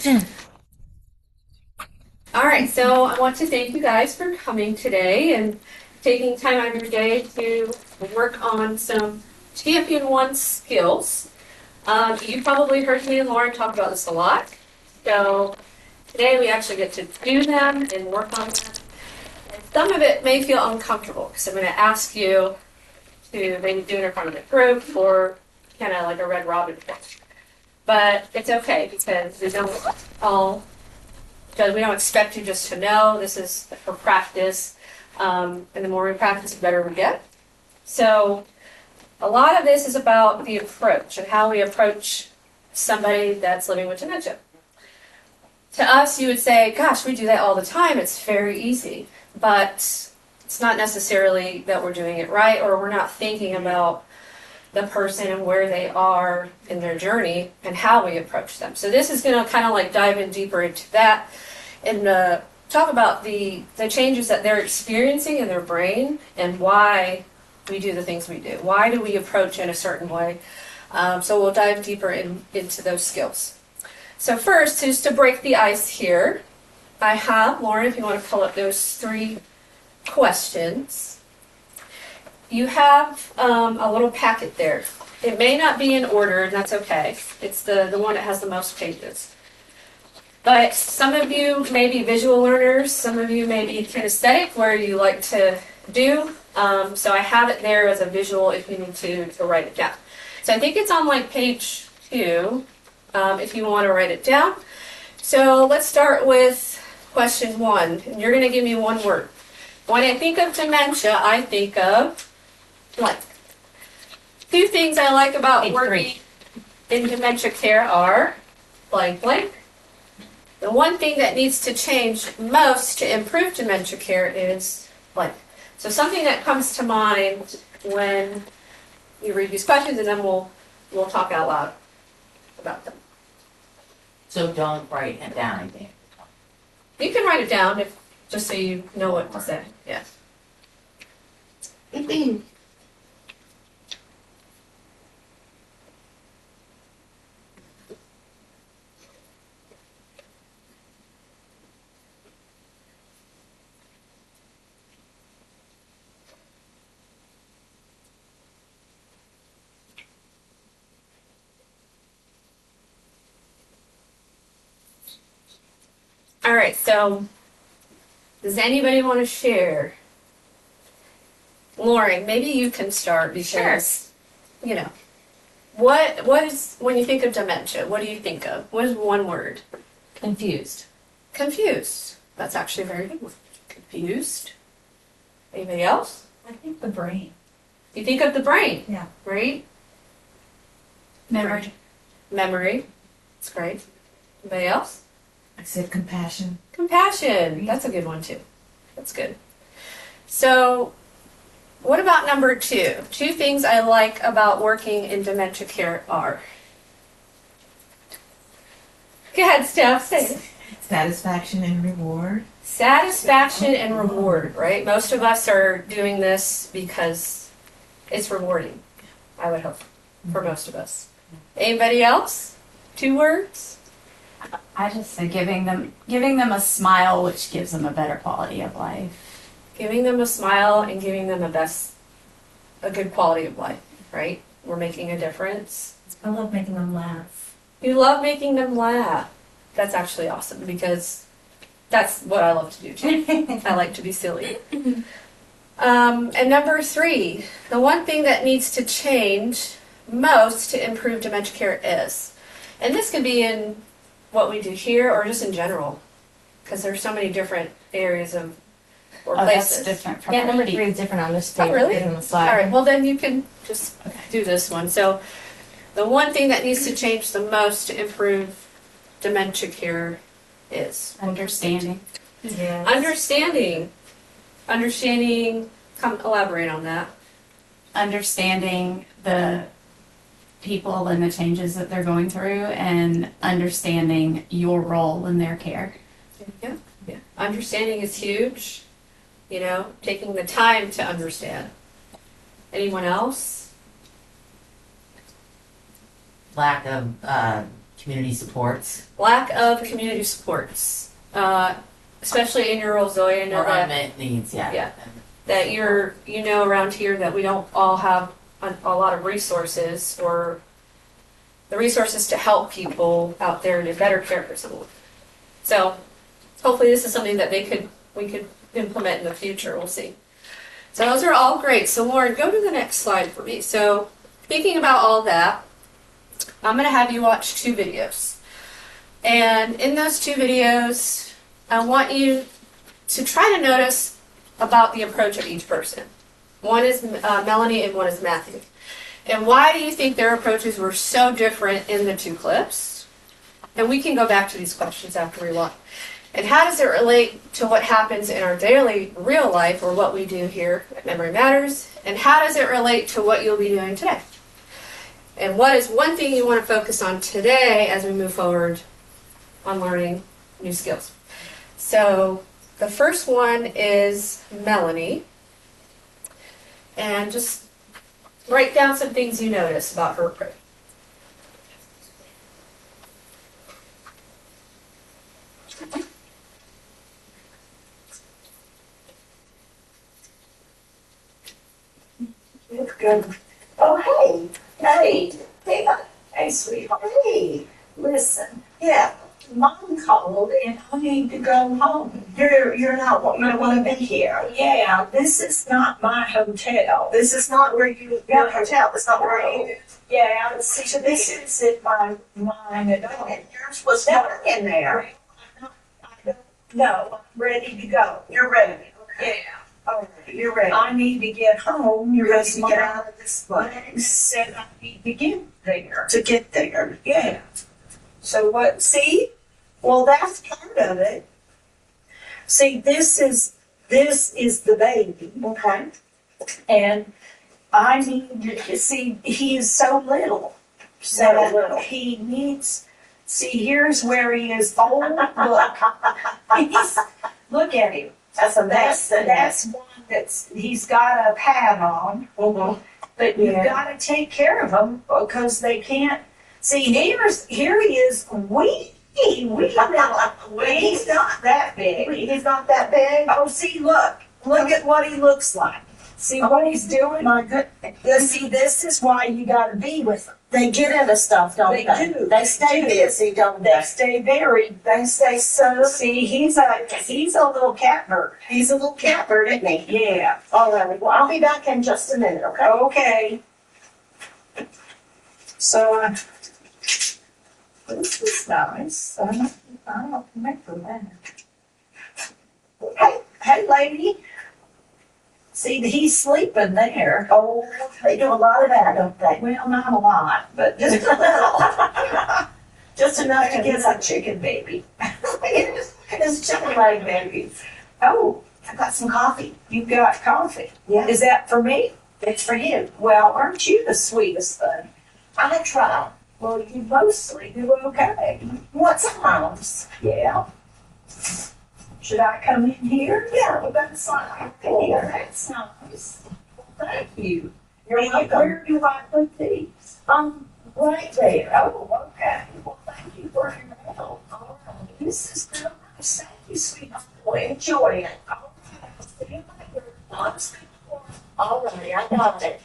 All right, so I want to thank you guys for coming today and taking time out of your day to work on some Champion One skills. You probably heard me and Lauren talk about this a lot. So today we actually get to do them and work on them. And some of it may feel uncomfortable because I'm going to ask you to maybe do it in front of the group or kind of like a Red Robin pitch. But it's okay because we don't all because we don't expect you just to know. This is for practice, and the more we practice, the better we get. So a lot of this is about the approach and how we approach somebody that's living with dementia. To us, you would say, gosh, we do that all the time. It's very easy. But it's not necessarily that we're doing it right or we're not thinking about the person and where they are in their journey and how we approach them. So this is going to kind of like dive in deeper into that and talk about the changes that they're experiencing in their brain and why we do the things we do. Why do we approach in a certain way? So we'll dive deeper into those skills. So first, just to break the ice here, I have, Lauren, if you want to pull up those 3 questions. You have a little packet there. It may not be in order, and that's okay. It's the one that has the most pages. But some of you may be visual learners, some of you may be kinesthetic, where you like to do. So I have it there as a visual if you need to write it down. So I think it's on like page 2 if you want to write it down. So let's start with question 1. And you're going to give me one word. When I think of dementia, I think of blank. 2 things I like about working in dementia care are blank, blank. The one thing that needs to change most to improve dementia care is blank. So something that comes to mind when you read these questions, and then we'll talk out loud about them. So don't write it down, I think. You can write it down just so you know what to say. Yes. All right, so does anybody want to share? Lauren, maybe you can start because, you know, what is, when you think of dementia, what do you think of? What is one word? Confused. Confused. That's actually a very good one. Confused. Anybody else? I think the brain. You think of the brain, Yeah. right? Memory. Memory. That's great. Anybody else? I said compassion. Compassion. That's a good one too. That's good. So, what about number 2? 2 things I like about working in dementia care are. Go ahead, Steph. Say it. Satisfaction and reward. Satisfaction and reward, right? Most of us are doing this because it's rewarding, I would hope, for most of us. Anybody else? 2 words? I just say giving them a smile, which gives them a better quality of life. Giving them a smile and giving them a good quality of life, right? We're making a difference. I love making them laugh. You love making them laugh. That's actually awesome because that's what I love to do too. I like to be silly. And number 3, the one thing that needs to change most to improve dementia care is, and this could be in what we do here or just in general, because there's so many different areas of or places. That's different from Yeah, number everybody. 3 is different on this stage. Oh, really? than on the slide. All right, well then you can just do this one. So the one thing that needs to change the most to improve dementia care is Understanding. Yeah. Understanding, come elaborate on that. Understanding the people and the changes that they're going through and understanding your role in their care. Yeah. Understanding is huge. You know, taking the time to understand. Anyone else? Lack of community supports Lack of community supports, especially in your role, Zoe. I know or that, unmet needs, yeah. Yeah. that you know around here that we don't all have a lot of resources or the resources to help people out there to better care for someone. So hopefully this is something that we could implement in the future. We'll see. So those are all great. So Lauren, go to the next slide for me. So speaking about all that, I'm going to have you watch 2 videos. And in those 2 videos, I want you to try to notice about the approach of each person. One is Melanie and one is Matthew. And why do you think their approaches were so different in the 2 clips? And we can go back to these questions after we watch. And how does it relate to what happens in our daily real life or what we do here at Memory Matters? And how does it relate to what you'll be doing today? And what is one thing you want to focus on today as we move forward on learning new skills? So the first one is Melanie. And just write down some things you notice about her approach. Good. Oh, hey, sweetheart. Hey, listen. Yeah, Mom called and I need to go home. You're not going to be here. Yeah, this is not my hotel. This is not where you your hotel. It's not where you. Yeah, see, so this isn't mine at all. And yours was never in there. No, I'm ready to go. You're ready. Okay. Yeah. All right, you're ready. I need to get home. You're ready to get out of this place. Said I need to get there. To get there. Yeah. So what? See? Well, that's part of it. See, this is the baby. Okay. And I need to see. He is so little. So little. He needs. See, here's where he is old. Look. Look at him. That's a mess. That's one he's got a pad on. Mm-hmm. But you've got to take care of him because they can't. See, here he is wee. He's not that big. He's not that big? Oh, see, look at what he looks like. See what he's doing? My goodness. See, this is why you got to be with them. They get into stuff, don't they? They do. They stay busy, don't they? They stay buried. They stay so. See, he's a little catbird. He's a little catbird, isn't he? Yeah. All right. Well, I'll be back in just a minute, okay? Okay. So, this is nice. I don't remember that. Hey, lady. See, he's sleeping there. Oh, they do a lot of that, don't they? Well, not a lot, but just a little. Just enough to get a chicken baby. It's chicken leg baby. Oh, I got some coffee. You got coffee? Yeah. Is that for me? It's for you. Well, aren't you the sweetest thing? I try. Well, you mostly do okay. What's arms? Yeah. Should I come in here? Yeah, well, that's fine. Here, that's nice. Thank you. You're welcome. Where do I put these? Right there. Oh, okay. Well, thank you for your help. All right. This is real nice. Thank you, sweetheart. Well, enjoy it. All right. All right, I got it.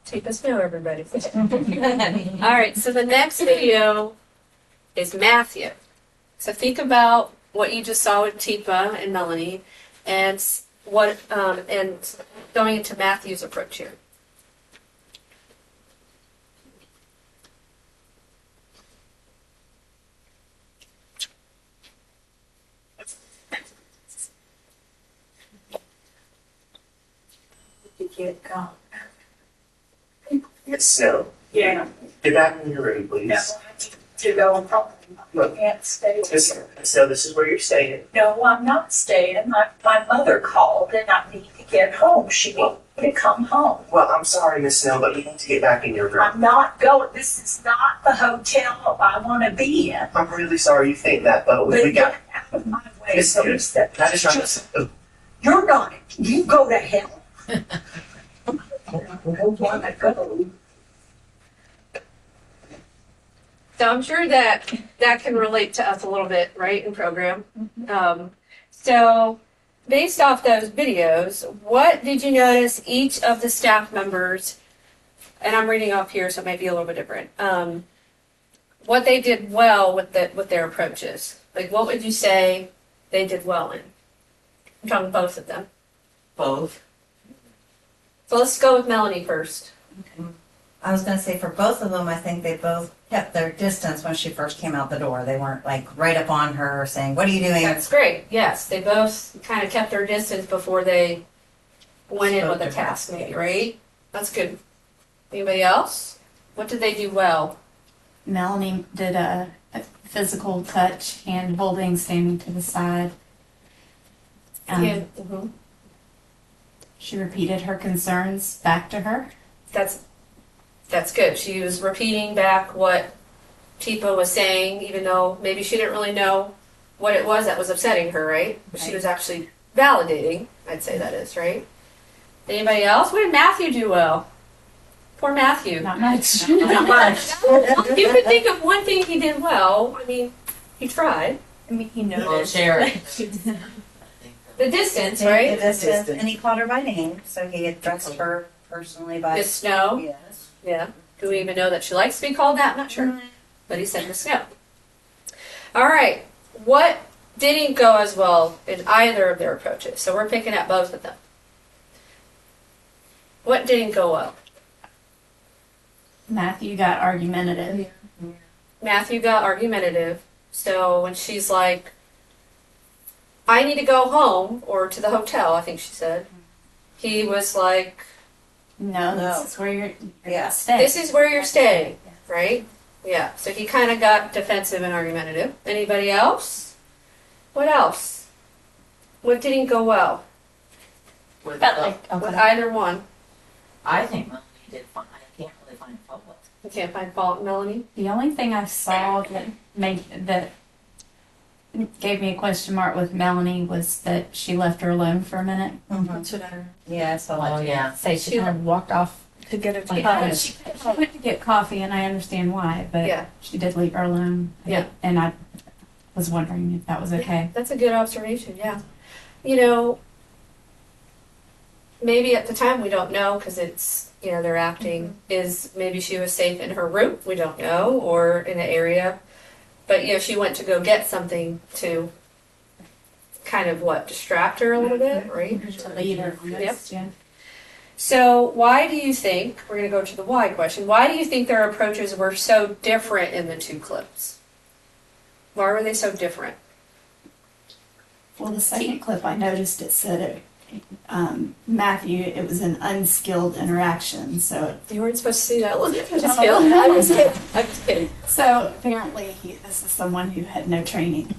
Take us now, everybody. All right, so the next video is Matthew. So think about what you just saw with Tipa and Melanie, and and going into Matthew's approach here. You get gone. Yes, so, Yeah. get back when you're ready, please. No, I need to go home. Look, I can't stay here. So this is where you're staying. No, I'm not staying. My mother called and I need to get home. She wants me to come home. Well, I'm sorry, Miss Snow, but you need to get back in your room. I'm not going. This is not the hotel I want to be in. I'm really sorry you think that, but we But got. get out of my way. Miss Snow, Please. That- that is not. just- You're not. You go to hell. I don't want to go. So I'm sure that can relate to us a little bit, right, in program. So based off those videos, what did you notice each of the staff members, and I'm reading off here, so it might be a little bit different, what they did well with their approaches? Like, what would you say they did well in? I'm talking both of them. Both. So let's go with Melanie first. I was going to say for both of them, I think they both kept their distance when she first came out the door. They weren't like right up on her saying, "What are you doing?" That's great. Yes, they both kind of kept their distance before they went in with a task, maybe, right? That's good. Anybody else? What did they do well? Melanie did a physical touch, hand holding, standing to the side. Yeah, mhm. She repeated her concerns back to her. That's good. She was repeating back what Tipa was saying, even though maybe she didn't really know what it was that was upsetting her, right? But she was actually validating, I'd say that is, right? Anybody else? What did Matthew do well? Poor Matthew. Not much. Not much. You could think of one thing he did well. I mean, he tried. I mean, he Well, noticed. Sharon. The distance, The right? distance, and he called her by name, so he addressed her personally by The snow. yes. Yeah. Do we even know that she likes to be called that? I'm not sure. But he said the snow. All right. What didn't go as well in either of their approaches? So we're picking at both of them. What didn't go well? Matthew got argumentative. Matthew got argumentative. So when she's like, I need to go home or to the hotel, I think she said, he was like, No, No. this is where you're Yeah. staying. this is where you're staying, right? Yeah. So he kind of got defensive and argumentative. Anybody else? What else? What didn't go well With, Felt like with either one? I think Melanie did fine. I can't really find fault with. You can't find fault in Melanie. The only thing I saw that gave me a question mark with Melanie was that she left her alone for a minute. Mm-hmm. Yeah, I saw that. Oh, too. yeah. Say she kind of walked off. To get it Like, together. she went to get coffee, and I understand why, but Yeah. she did leave her alone. Yeah. And I was wondering if that was okay. That's a good observation, yeah. You know, maybe at the time we don't know because it's, they're acting. Is maybe she was safe in her room, we don't know, or in an area. But, she went to go get something to kind of distract her a little bit, right? To lead her. Yep. Yeah. So why do you think, we're going to go to the why question, why do you think their approaches were so different in the two clips? Why were they so different? Well, the second clip I noticed it said Matthew, it was an unskilled interaction. So You weren't supposed to see that, was it? Just kidding. I was kidding. I'm just kidding. apparently this is someone who had no training.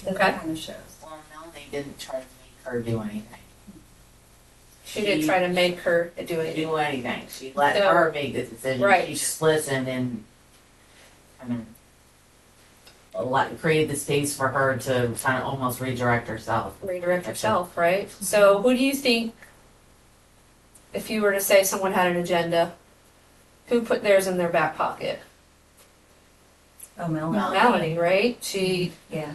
Okay. Kind of shows. Well, Melanie didn't try to make her do anything. She didn't try to make her do anything. Do anything. She let So- her make the decision. Right. She just listened and kind of created the space for her to kind of almost redirect herself. Redirect herself, right? So who do you think, if you were to say someone had an agenda, who put theirs in their back pocket? Oh, Melanie. Melanie, right? She, Yeah.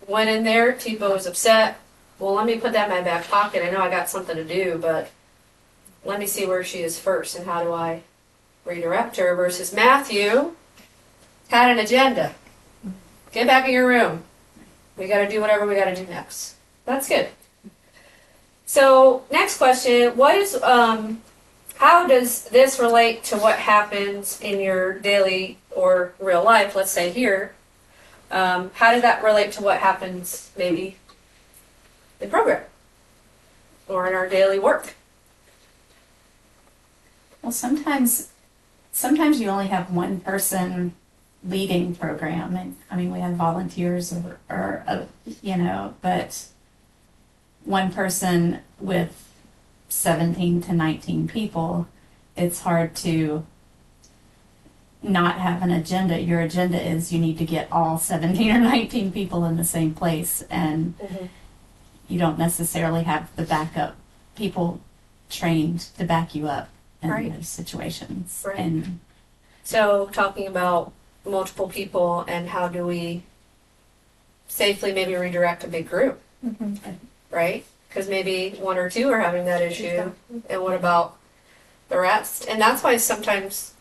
went in there, Tipo was upset. Well, let me put that in my back pocket. I know I got something to do, but let me see where she is first and how do I redirect her versus Matthew had an agenda. Get back in your room. We got to do whatever we got to do next. That's good. So, next question, how does this relate to what happens in your daily or real life, let's say here? How did that relate to what happens maybe in program or in our daily work? Well, sometimes you only have one person leading program, and I mean we have volunteers but one person with 17 to 19 people, it's hard to not have an agenda. Your agenda is you need to get all 17 or 19 people in the same place, and you don't necessarily have the backup people trained to back you up in Right. those situations. Right. And So talking about multiple people and how do we safely maybe redirect a big group, right? Because maybe one or two are having that issue, and what about the rest? And that's why sometimes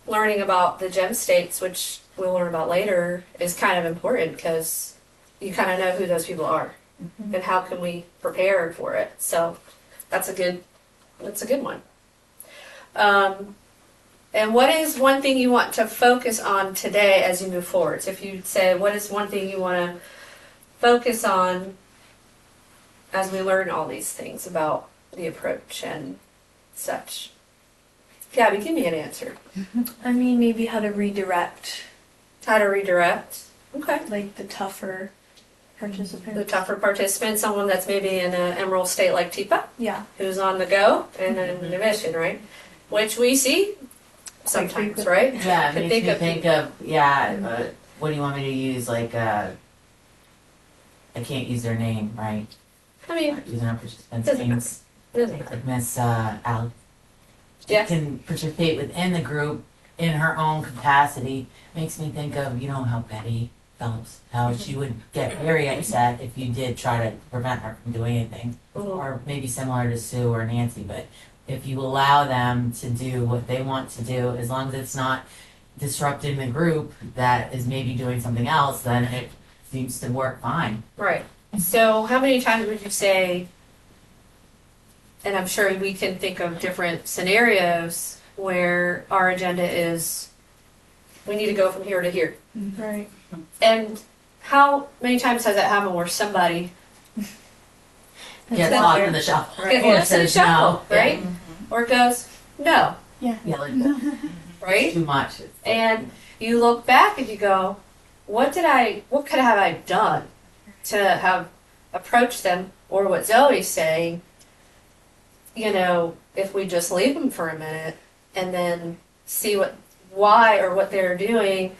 learning about the gem states, which we'll learn about later, is kind of important because you kind of know who those people are and how can we prepare for it. So that's a good one. And what is one thing you want to focus on today as you move forward? So if you say, what is one thing you want to focus on as we learn all these things about the approach and such? Gabby, give me an answer. I mean, maybe how to redirect, How to redirect. Okay. like the tougher participants. The tougher participant, someone that's maybe in an emerald state like Tipa, Yeah. who's on the go and in a mission, right? Which we see sometimes, right? Yeah, it Could makes me of- think of, what do you want me to use? Like, I can't use their name, right? I mean, Using our participants' Doesn't names. doesn't matter. Like Miss Alex. She Yes. can participate within the group in her own capacity. Makes me think of, how Betty Phelps, how she would get very upset if you did try to prevent her from doing anything. Mhm. Or maybe similar to Sue or Nancy, but if you allow them to do what they want to do, as long as it's not disrupting the group that is maybe doing something else, then it seems to work fine. Right. So how many times would you say, and I'm sure we can think of different scenarios where our agenda is, we need to go from here to here. Right. And how many times has that happened where somebody Gets That's lost fair. in the shuffle. gets Or lost in the says no. shuffle, right? Or goes, no, Yeah, like that. right? Too much. And you look back and you go, what could have I done to have approached them? Or what Zoe's saying, if we just leave them for a minute and then see why or what they're doing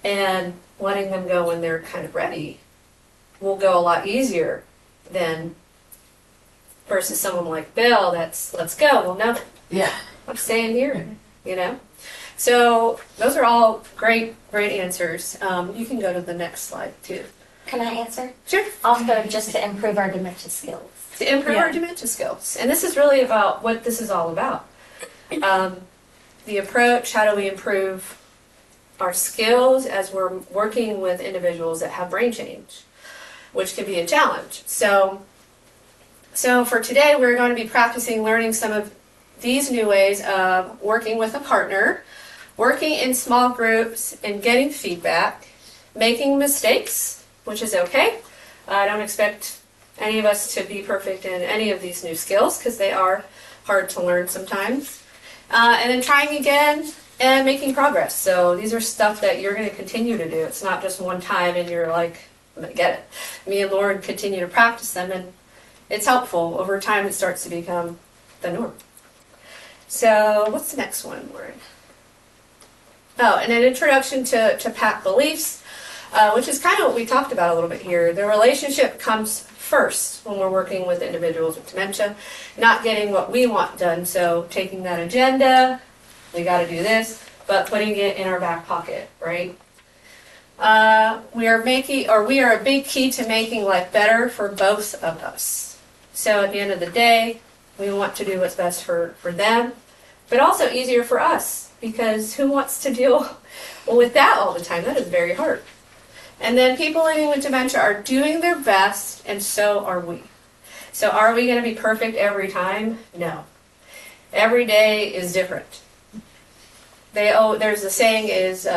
and letting them go when they're kind of ready will go a lot easier than versus someone like Bill that's, let's go. Well, no, Yeah. I'm staying here, So those are all great answers. You can go to the next slide too. Can I answer? Sure. Also, just to improve our dementia skills. To improve our dementia skills. And this is really about what this is all about. The approach, how do we improve our skills as we're working with individuals that have brain change, which can be a challenge. So for today, we're going to be practicing learning some of these new ways of working with a partner, working in small groups and getting feedback, making mistakes, which is okay. I don't expect any of us to be perfect in any of these new skills because they are hard to learn sometimes. And then trying again and making progress. So these are stuff that you're going to continue to do. It's not just one time and you're like, I'm going to get it. Me and Lauren continue to practice them, and it's helpful. Over time, it starts to become the norm. So what's the next one, Lauren? Oh, and an introduction to PAC beliefs, which is kind of what we talked about a little bit here. The relationship comes first when we're working with individuals with dementia, not getting what we want done. So taking that agenda, we got to do this, but putting it in our back pocket, right? We are a big key to making life better for both of us. So at the end of the day, we want to do what's best for them, but also easier for us, because who wants to deal with that all the time? That is very hard. And then people living with dementia are doing their best, and so are we. So are we going to be perfect every time? No. Every day is different. There's a saying is,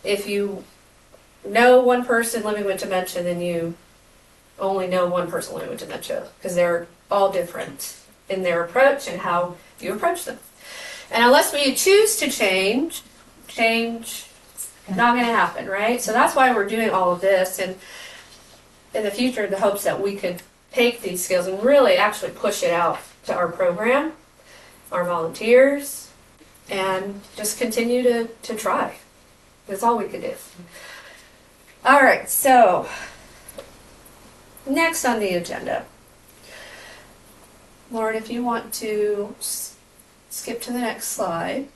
if you know one person living with dementia, then you only know one person living with dementia, because they're all different in their approach and how you approach them. And unless we choose to change not going to happen, right? So that's why we're doing all of this, and in the future, the hopes that we could take these skills and really actually push it out to our program, our volunteers, and just continue to try. That's all we could do. All right, so next on the agenda. Lauren, if you want to skip to the next slide.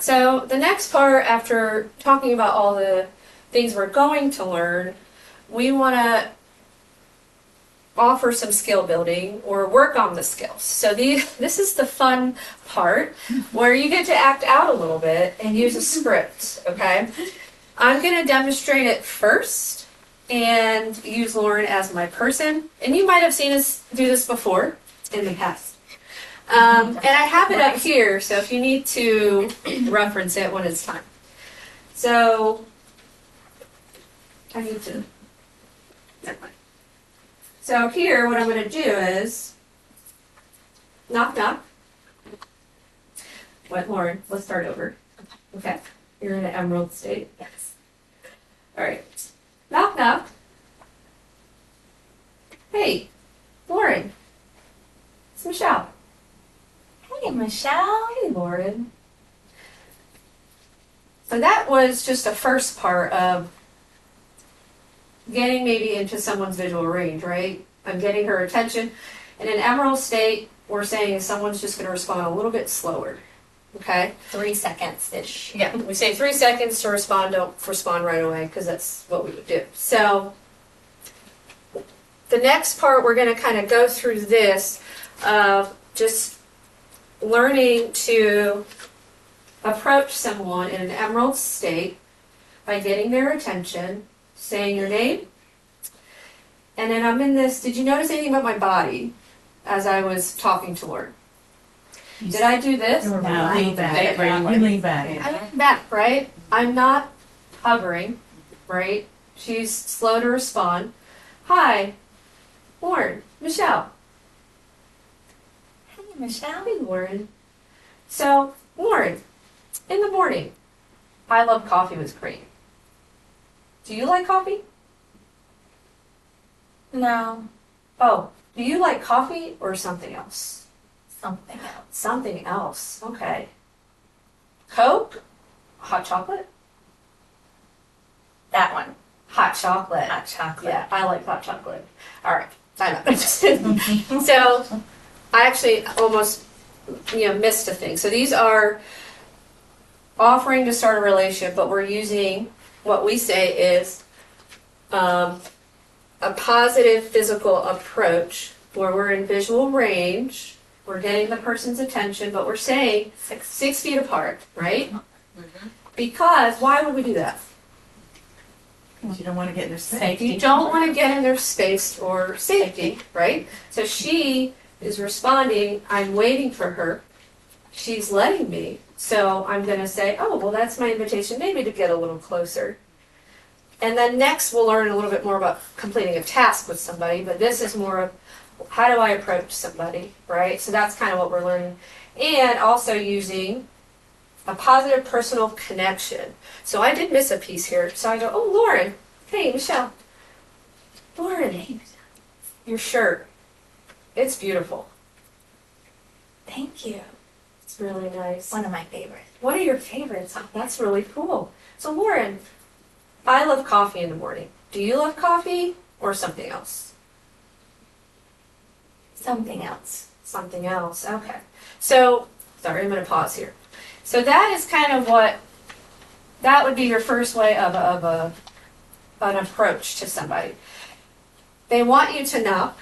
So the next part, after talking about all the things we're going to learn, we want to offer some skill building or work on the skills. So this is the fun part where you get to act out a little bit and use a script, okay? I'm going to demonstrate it first and use Lauren as my person. And you might have seen us do this before in the past. And I have it up here, so if you need to reference it when it's time. So, I need to, never mind. So here, what I'm going to do is, knock knock. What, Lauren, let's start over. Okay, you're in an emerald state. Yes. All right, knock knock. Hey, Lauren, it's Michelle. Hey, Michelle. Hey, Lauren. So that was just a first part of getting maybe into someone's visual range, right? I'm getting her attention. In an emerald state, we're saying someone's just going to respond a little bit slower, okay? 3 seconds-ish. Yeah, we say 3 seconds to respond, don't respond right away, because that's what we would do. So the next part, we're going to kind of go through this of just learning to approach someone in an emerald state by getting their attention, saying your name. And then I'm in this, did you notice anything about my body as I was talking to Lauren? Did I do this? You were No. lean back. Right. You lean back. I lean back, right? I'm not hovering, right? She's slow to respond. Hi, Lauren, Michelle. Hey, Michelle. Hey, Lauren. So, Lauren, in the morning, I love coffee with cream. Do you like coffee? No, Oh, do you like coffee or something else? something else. Something else, okay. Coke? Hot chocolate? That one. Hot chocolate. Hot chocolate. Yeah, I like hot chocolate. All right, I'm not interested. So, I actually almost, missed a thing. So these are offering to start a relationship, but we're using what we say is a positive physical approach where we're in visual range, we're getting the person's attention, but we're saying 6 feet apart, right? Because, why would we do that? Because you don't want to get in their space. Safety. You don't want to get in their space or safety, right? So she is responding, I'm waiting for her. She's letting me. So I'm going to say, oh, well, that's my invitation maybe to get a little closer. And then next we'll learn a little bit more about completing a task with somebody, but this is more of how do I approach somebody, right? So that's kind of what we're learning. And also using a positive personal connection. So I did miss a piece here. So I go, oh, Lauren. Hey, Michelle. Lauren, your shirt. It's beautiful. Thank you. It's really nice. One of my favorites. What are your favorites? Oh, that's really cool. So Lauren, I love coffee in the morning. Do you love coffee or something else? Something else. Something else. Okay. So, sorry, I'm going to pause here. So that is kind of that would be your first way of an approach to somebody. They want you to knock,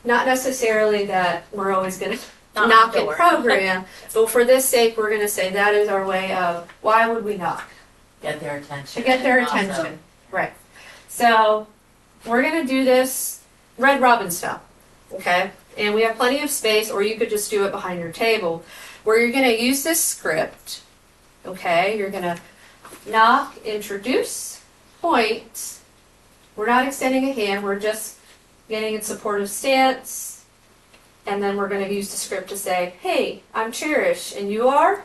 not necessarily that we're always going to knock and program, but for this sake, we're going to say that is our way of why would we knock? Get their attention. To get their Also, attention. Right. So we're going to do this Red Robin style, okay? And we have plenty of space, or you could just do it behind your table, where you're going to use this script, okay? You're going to knock, introduce, point. We're not extending a hand, we're just getting in supportive stance. And then we're going to use the script to say, hey, I'm Cherish, and you are?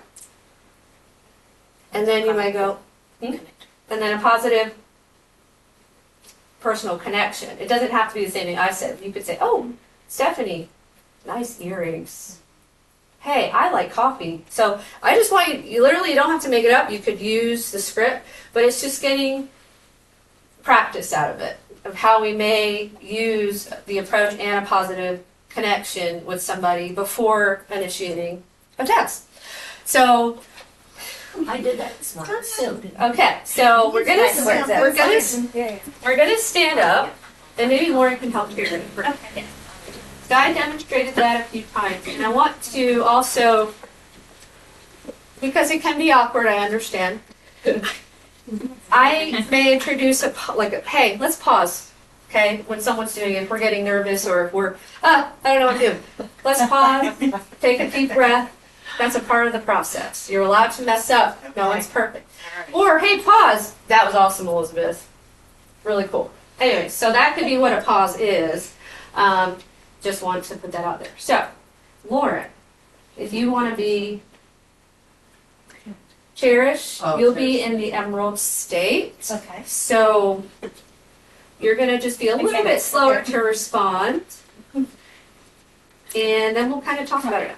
And then you might go, and then a positive personal connection. It doesn't have to be the same thing I said. You could say, oh, Stephanie, nice earrings. Hey, I like coffee. So I just want you literally, you don't have to make it up. You could use the script, but it's just getting practice out of it, of how we may use the approach and a positive connection with somebody before initiating a test. So I did that this morning. So did. Okay, so we're gonna Yeah. we're gonna stand up, and maybe Lauren can help here. Okay. So I demonstrated that a few times, and I want to also, because it can be awkward, I understand. I may introduce hey, let's pause, okay? When someone's doing it, if we're getting nervous or if we're, I don't know what to do. Let's pause, take a deep breath. That's a part of the process. You're allowed to mess up. No one's perfect. Or, hey, pause. That was awesome, Elizabeth. Really cool. Anyway, so that could be what a pause is. Just wanted to put that out there. So, Lauren, if you want to be Cherish, you'll be in the Emerald State. Okay. So, you're going to just be a little bit slower to respond. And then we'll kind of talk about it.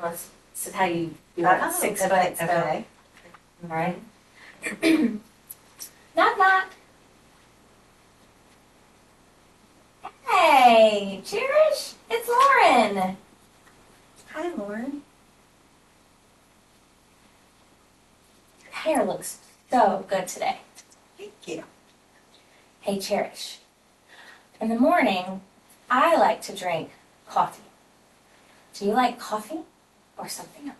This is how you do Oh, it. 6 good, buttons. okay. All right. Knock knock. Hey, Cherish, it's Lauren. Hi, Lauren. Your hair looks so good today. Thank you. Hey, Cherish. In the morning, I like to drink coffee. Do you like coffee or something else?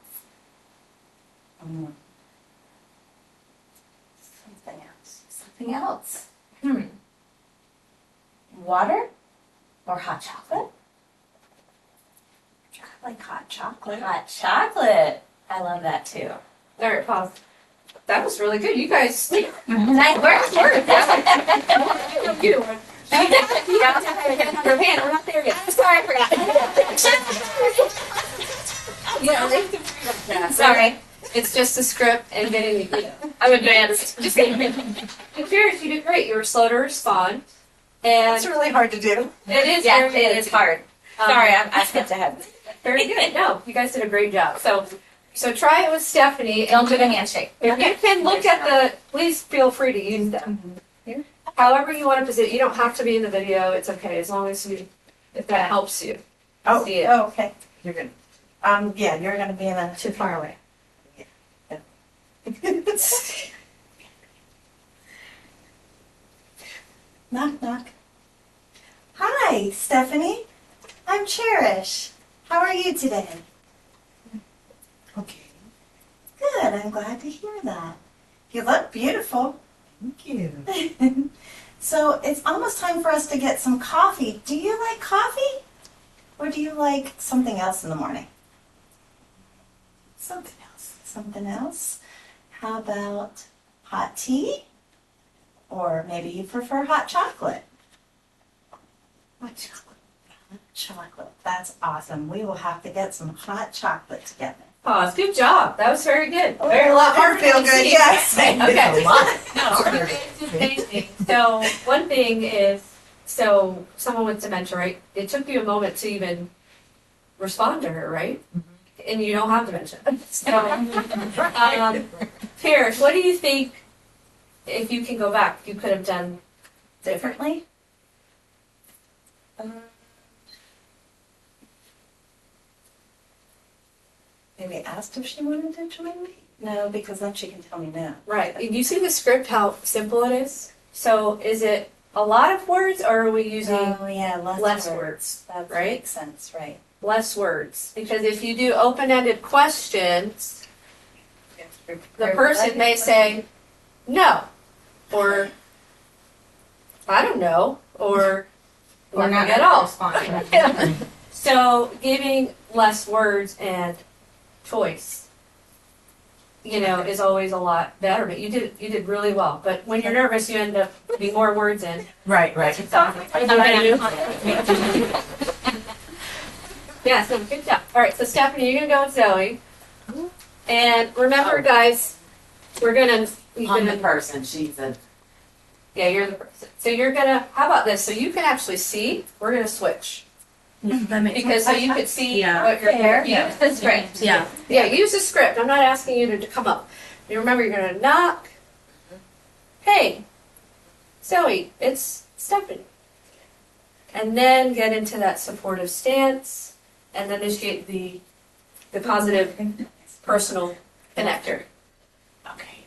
Something else. Something else. Water or hot chocolate? I like hot chocolate. Hot chocolate. I love that too. All right, pause. That was really good. You guys. Nice work. You got to have your hand. We're not there yet. Sorry, I forgot. Yeah, Sorry. It's just a script and getting. I'm advanced. Just kidding. Cheers, you did great. You were slow to respond, and It's really hard to do. it is Yeah, very it is hard. Sorry, I skipped ahead. Very good. No, you guys did a great job. So try it with Stephanie. Don't do the handshake. If you can look at the, please feel free to use them. However you want to position. You don't have to be in the video. It's okay as long as you, if that helps you. Oh, See it. okay. You're good. Yeah, you're gonna be in a. Too far away. Knock, knock. Hi, Stephanie. I'm Cherish. How are you today? Okay. Good. I'm glad to hear that. You look beautiful. Thank you. So it's almost time for us to get some coffee. Do you like coffee? Or do you like something else in the morning? Something else. Something else? How about hot tea? Or maybe you prefer hot chocolate? Hot chocolate. Hot chocolate. That's awesome. We will have to get some hot chocolate together. Pause. Good job. That was very good. Oh, Very a lot more feel good, yes. Okay. A lot. So one thing is, so someone with dementia, right? It took you a moment to even respond to her, right? And you don't have dementia. So, Parrish, what do you think, if you can go back, you could have done differently? Maybe asked if she wanted to join me? No, because then she can tell me no. Right. You see the script, how simple it is? So is it a lot of words, or are we using Oh, yeah, less words? That right? makes sense, right. Less words. Because if you do open-ended questions, the person may say no, or I don't know, or nothing at all. So giving less words and choice, is always a lot better. But you did really well. But when you're nervous, you end up putting more words in. Right. Yeah, so good job. All right, so Stephanie, you're gonna go with Zoe, and remember, guys, you're I'm the person. She's a. Yeah, you're the person. So you're gonna. How about this? So you can actually see. We're gonna switch because so you could see what you're Fair. Use the script. Yeah. Yeah, use the script. I'm not asking you to come up. You remember, you're gonna knock. Hey, Zoe, it's Stephanie. And then get into that supportive stance, and then initiate the the positive personal connector. Okay.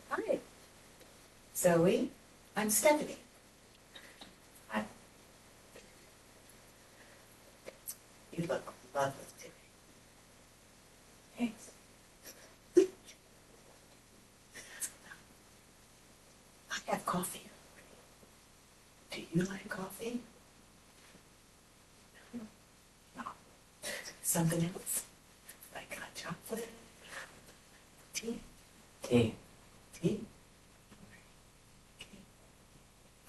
Hi. Zoe, I'm Stephanie. Hi. You look lovely today. Thanks. I have coffee. Do you like coffee? No. Something else? Like hot chocolate? Tea? Tea. Tea?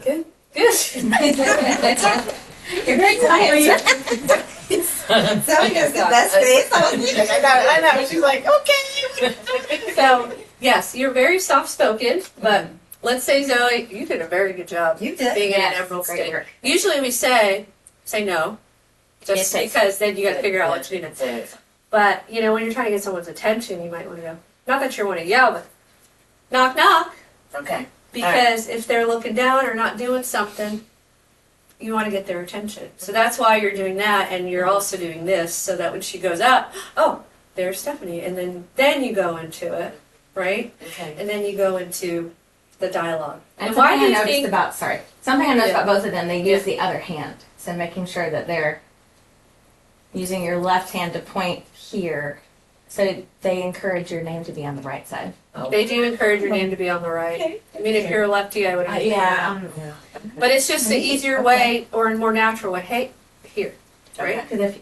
Good. Good. You're very tired. Zoe has the best face. I know. She's like, okay. So, yes, you're very soft spoken, but let's say, Zoe, you did a very good job You did. being in an Yes, emerald great state. work. Usually we say no, just Yes, because then you got to figure out what to do next. But, you know, when you're trying to get someone's attention, you might want to go, not that you want to yell, but knock, knock. Okay. Because if they're looking down or not doing something, you want to get their attention. So that's why you're doing that, and you're also doing this, so that when she goes up, oh, there's Stephanie, and then you go into it, right? Okay. And then you go into the dialogue. And why something do I you noticed think? about something I noticed Yeah. about both of them, they use the other hand. So making sure that they're using your left hand to point here. So they encourage your name to be on the right side. They do encourage your name to be on the right. Okay. I mean, if you're a lefty, I would. Yeah. But it's just the easier way or a more natural way. Hey, here, right? Because if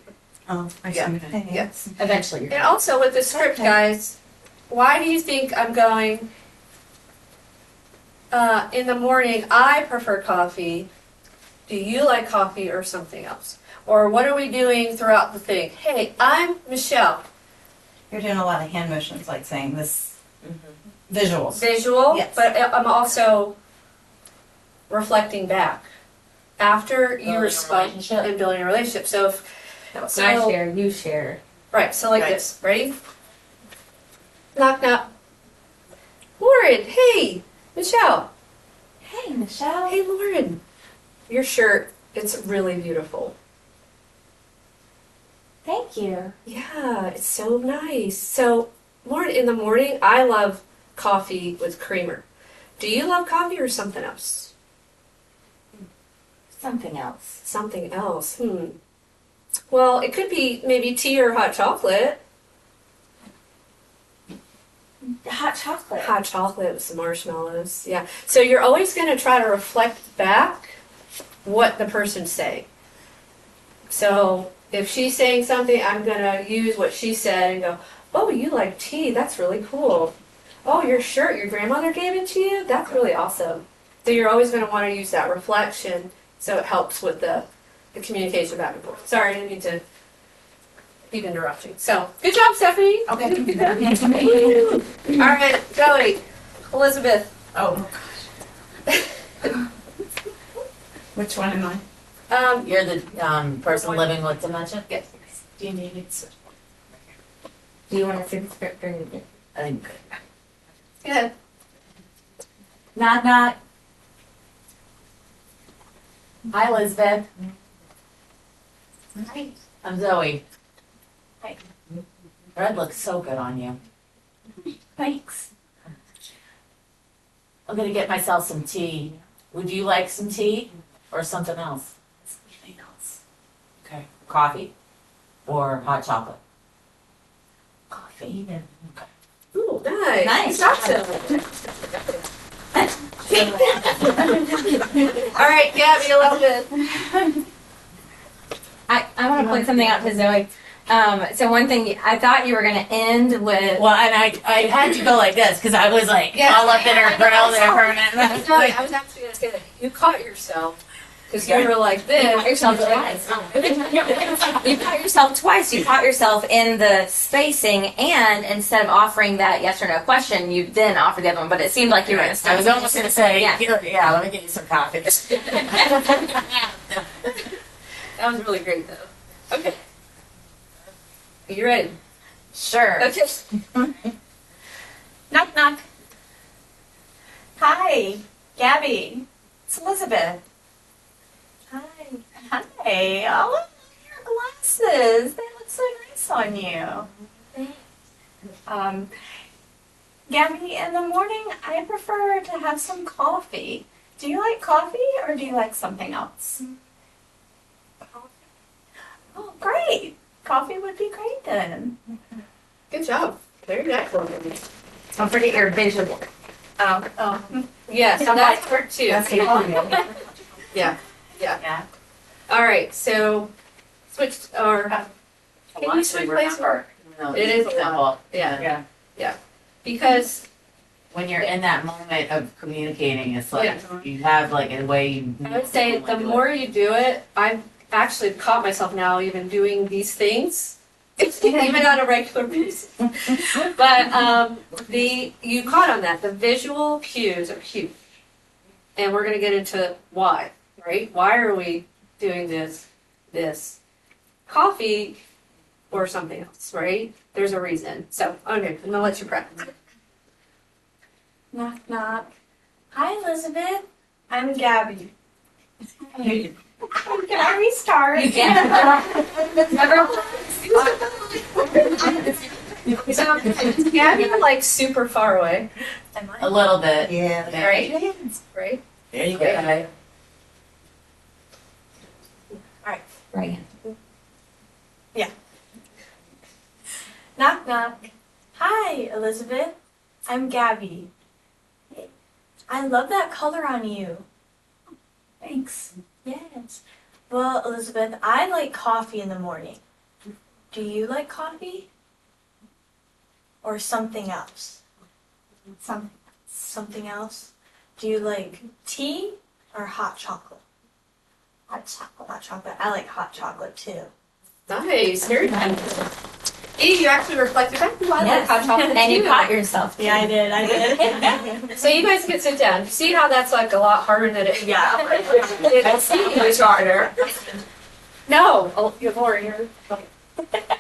Oh, I Yeah. see. Yes. eventually you're And also with the script, Okay. guys, why do you think I'm going? In the morning, I prefer coffee. Do you like coffee or something else? Or what are we doing throughout the thing? Hey, I'm Michelle. You're doing a lot of hand motions, like saying this visuals. Visual, Yes. but I'm also reflecting back after you Building a respond relationship. and building a relationship. So if so I so- share, you share. right, so like Right. this, ready? Knock knock. Lauren, hey, Michelle. Hey Michelle. Hey, Lauren. Your shirt, it's really beautiful. Thank you. Yeah, it's so nice. So, Lauren, in the morning, I love coffee with creamer. Do you love coffee or something else? Something else. Something else. Well, it could be maybe tea or hot chocolate. Hot chocolate. Hot chocolate with some marshmallows. Yeah. So you're always going to try to reflect back what the person's saying. So if she's saying something, I'm going to use what she said and go, oh, you like tea. That's really cool. Oh, your shirt your grandmother gave it to you? That's really awesome. So you're always going to want to use that reflection so it helps with the communication back and forth. Sorry, I didn't mean to keep interrupting. So, good job, Stephanie. Okay. All right, Joey, Elizabeth. Oh, which one am I? You're the person living with dementia? Yes. Do you need it? Do you want to see the script or you? I think. Go ahead. Knock knock. Hi, Elizabeth. Hi. I'm Zoe. Hi. Red looks so good on you. Thanks. I'm gonna get myself some tea. Would you like some tea or something else? Something else. Okay. Coffee or hot chocolate? Coffee. Okay. Ooh, nice. Nice. Gotcha. All right, Gabby, Elizabeth. I want to point something out to Zoe. So one thing, I thought you were going to end with. Well, and I had to go like this because I was like Yeah. all up in her grill there for a minute. Sorry, I was actually going to say that you caught yourself because you were like this. You caught yourself twice. You caught yourself twice. You caught yourself in the spacing, and instead of offering that yes or no question, you then offered the other one. But it seemed like you were going to I start. was almost gonna say, Yeah. yeah, let me get you some coffee. That was really great, though. Okay. Are you ready? Sure. Okay. Knock knock. Hi, Gabby. It's Elizabeth. Hi. Hi. Oh, your glasses. They look so nice on you. Gabby, in the morning, I prefer to have some coffee. Do you like coffee or do you like something else? Oh, great. Coffee would be great then. Good job. Very natural. Don't forget your visual. Oh. Yes, that's part two. Yeah. Yeah. Yeah. All right. So switch or can you switch places? No, It it's is simple. yeah. Because When you're in that moment of communicating, it's like you have like a way you. I would say the more you do it, I've actually caught myself now even doing these things, even on a regular basis. But you caught on that. The visual cues are huge, and we're going to get into why. Right? Why are we doing this coffee or something else? Right? There's a reason. So okay, I'm gonna let you practice. Knock, knock. Hi, Elizabeth. I'm Gabby. Can I restart? You can. So Gabby, like super far away, A little bit. Yeah. right? Right. There you go. Right. Knock, knock. Hi, Elizabeth. I'm Gabby. I love that color on you. Thanks. Yes. Well, Elizabeth, I like coffee in the morning. Do you like coffee? Or something else? Something else? Do you like tea or hot chocolate? Hot chocolate. Hot chocolate. I like hot chocolate too. Nice. Very nice. You actually reflected back. I like hot chocolate And you too. caught yourself. Yeah, I did. I did. So you guys can sit down. See how that's like a lot harder than it. Yeah. It's much harder. No, oh, you're more here.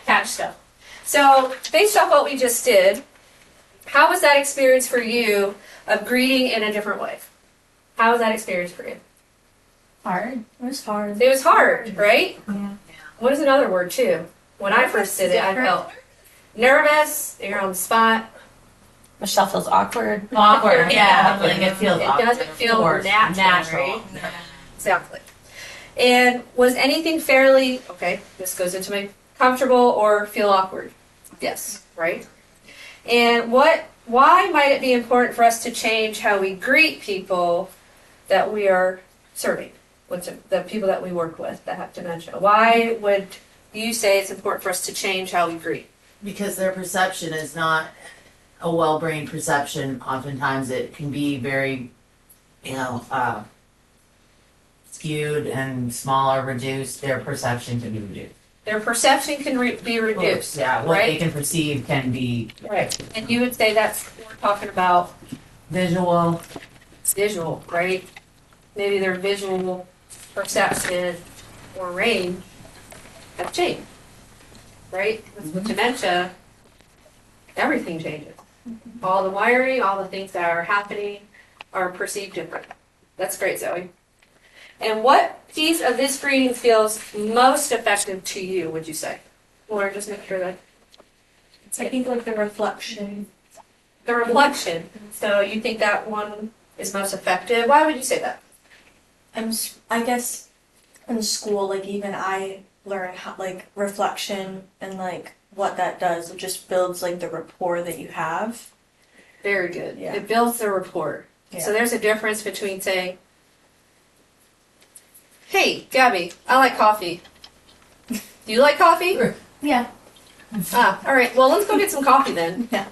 Catch stuff. So based off what we just did, how was that experience for you of greeting in a different way? How was that experience for you? Hard. It was hard. It was hard, right? Yeah. What is another word too? When I first did it, I felt nervous. You're on the spot. Michelle feels awkward. Awkward. Yeah. Like it feels It awkward. doesn't feel Forced, natural. Right? Exactly. And was anything fairly okay? This goes into my comfortable or feel awkward. Yes, right. And why might it be important for us to change how we greet people that we are serving? The people that we work with that have dementia. Why would you say it's important for us to change how we greet? Because their perception is not a well-brained perception. Oftentimes it can be very, skewed and smaller, reduced. Their perception can be reduced. Their perception can be reduced. Yeah, what they right? can perceive can be Right. And you would say that's what we're talking about visual. visual, right? Maybe their visual perception or range have changed, right? With dementia, everything changes. All the wiring, all the things that are happening are perceived different. That's great, Zoe. And what piece of this greeting feels most effective to you, would you say? Or just make sure that I think like the reflection. the reflection. So you think that one is most effective? Why would you say that? I guess in school, like even I learn how like reflection and like what that does. It just builds like the rapport that you have. Very good. Yeah. It builds the rapport. Yeah. So there's a difference between saying, "Hey, Gabby, I like coffee. Do you like coffee?" Yeah. Ah, all right. Well, let's go get some coffee then. Yeah.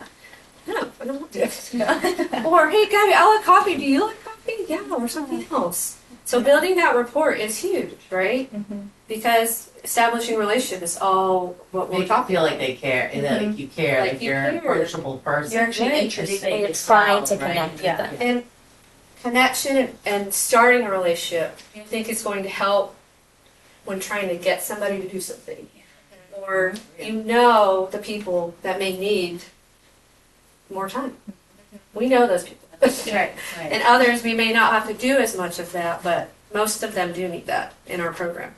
No, I don't want to. Or, "Hey, Gabby, I like coffee. Do you like coffee?" Yeah, or something else. So building that rapport is huge, right? Mm-hmm. Because establishing a relationship is all what we're They talking feel about. like they care, like you care, Like like you you're an care. approachable person. You're actually Right. interested. You're trying to Right. connect with Yeah. them. And connection and starting a relationship, do you think it's going to help when trying to get somebody to do something? Or you know the people that may need more time. We know those people. Right. And others, we may not have to do as much of that, but most of them do need that in our program.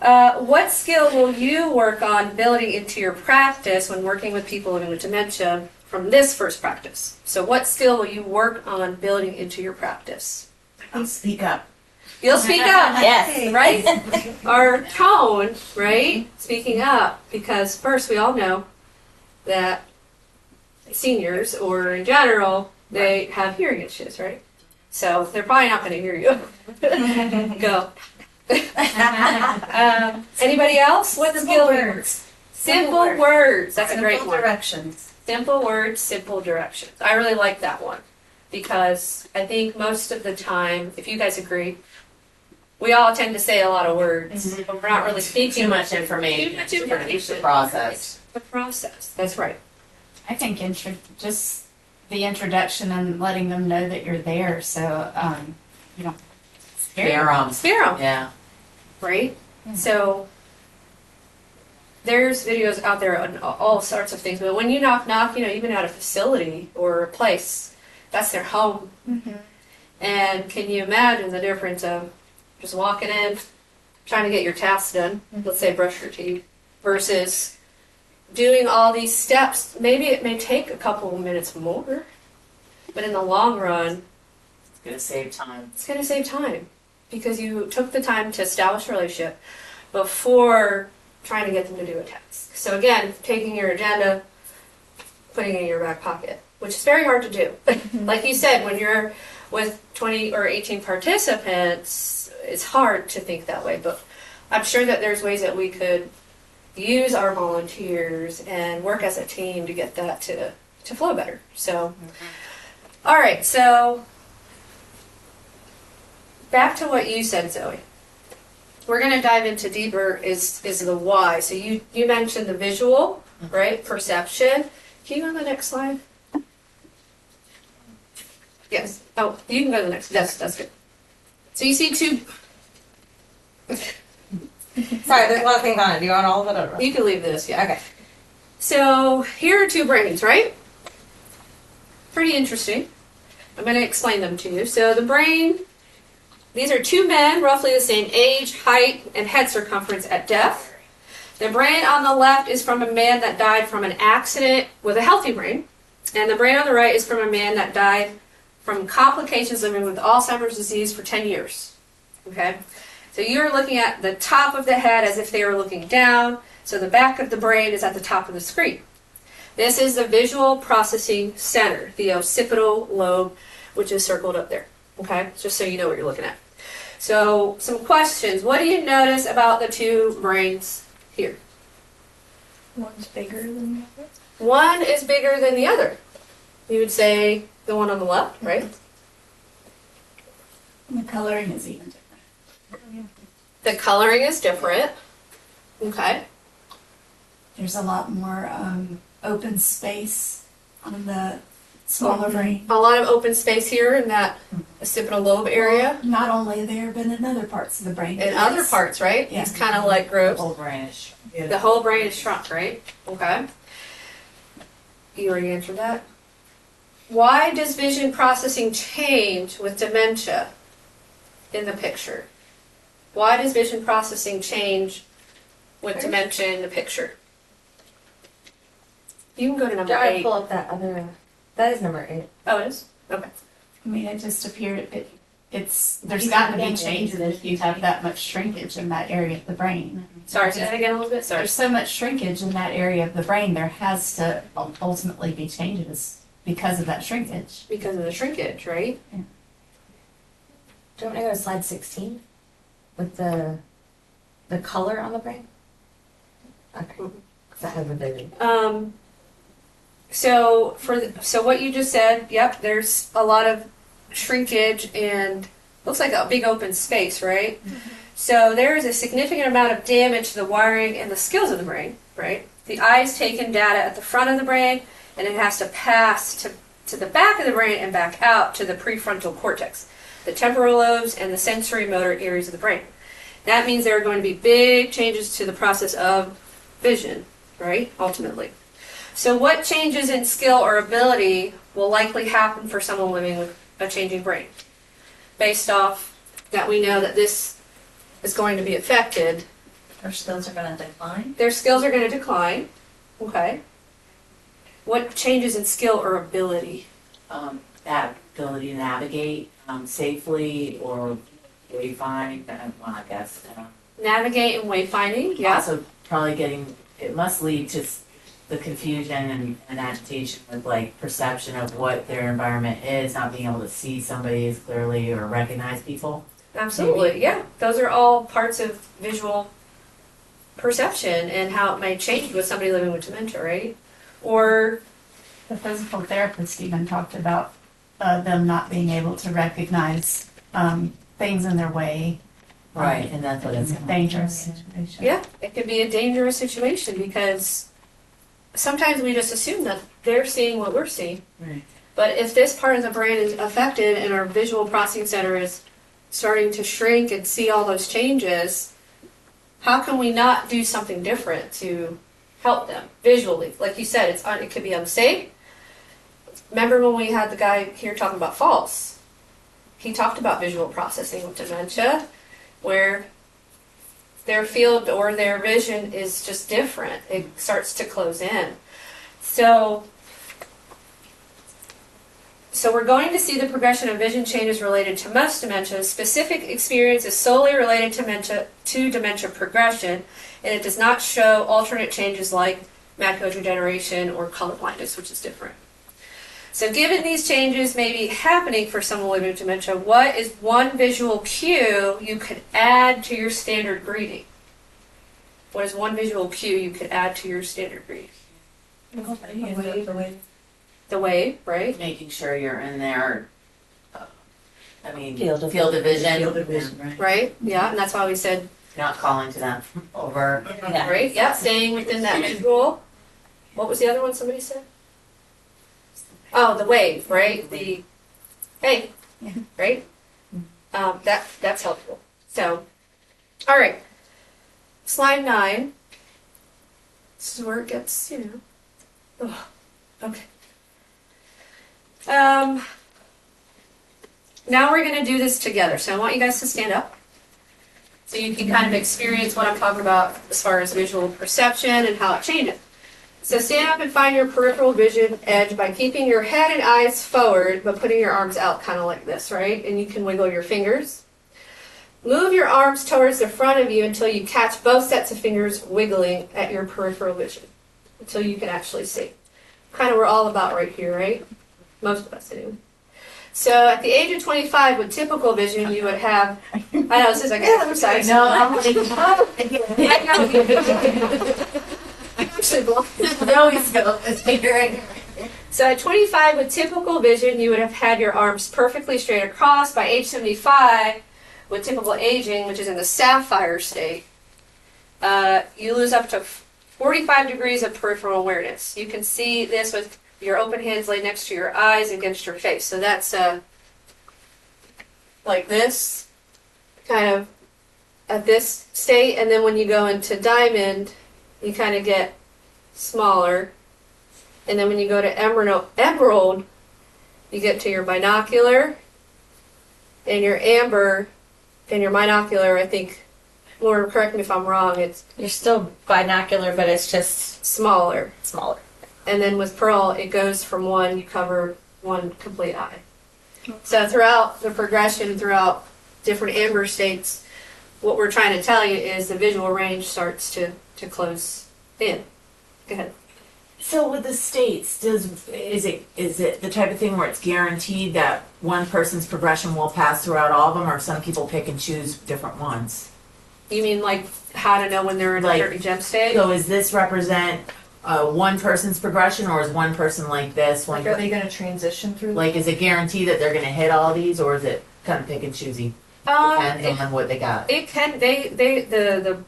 What skill will you work on building into your practice when working with people living with dementia from this first practice? So what skill will you work on building into your practice? Please speak up. You'll speak up. Yes. Right? Our tone, right? Speaking up, because first we all know that seniors, or in general, they have hearing issues, right? So they're probably not going to hear you. Go. Anybody else? What skill? words. Simple words. That's a great Simple one. directions. Simple words, simple directions. I really like that one because I think most of the time, if you guys agree, we all tend to say a lot of words, but we're not really speaking Too much information. Too much To information. the process. the process. That's right. I think just the introduction and letting them know that you're there. So, you know, Spare 'em. Spare 'em, Yeah. right? So there's videos out there on all sorts of things, but when you knock, even at a facility or a place, that's their home. And can you imagine the difference of just walking in, trying to get your tasks done, let's say brush your teeth, versus doing all these steps? Maybe it may take a couple of minutes more, but in the long run, It's gonna save time. it's going to save time because you took the time to establish a relationship before trying to get them to do a task. So again, taking your agenda, putting it in your back pocket, which is very hard to do. Like you said, when you're with 20 or 18 participants, it's hard to think that way, but I'm sure that there's ways that we could use our volunteers and work as a team to get that to flow better. So, all right, so back to what you said, Zoe. We're going to dive into deeper is the why. So you mentioned the visual, right? Perception. Can you go to the next slide? Yes. Oh, you can go to the next. That's good. So you see two. Sorry, there's a lot of things on it. Do you want all of it? Or? You can leave this. Yeah. Okay. So here are two brains, right? Pretty interesting. I'm going to explain them to you. So the brain. These are two men, roughly the same age, height, and head circumference at death. The brain on the left is from a man that died from an accident with a healthy brain. And the brain on the right is from a man that died from complications living with Alzheimer's disease for 10 years. Okay? So you're looking at the top of the head as if they were looking down. So the back of the brain is at the top of the screen. This is the visual processing center, the occipital lobe, which is circled up there. Okay? Just so you know what you're looking at. So, some questions. What do you notice about the two brains here? One's bigger than the other. One is bigger than the other. You would say the one on the left, right? the coloring is even different. The coloring is different. Okay. There's a lot more open space on the smaller brain. A lot of open space here in that occipital lobe area. Not only there, but in other parts of the brain. In other parts, right? Yeah. It's kind of like groups. Whole brain is. The whole brain is shrunk, right? Okay. You already answered that. Why does vision processing change with dementia in the picture? Why does vision processing change with dementia in the picture? You can go to number Do I 8. pull up that other? That is number 8. Oh, it is? Okay. I mean, it just appeared there's got to be changes if you have that much shrinkage in that area of the brain. Sorry, say that again a little bit. Sorry. There's so much shrinkage in that area of the brain, there has to ultimately be changes because of that shrinkage. Because of the shrinkage, right? Do you want me to go to slide 16 with the color on the brain? Okay. 'Cause that has a vision. So what you just said, yep, there's a lot of shrinkage and looks like a big open space, right? So there is a significant amount of damage to the wiring and the skills of the brain, right? The eye's taken data at the front of the brain and it has to pass to the back of the brain and back out to the prefrontal cortex, the temporal lobes and the sensory motor areas of the brain. That means there are going to be big changes to the process of vision, right? Ultimately. So what changes in skill or ability will likely happen for someone living with a changing brain. Based off that we know that this is going to be affected, Our skills are gonna decline. their skills are going to decline. Okay. What changes in skill or ability? That ability to navigate safely or wayfind, well, I guess. Navigate and wayfinding, yeah. Also, probably it must lead to the confusion and agitation with like perception of what their environment is, not being able to see somebody as clearly or recognize people. Absolutely, yeah. Those are all parts of visual perception and how it may change with somebody living with dementia, right? Or The physical therapist even talked about them not being able to recognize things in their way. Right, and that's what it's Dangerous situation. yeah, it could be a dangerous situation because sometimes we just assume that they're seeing what we're seeing. Right. But if this part of the brain is affected and our visual processing center is starting to shrink and see all those changes, how can we not do something different to help them visually? Like you said, it could be unsafe. Remember when we had the guy here talking about falls? He talked about visual processing with dementia, where their field or their vision is just different. It starts to close in. So we're going to see the progression of vision changes related to most dementia. Specific experience is solely related to dementia progression, and it does not show alternate changes like macular degeneration or color blindness, which is different. So given these changes may be happening for someone living with dementia, what is one visual cue you could add to your standard greeting? What is one visual cue you could add to your standard greeting? The wave, right? making sure you're in there. Field of vision, right? Right? Yeah, and that's why we said, Not calling to them over. right? Yeah, staying within that visual. What was the other one somebody said? Oh, the wave, right? The hey, right? That's helpful. So, all right. Slide 9. This is where it gets, Oh, okay. Now we're going to do this together. So I want you guys to stand up so you can kind of experience what I'm talking about as far as visual perception and how it changes. So stand up and find your peripheral vision edge by keeping your head and eyes forward, but putting your arms out kind of like this, right? And you can wiggle your fingers. Move your arms towards the front of you until you catch both sets of fingers wiggling at your peripheral vision, until you can actually see. Kind of we're all about right here, right? Most of us anyway. So at the age of 25, with typical vision, you would have, I know, this is like exercise. No, I'm like, I know. I'm actually blind. no, he's go. It's figuring. So at 25, with typical vision, you would have had your arms perfectly straight across. By age 75, with typical aging, which is in the sapphire state, you lose up to 45 degrees of peripheral awareness. You can see this with your open hands laid next to your eyes against your face. So that's like this, kind of at this state. And then when you go into diamond, you kind of get smaller. And then when you go to emerald, you get to your binocular. And your amber and your binocular, I think, Lauren, correct me if I'm wrong, it's You're still binocular, but it's just smaller. smaller. And then with pearl, it goes from one, you cover one complete eye. So throughout the progression, throughout different amber states, what we're trying to tell you is the visual range starts to close in. Go ahead. So with the states, is it the type of thing where it's guaranteed that one person's progression will pass throughout all of them, or some people pick and choose different ones? You mean like how to know when they're in a Like, certain gem state? So is this represent one person's progression, or is one person like this? One Like, are they going to transition through? like, is it guaranteed that they're going to hit all these, or is it kind of pick and choosy? Depends on what they got. It can, the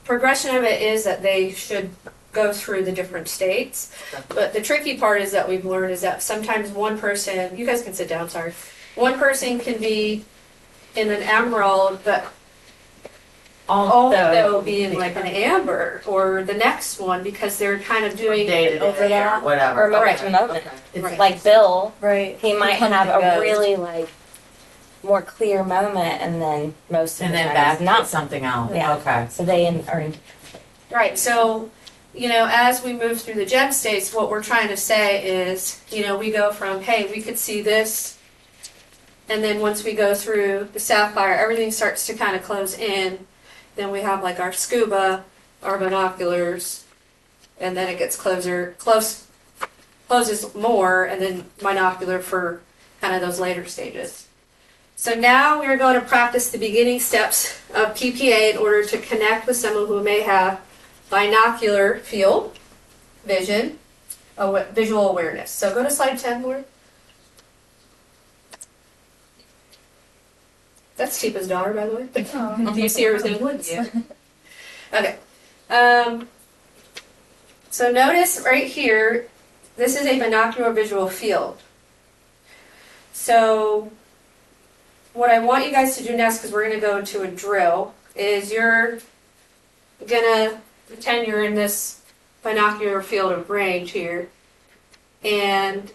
progression of it is that they should go through the different states. But the tricky part is that we've learned is that sometimes one person, you guys can sit down, sorry. One person can be in an emerald, but also being like an amber or the next one because they're kind of doing Day to Over day or that. whatever. Or moment Right. to moment. It's Right. Like Bill, Right. he might Comes have and a goes. really like more clear moment, and then most of and the then time back it's not. to something else. Yeah. Okay. So they are Right. So, as we move through the gem states, what we're trying to say is, we go from, hey, we could see this. And then once we go through the sapphire, everything starts to kind of close in. Then we have like our scuba, our binoculars, and then it gets closes more, and then binocular for kind of those later stages. So now we're going to practice the beginning steps of PPA in order to connect with someone who may have binocular field, vision, visual awareness. So go to slide 10, Lord. That's Chipa's daughter, by the way. Do you see her resemblance? Yeah. Okay. So notice right here, this is a binocular visual field. So what I want you guys to do next, because we're going to go to a drill, is you're going to pretend you're in this binocular field of range here. And,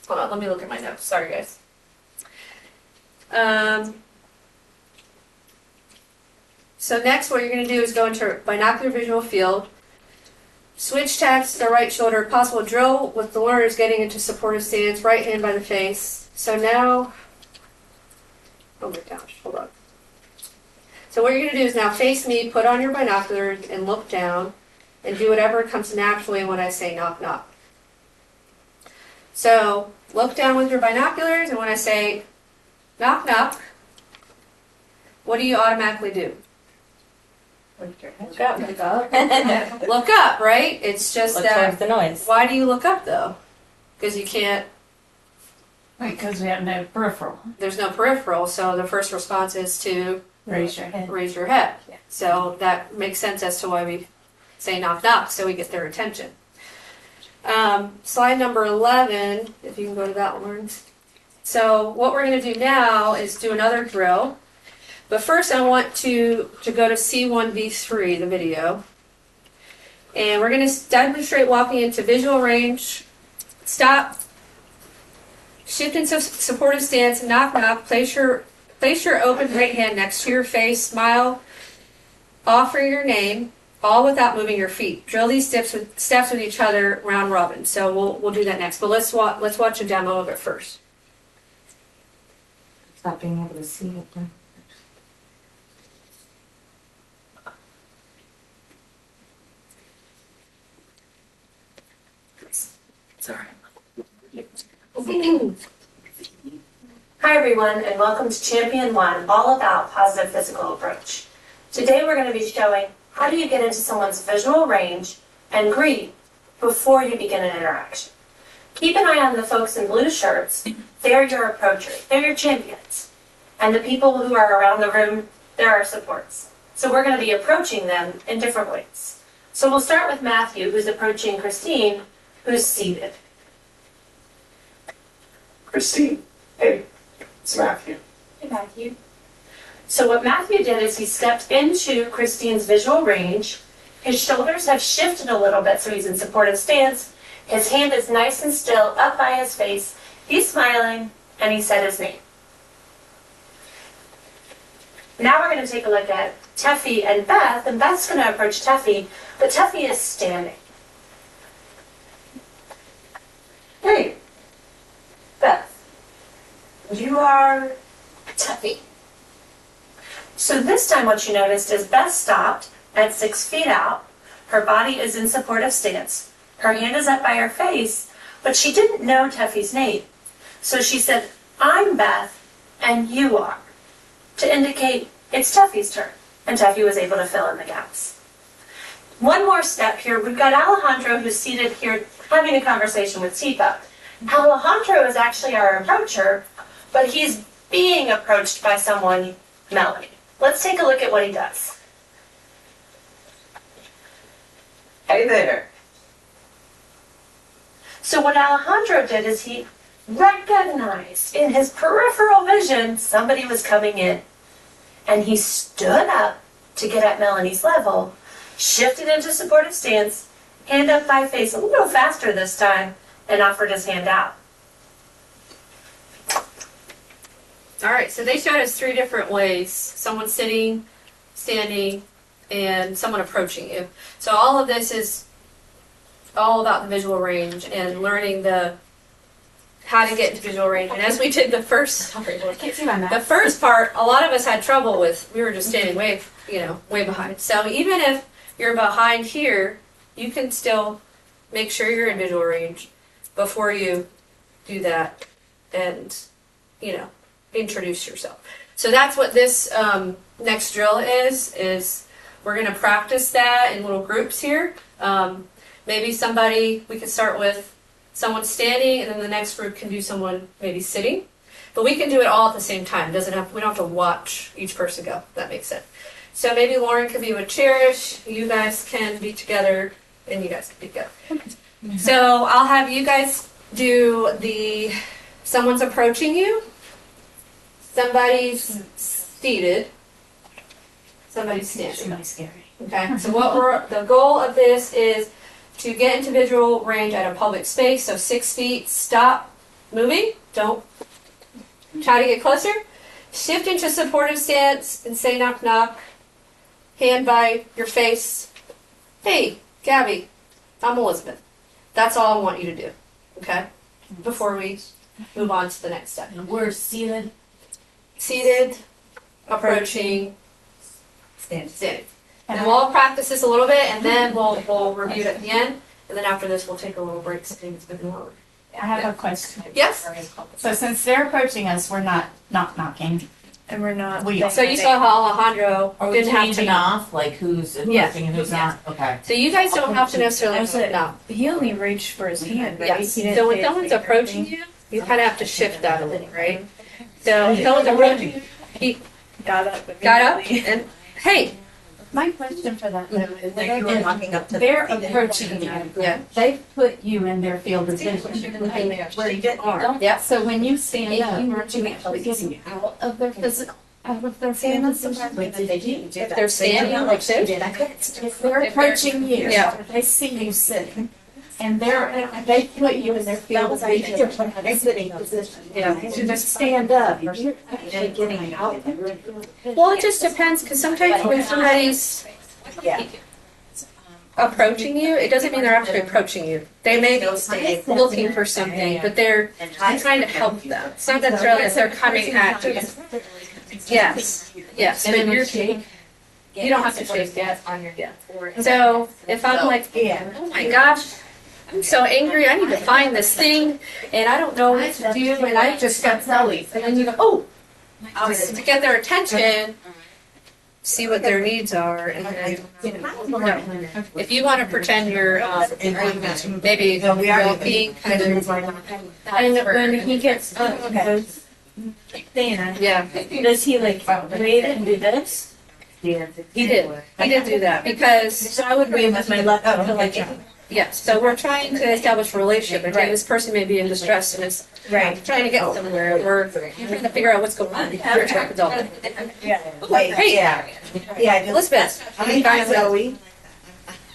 hold on, let me look at my notes. Sorry, guys. So next what you're going to do is go into binocular visual field, switch tacks to the right shoulder, possible drill with the learners getting into supportive stance, right hand by the face. So now, oh my gosh, hold on. So what you're going to do is now face me, put on your binoculars and look down and do whatever comes naturally when I say knock knock. So look down with your binoculars, and when I say knock knock, what do you automatically do? Look up. Look up, right? It's just look that. towards the noise. Why do you look up though? Because you can't, Because we have no peripheral. there's no peripheral, so the first response is to Raise your head. raise your head. Yeah. So that makes sense as to why we say knock knock, so we get their attention. Slide number 11, if you can go to that one. So what we're going to do now is do another drill. But first I want to go to C1V3, the video. And we're going to demonstrate walking into visual range, stop, shift into supportive stance, knock knock, place your open right hand next to your face, smile, offer your name, all without moving your feet. Drill these steps with each other round robin. So we'll do that next. But let's watch a demo of it first. Stop being able to see it. Sorry. Hi everyone, and welcome to Champion One, all about positive physical approach. Today we're going to be showing how do you get into someone's visual range and greet before you begin an interaction. Keep an eye on the folks in blue shirts. They're your approachers. They're your champions. And the people who are around the room, they're our supports. So we're going to be approaching them in different ways. So we'll start with Matthew, who's approaching Christine, who's seated. Christine, hey, it's Matthew. Hey, Matthew. So what Matthew did is he stepped into Christine's visual range. His shoulders have shifted a little bit, so he's in supportive stance. His hand is nice and still up by his face. He's smiling, and he said his name. Now we're going to take a look at Teffy and Beth, and Beth's going to approach Teffy, but Teffy is standing. Hey, Beth, you are Teffy. So this time what you noticed is Beth stopped at 6 feet out. Her body is in supportive stance. Her hand is up by her face, but she didn't know Teffy's name. So she said, I'm Beth, and you are, to indicate it's Teffy's turn. And Teffy was able to fill in the gaps. One more step here. We've got Alejandro, who's seated here having a conversation with Tipa. Alejandro is actually our approacher, but he's being approached by someone, Melanie. Let's take a look at what he does. Hey there. So what Alejandro did is he recognized in his peripheral vision somebody was coming in. and he stood up to get at Melanie's level, shifted into supportive stance, hand up by face a little faster this time, and offered his hand out. All right, so they showed us 3 different ways. Someone sitting, standing, and someone approaching you. So all of this is all about the visual range and learning how to get into visual range. And as we did the first part, a lot of us had trouble with, we were just standing way behind. So even if you're behind here, you can still make sure you're in visual range before you do that and, introduce yourself. So that's what this next drill is we're going to practice that in little groups here. Maybe we could start with someone standing, and then the next group can do someone maybe sitting. But we can do it all at the same time. We don't have to watch each person go. If that makes sense. So maybe Lauren could be with Cherish. You guys can be together, and you guys can be together. So I'll have you guys do someone's approaching you. Somebody's seated. Somebody's standing. Somebody's scary. Okay. So the goal of this is to get into visual range at a public space. So 6 feet. Stop moving. Don't try to get closer. Shift into supportive stance and say knock knock. Hand by your face. Hey, Gabby. I'm Elizabeth. That's all I want you to do. Okay. Before we move on to the next step. And we're seated. Seated, approaching, standing. And we'll all practice this a little bit, and then we'll review it at the end. And then after this, we'll take a little break so things move forward. I have a question. Yes? So since they're approaching us, we're not knocking. And we're not. So you saw how Alejandro Are we didn't have to changing knock. off, like who's approaching Yes. and who's not? Okay. So you guys don't have to necessarily knock. He only reached for his hand, right? Yes. He didn't So when say someone's anything. approaching you, you kind of have to shift that a little, right? So if someone's approaching you, he Got up. got up immediately. and, hey, My question for that though is Like you were walking up to they're the- approaching you. Yeah. They put you in their field of vision. Where you are. Yep. So when you stand up, aren't you actually getting out of their physical, out of their field of vision? If they're standing like this, If they're approaching you, Yeah. they see you sitting, and they put you in their field of vision. Sitting position. yeah. To just stand up, you're actually getting out. Well, it just depends, because sometimes when somebody's Yeah. approaching you, it doesn't mean they're actually approaching you. They may be looking for something, but they're trying to help them. It's not necessarily that they're coming at you. Yes, yes, but you don't have to shake that on your So if I'm like, oh my gosh, I'm so angry, I need to find this thing, and I don't know what to do, and I just got Zoe. And then you go, oh, to get their attention, see what their needs are, and then, if you want to pretend you're maybe being kind of, And when he gets up and goes, Dana, yeah, does he like wave and do this? he did do that, because So I would wave with my left to like yes, so we're trying to establish a relationship, and this person may be in distress and is right. trying to get somewhere, we're trying to figure out what's going on. We're trying to adult. Yeah. Hey, Yeah, I do. Elizabeth, I'm fine with Zoe.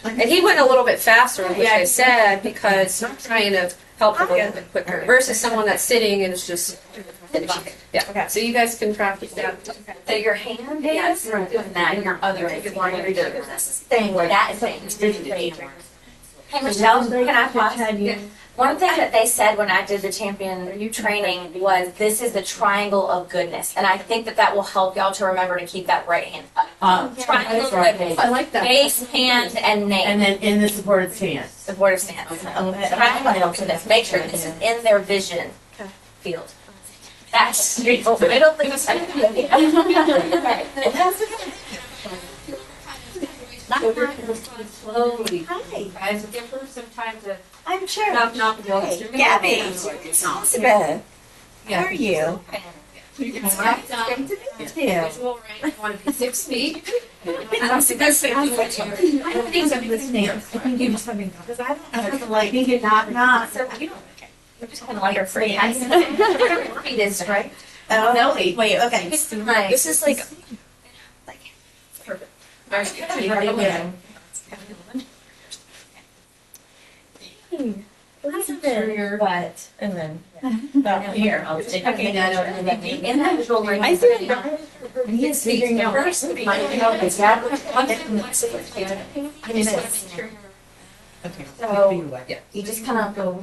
And he went a little bit faster, which I said, because I'm trying to help him a little bit quicker, versus someone that's sitting and is just finishing. Yeah, so you guys can practice that. So your hand is doing that, and your other is thing where that is saying. Hey Michelle, can I pause? One thing that they said when I did the champion training was this is the triangle of goodness, and I think that will help y'all to remember to keep that right hand up. Triangle of goodness. I like that. Face, hand, and name. And then in the supported stance. Supportive stance. Triangle of goodness. Make sure this is in their vision field. That's I don't think it's Slowly. Hi. Guys, give her some time to I'm sure. knock the door. Gabby. Elizabeth. How are you? Visual range, you want to be 6 feet. I don't think I'm listening. I think you must have been. Because I don't like you not. So you don't. You're just kind of like your free. I read this right. Oh, no, wait, okay. This is like Elizabeth. But, and then. Here, I'll take. Okay, in that visual learning. I think He is figuring out. first Okay. So, you just kind of go.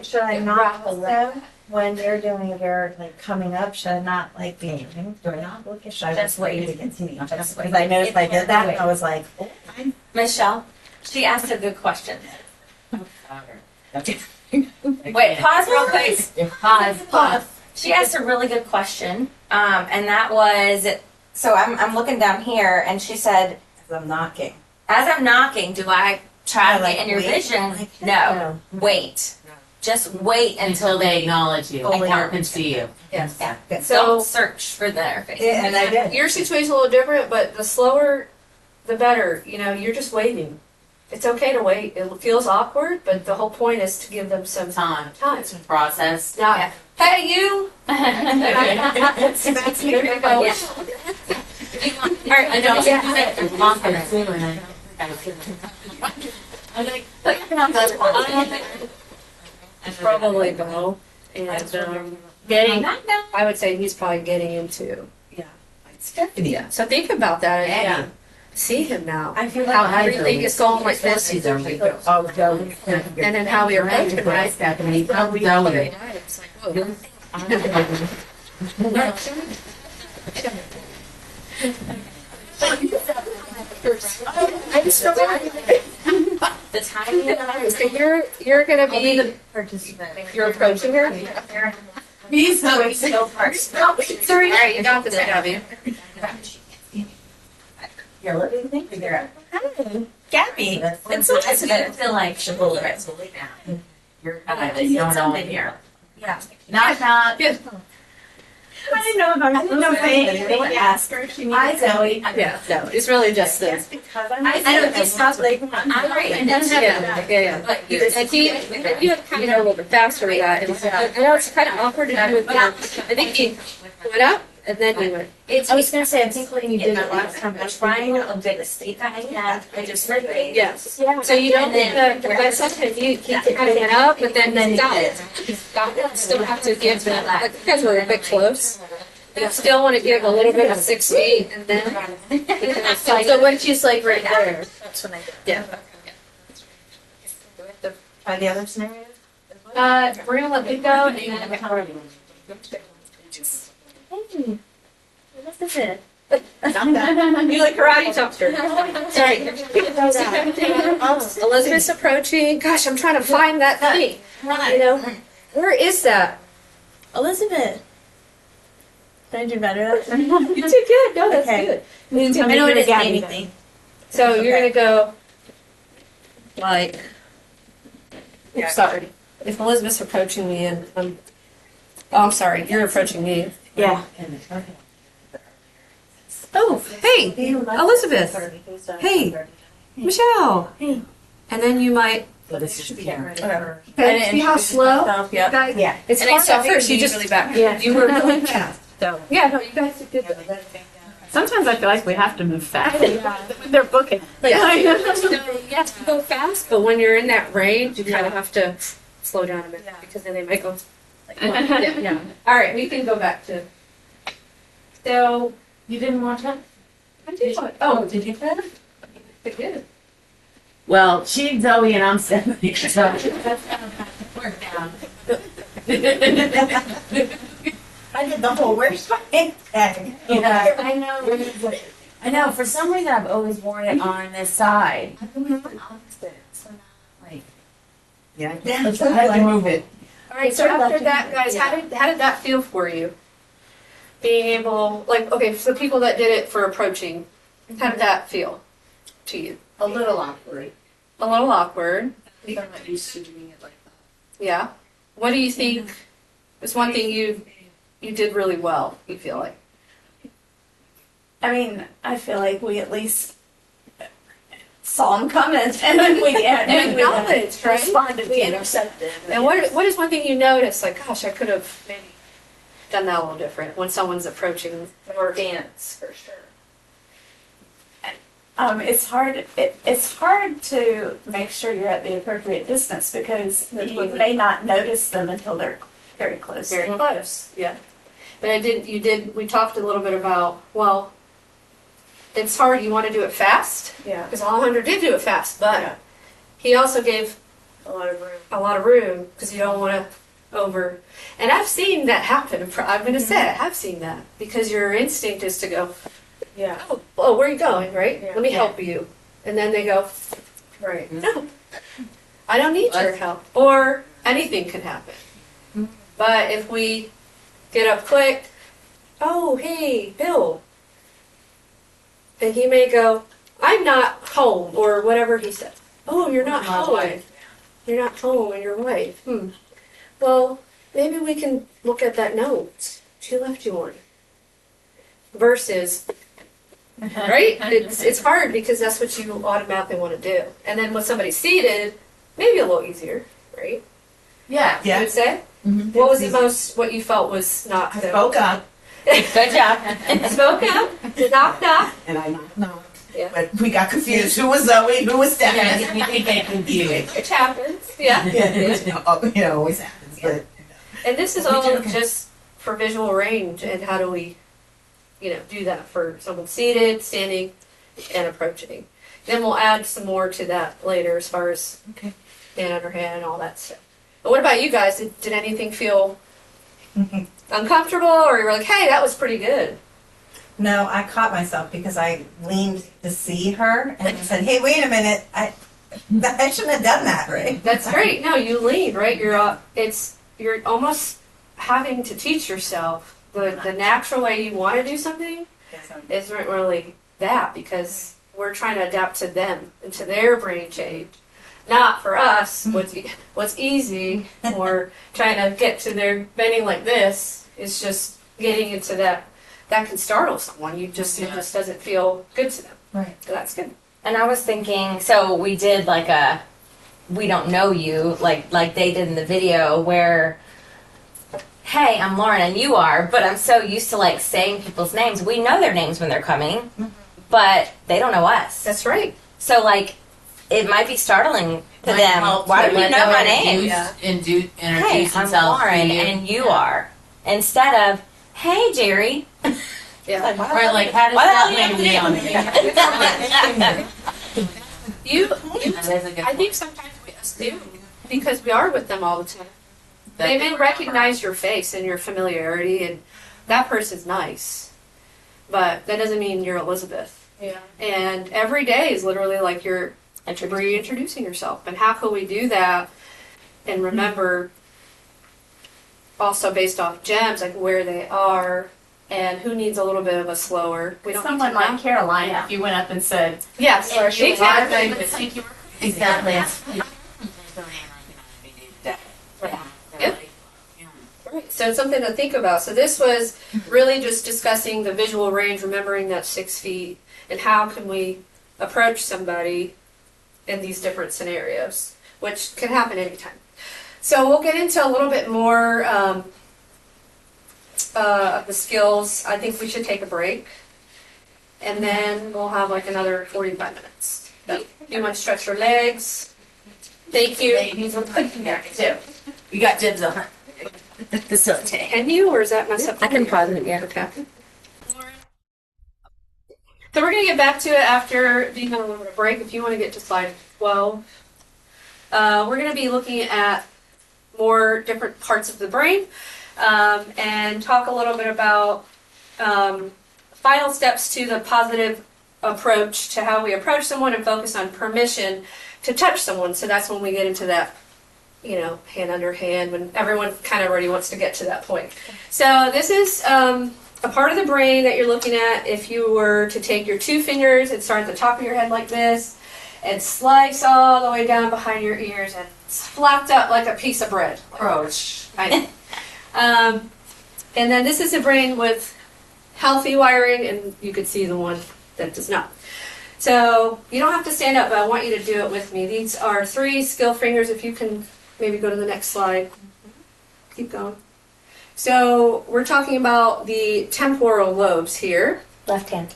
Should I not them when they're doing their, like, coming up, should I not, like, be doing not look, should I Just just wait. wait to continue? Just wait. Because I noticed I did that, and I was like, oh, Michelle, she asked a good question. Wait, Wait, pause real quick. Pause. She asked a really good question, and that was, so I'm looking down here, and she said, as I'm knocking. as I'm knocking, do I try to Like, get in your wait? vision? Like, No, wait. Just wait Until they acknowledge you Fully and can see you. Yes. Yeah. So Don't search for their face. Yeah, and I did. your situation's a little different, but the slower, the better. You know, you're just waiting. It's okay to wait. It feels awkward, but the whole point is to give them some Time. time. Process. Now, Yeah. hey, you. That's me. There you go. Yeah. All right, I know. Probably go. And getting, I would say he's probably getting into, yeah. So think about that. Yeah. See him now. I feel How like everything is going like this. Oh, go. And then how we arrange it, right? Stephanie, come down with it. It's like, whoa. The timing. So you're gonna be the Participant. you're approaching her. He's so first. All right, you got this, Gabby. You're looking, thank you, Vera. Gabby, it's so nice to feel like she'll roll it right now. You're kind of, you don't know in here. Yeah. Knock, knock. I didn't know if I was no they ask her. Hi, Zoe. Yeah, no, it's really just this. Because I'm. I know this sounds like I'm right, and that's Yeah. But you, And he, you have to kind of go a little bit faster with that. I know it's kind of awkward to do it. I think he went up and then he went. I was gonna say, I think when you did it last time, I was trying to update the state that I had. I just heard it. Yes. So you don't think that sometimes you kind of went up, but then stop. Still have to give that, like, because we're a bit close. You still want to give a little bit of 6 feet and then. So when she's like right there. That's when I did. Yeah. Try the other scenario? We're gonna let it go and then. You like karate chopped her. Sorry. Elizabeth's approaching. Gosh, I'm trying to find that thing. You know, where is that? Elizabeth. Did I do better that time? You did good. No, that's Okay. good. I know it didn't say anything. So you're Okay. gonna go like. Oops, sorry. If Elizabeth's approaching me and I'm. Oh, I'm sorry. You're approaching me. Yeah. Oh, hey, Elizabeth. Hey, Michelle. Hey. And then you might. So this is Karen. Okay, see how slow? Yeah. Guys, Yeah. it's hard at first. You just really back. Yeah. You were really fast. So yeah, no, you guys did good. Sometimes I feel like we have to move fast. They're booking. Like, you have to go fast, but when you're in that range, you kind of have to slow down a bit because then they might go. Like, yeah. All right, we can go back to. So You didn't watch that? I did. Oh, did you? I did. Well, she's Zoe and I'm Stephanie, so that's kind of work down. I did the whole where's my tag? Yeah, I know, for some reason I've always worn it on this side. Like, Yeah. let's have to move it. All right. So after that, guys, how did that feel for you? Being able, like, okay, for the people that did it for approaching, how did that feel to you? A little awkward. A little awkward. I'm not used to doing it like that. Yeah. What do you think is one thing you did really well, you feel like? I mean, I feel like we at least saw him coming, and then we Acknowledged, right? responded, we intercepted. And what is one thing you noticed, like, gosh, I could have maybe done that a little different when someone's approaching? Or dance, for sure. It's hard. It's hard to make sure you're at the appropriate distance because you may not notice them until they're very close. Very close, yeah. But we talked a little bit about, well, it's hard, you want to do it fast, Yeah. because Alejandro did do it fast, but Yeah. he also gave A lot of room. a lot of room, because you don't want to and I've seen that happen, I'm going to say it, I've seen that, because your instinct is to go, Yeah. oh, where are you going, right? Yeah. Let me help you. And then they go, Right. no, I don't need your help. Or anything can happen. But if we get up quick, oh, hey, Bill. And he may go, I'm not home, or whatever he said. Oh, you're not My home. wife. You're not home, and your wife. Well, maybe we can look at that note. She left you one. Versus, right? It's hard because that's what you automatically want to do. And then when somebody's seated, maybe a little easier, right? Yeah. You would say? Mhm. What was the most, what you felt was not I so? spoke up Good job. Spoke up, knock knock. and I knocked. Yeah. But we got confused. Who was Zoe? Who was Stephanie? Yeah, we did get confused. Which happens, yeah. It always happens. But And this is all just for visual range and how do we, do that for someone seated, standing, and approaching. Then we'll add some more to that later as far as hand under hand and all that stuff. But what about you guys? Did anything feel uncomfortable or you were like, hey, that was pretty good? No, I caught myself because I leaned to see her and said, hey, wait a minute. I shouldn't have done that, right? That's great. No, you lead, right? You're almost having to teach yourself the natural way you want to do something isn't really that because we're trying to adapt to them and to their brain change. Not for us, what's easy or trying to get to their bending like this is just getting into that can startle someone. It just doesn't feel good to them. Right. So that's good. And I was thinking, so we did like a, we don't know you, like they did in the video where, hey, I'm Lauren and you are, but I'm so used to like saying people's names. We know their names when they're coming, but they don't know us. That's right. So like, it might be startling to Might them. help Why to don't you let know them my name? Introduce Hey, I'm themselves Lauren to you. and you are. Instead of, hey, Jerry. Yeah. Or like, how does Why that don't name I think sometimes we assume because we are with them all the time. They may recognize your face and your familiarity, and that person's nice. But that doesn't mean you're Elizabeth. Yeah. And every day is literally like you're reintroducing yourself. And how can we do that and remember also based off gems, like where they are and who needs a little bit of a slower. We don't Someone need to like Carolina, if you went up and said, yes, Or she exactly. Exactly. Yep. Right. So it's something to think about. So this was really just discussing the visual range, remembering that 6 feet, and how can we approach somebody in these different scenarios, which can happen anytime. So we'll get into a little bit more of the skills. I think we should take a break, and then we'll have like another 45 minutes. So you want to stretch your legs? Thank you. He's looking there too. We got dibs on facilitate. Can you, or is that messed up? I can pause it, yeah. Okay. So we're going to get back to it after being on a little bit of break. If you want to get to slide 12, we're going to be looking at more different parts of the brain and talk a little bit about final steps to the positive approach to how we approach someone and focus on permission to touch someone. So that's when we get into that, hand under hand, when everyone kind of already wants to get to that point. So this is a part of the brain that you're looking at. If you were to take your 2 fingers and start at the top of your head like this and slice all the way down behind your ears and it's flapped up like a piece of bread. Approach. Right. And then this is a brain with healthy wiring, and you could see the one that does not. So you don't have to stand up, but I want you to do it with me. These are 3 skill fingers. If you can maybe go to the next slide. Keep going. So we're talking about the temporal lobes here. Left hand.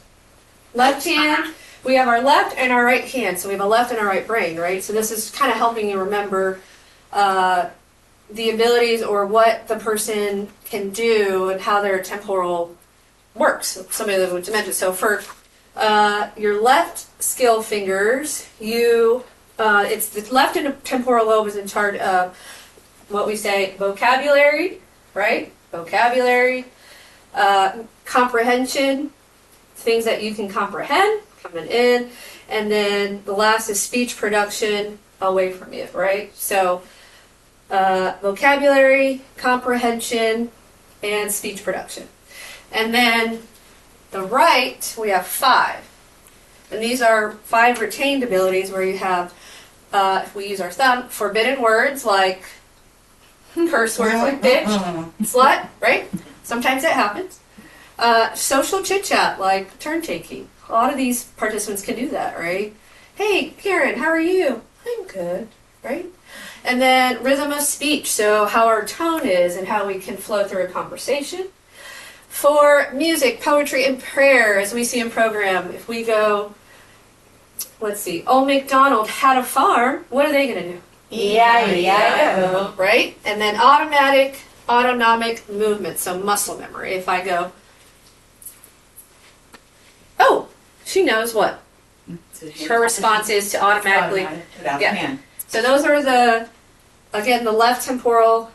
Left hand we have our left and our right hand. So we have a left and a right brain, right? So this is kind of helping you remember the abilities or what the person can do and how their temporal works. Somebody living with dementia. So for your left skill fingers, it's the left temporal lobe is in charge of what we say vocabulary, right? Vocabulary, comprehension, things that you can comprehend coming in, and then the last is speech production away from you, right? So vocabulary, comprehension, and speech production. And then the right, we have 5. And these are 5 retained abilities where you have, if we use our thumb, forbidden words like curse words like bitch, slut, right? Sometimes that happens. Social chit chat like turn taking. A lot of these participants can do that, right? Hey, Karen, how are you? I'm good, right? And then rhythm of speech, so how our tone is and how we can flow through a conversation. For music, poetry, and prayer, as we see in program, if we go, let's see, Old MacDonald had a farm, what are they going to do? Yeah. Right? And then autonomic movement, so muscle memory. If I go, oh, she knows what her response is to automatically. Yeah. So those are the left temporal,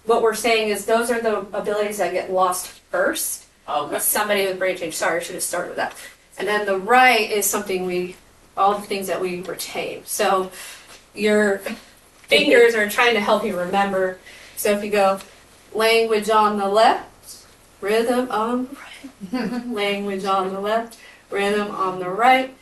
what we're saying is those are the abilities that get lost first. Okay. Somebody with brain change. Sorry, I should have started with that. And then the right is something all the things that we retain. So your fingers are trying to help you remember. So if you go language on the left, rhythm on the right, language on the left, rhythm on the right,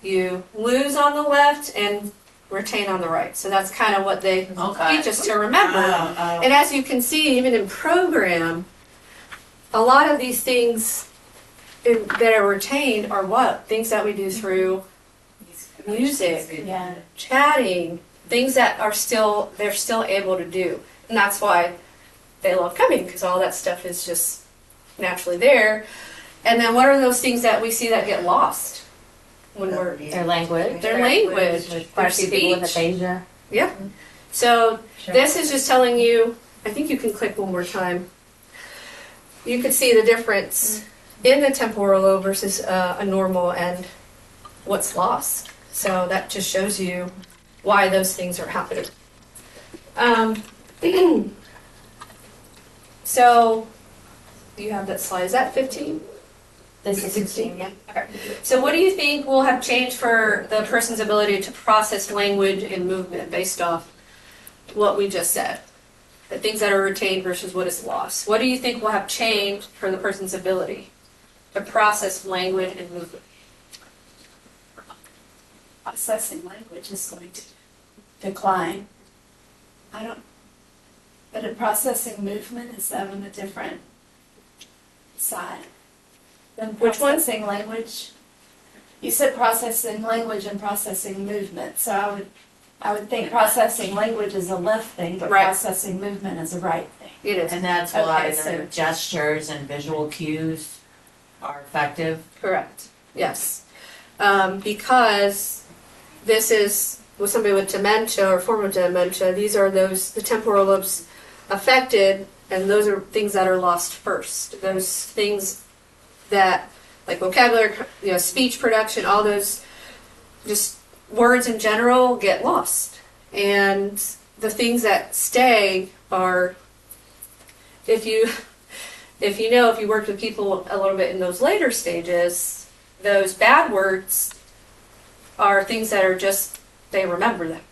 you lose on the left and retain on the right. So that's kind of what they teach us to remember. And as you can see, even in program, a lot of these things that are retained are what? Things that we do through music, chatting, things that they're still able to do. And that's why they love coming, because all that stuff is just naturally there. And then what are those things that we see that get lost? When we're Their language. Their language. Their People with speech. aphasia. Yeah. So this is just telling you, I think you can click one more time. You could see the difference in the temporal lobe versus a normal and what's lost. So that just shows you why those things are happening. So you have that slide. Is that 15? This is 16, yeah. Okay. So what do you think will have changed for the person's ability to process language and movement based off what we just said? The things that are retained versus what is lost. What do you think will have changed for the person's ability to process language and movement? Processing language is going to decline. But a processing movement is on a different side. Then Which one? processing language. You said processing language and processing movement, so I would think processing language is a left thing, but Right. processing movement is a right thing. It is. And that's why Okay, so- the gestures and visual cues are effective. Correct. Yes. Because this is with somebody with dementia or form of dementia, these are the temporal lobes affected, and those are things that are lost first. Those things that, like vocabulary, speech production, all those just words in general get lost. And the things that stay are, if you worked with people a little bit in those later stages, those bad words are things that are just, they remember them.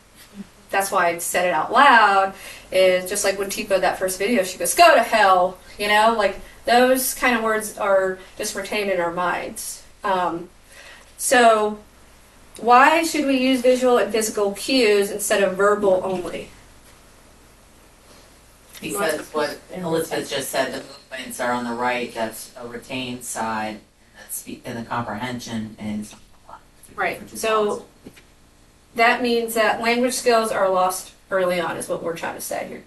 That's why I said it out loud, is just like when Tipa, that first video, she goes, go to hell, like those kind of words are just retained in our minds. So why should we use visual and physical cues instead of verbal only? Because what Elizabeth just said, the movements are on the right, that's a retained side, and the comprehension is Right. So that means that language skills are lost early on, is what we're trying to say here.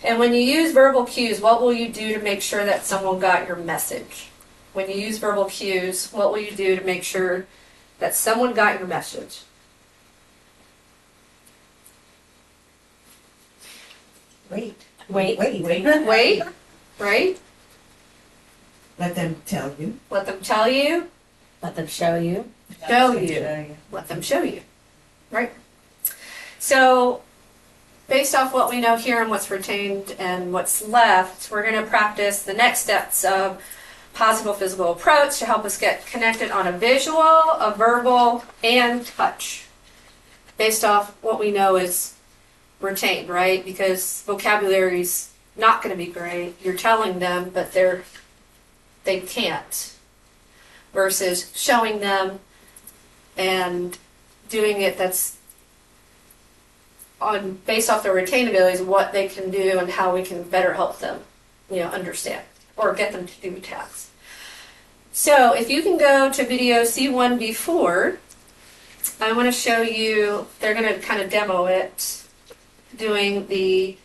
And when you use verbal cues, what will you do to make sure that someone got your message? when you use verbal cues, what will you do to make sure that someone got your message? Wait. Wait. Wait, right? Let them tell you. Let them tell you, Let them show you. show you, let them show you, right? So, based off what we know here and what's retained and what's left, we're going to practice the next steps of positive physical approach to help us get connected on a visual, a verbal, and touch. Based off what we know is retained, right? Because vocabulary's not going to be great. You're telling them, but they can't. Versus showing them and doing it that's on based off their retained abilities, what they can do and how we can better help them, understand or get them to do tasks. So if you can go to video C1B4, I want to show you, they're going to kind of demo it, doing the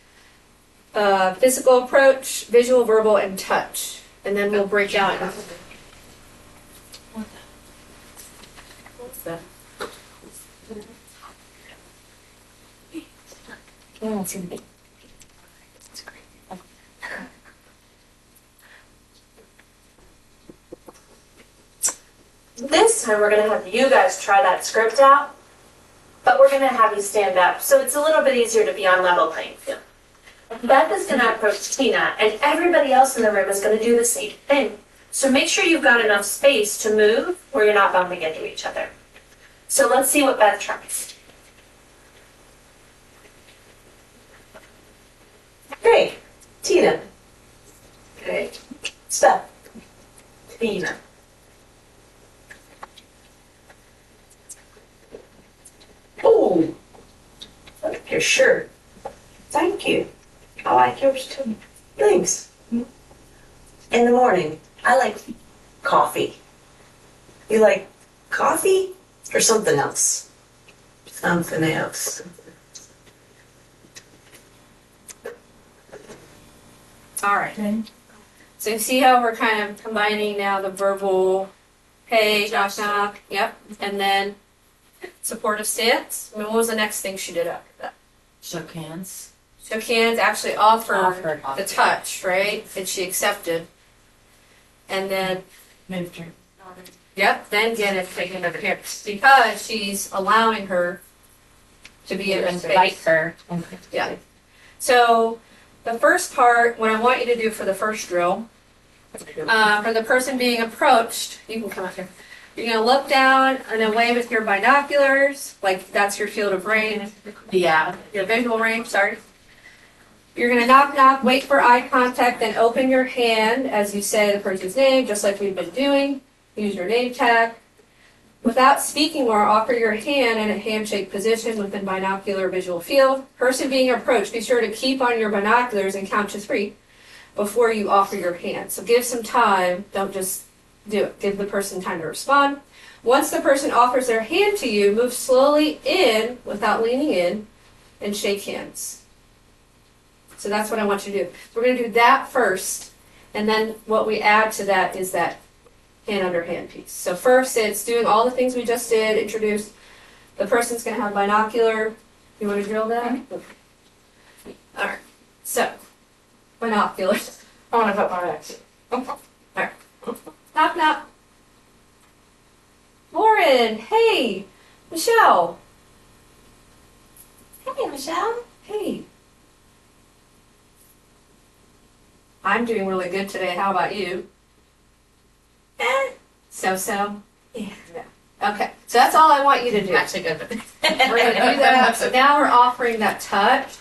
physical approach, visual, verbal, and touch. And then we'll break out. What's that? Yeah, it's gonna be. This time we're going to have you guys try that script out, but we're going to have you stand up, so it's a little bit easier to be on level playing field. Beth is going to approach Tina, and everybody else in the room is going to do the same thing. So make sure you've got enough space to move where you're not bumping into each other. So let's see what Beth tries. Great. Tina. Great. Steph. Tina. Oh, look at your shirt. Thank you. I like yours too. Thanks. In the morning, I like coffee. You like coffee or something else? Something else. All right. So you see how we're kind of combining now the verbal, hey, knock, knock, yep, and then supportive stance. I mean, what was the next thing she did after that? Shook hands. Shook hands, actually offered the Offered. touch, right? And she accepted. And then, Moved her. yep, then get it taken over here. Because she's allowing her to be in the Invite space. her. Yeah. So the first part, what I want you to do for the first drill, for the person being approached, you can come up here. You're going to look down and away with your binoculars, like that's your field of range, Yeah. your visual range, sorry. You're going to knock, knock, wait for eye contact, then open your hand as you say the person's name, just like we've been doing. Use your name tag. Without speaking or offer your hand in a handshake position within binocular visual field. Person being approached, be sure to keep on your binoculars and count to 3 before you offer your hand. So give some time, don't just do it. Give the person time to respond. Once the person offers their hand to you, move slowly in without leaning in and shake hands. So that's what I want you to do. We're going to do that first, and then what we add to that is that hand under hand piece. So first it's doing all the things we just did, introduce. The person's going to have binocular. You want to drill that? All right. So, binoculars. I want to put my next. All right. Knock, knock. Lauren, hey. Michelle. Hey, Michelle. Hey. I'm doing really good today. How about you? So. Yeah. Okay, so that's all I want you to do. Actually good. We're going to do that. So now we're offering that touch,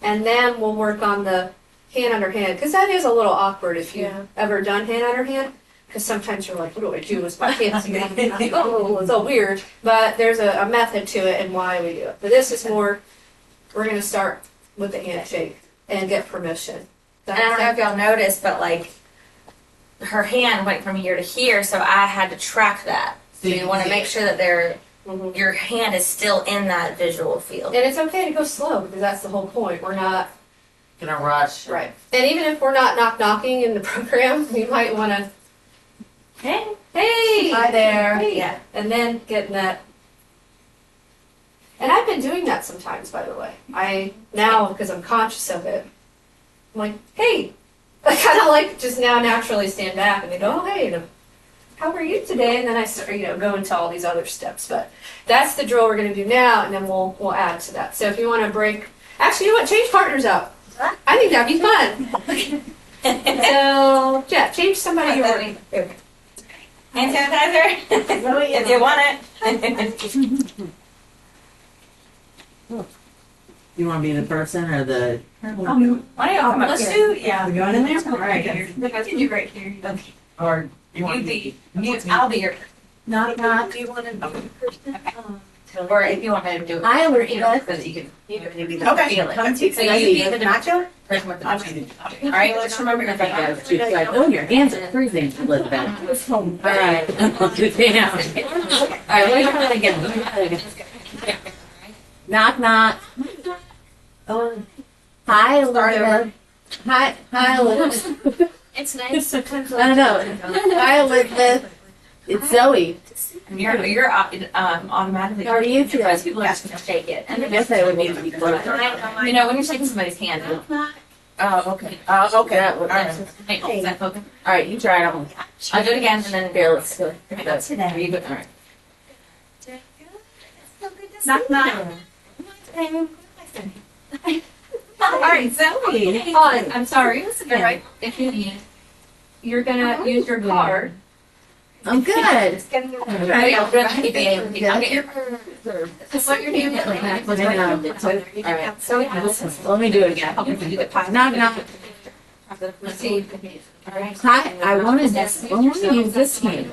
and then we'll work on the hand under hand, because that is a little awkward if you've ever done hand under hand, because sometimes you're like, what do I do with my hands? Oh, it's so weird. But there's a method to it and why we do it. But this is more, we're going to start with the handshake and get permission. And I don't know if y'all noticed, but like her hand went from here to here, so I had to track that. So you want to make sure that your hand is still in that visual field. And it's okay to go slow, because that's the whole point. We're not Gonna rush. right. And even if we're not knocking in the program, we might want to hi there. Hey. Yeah. And then getting that. And I've been doing that sometimes, by the way. Now, because I'm conscious of it, I'm like, hey. I kind of like just now naturally stand back and they go, oh, hey, how are you today? And then I start, go into all these other steps. But that's the drill we're going to do now, and then we'll add to that. So if you want to break, actually, you know what? Change partners up. I think that'd be fun. So, yeah, change somebody you're working with. Hand sanitizer, if you want it. You want to be the person or the? Why don't you come up Let's here? do, yeah. We're going in there? All right. You right here. Okay. Or you want I'll be your. Not. Do you want to be the person? Or if you want me to do it. I already so that you can be the Okay. feel it. Come to So you be the nacho? Person with the nacho. All right, let's remember your thing. Oh, your hands are freezing, Elizabeth. All right. Good down. All right, let me try that again. Knock, knock. Oh, hi, Elizabeth. Hi, Elizabeth. It's nice. I don't know. Hi, Elizabeth. It's Zoe. You're automatically. How are you Because today? people are just gonna shake it. And I guess I would need to be close. you know, when you're shaking somebody's hand. Oh, okay. Okay. All right. Hey, is that focus? All right, you try it on. I'll do it again and then. Here, let's go. Today. Are you good? All right. Knock, knock. All right, Zoe. Hold on, I'm sorry. You're right. If you need, you're gonna use your card. I'm good. Right, I'll get your. This is what you're doing. All right. So let me do it again. Knock, knock. Let's see. Hi, I want to use this hand.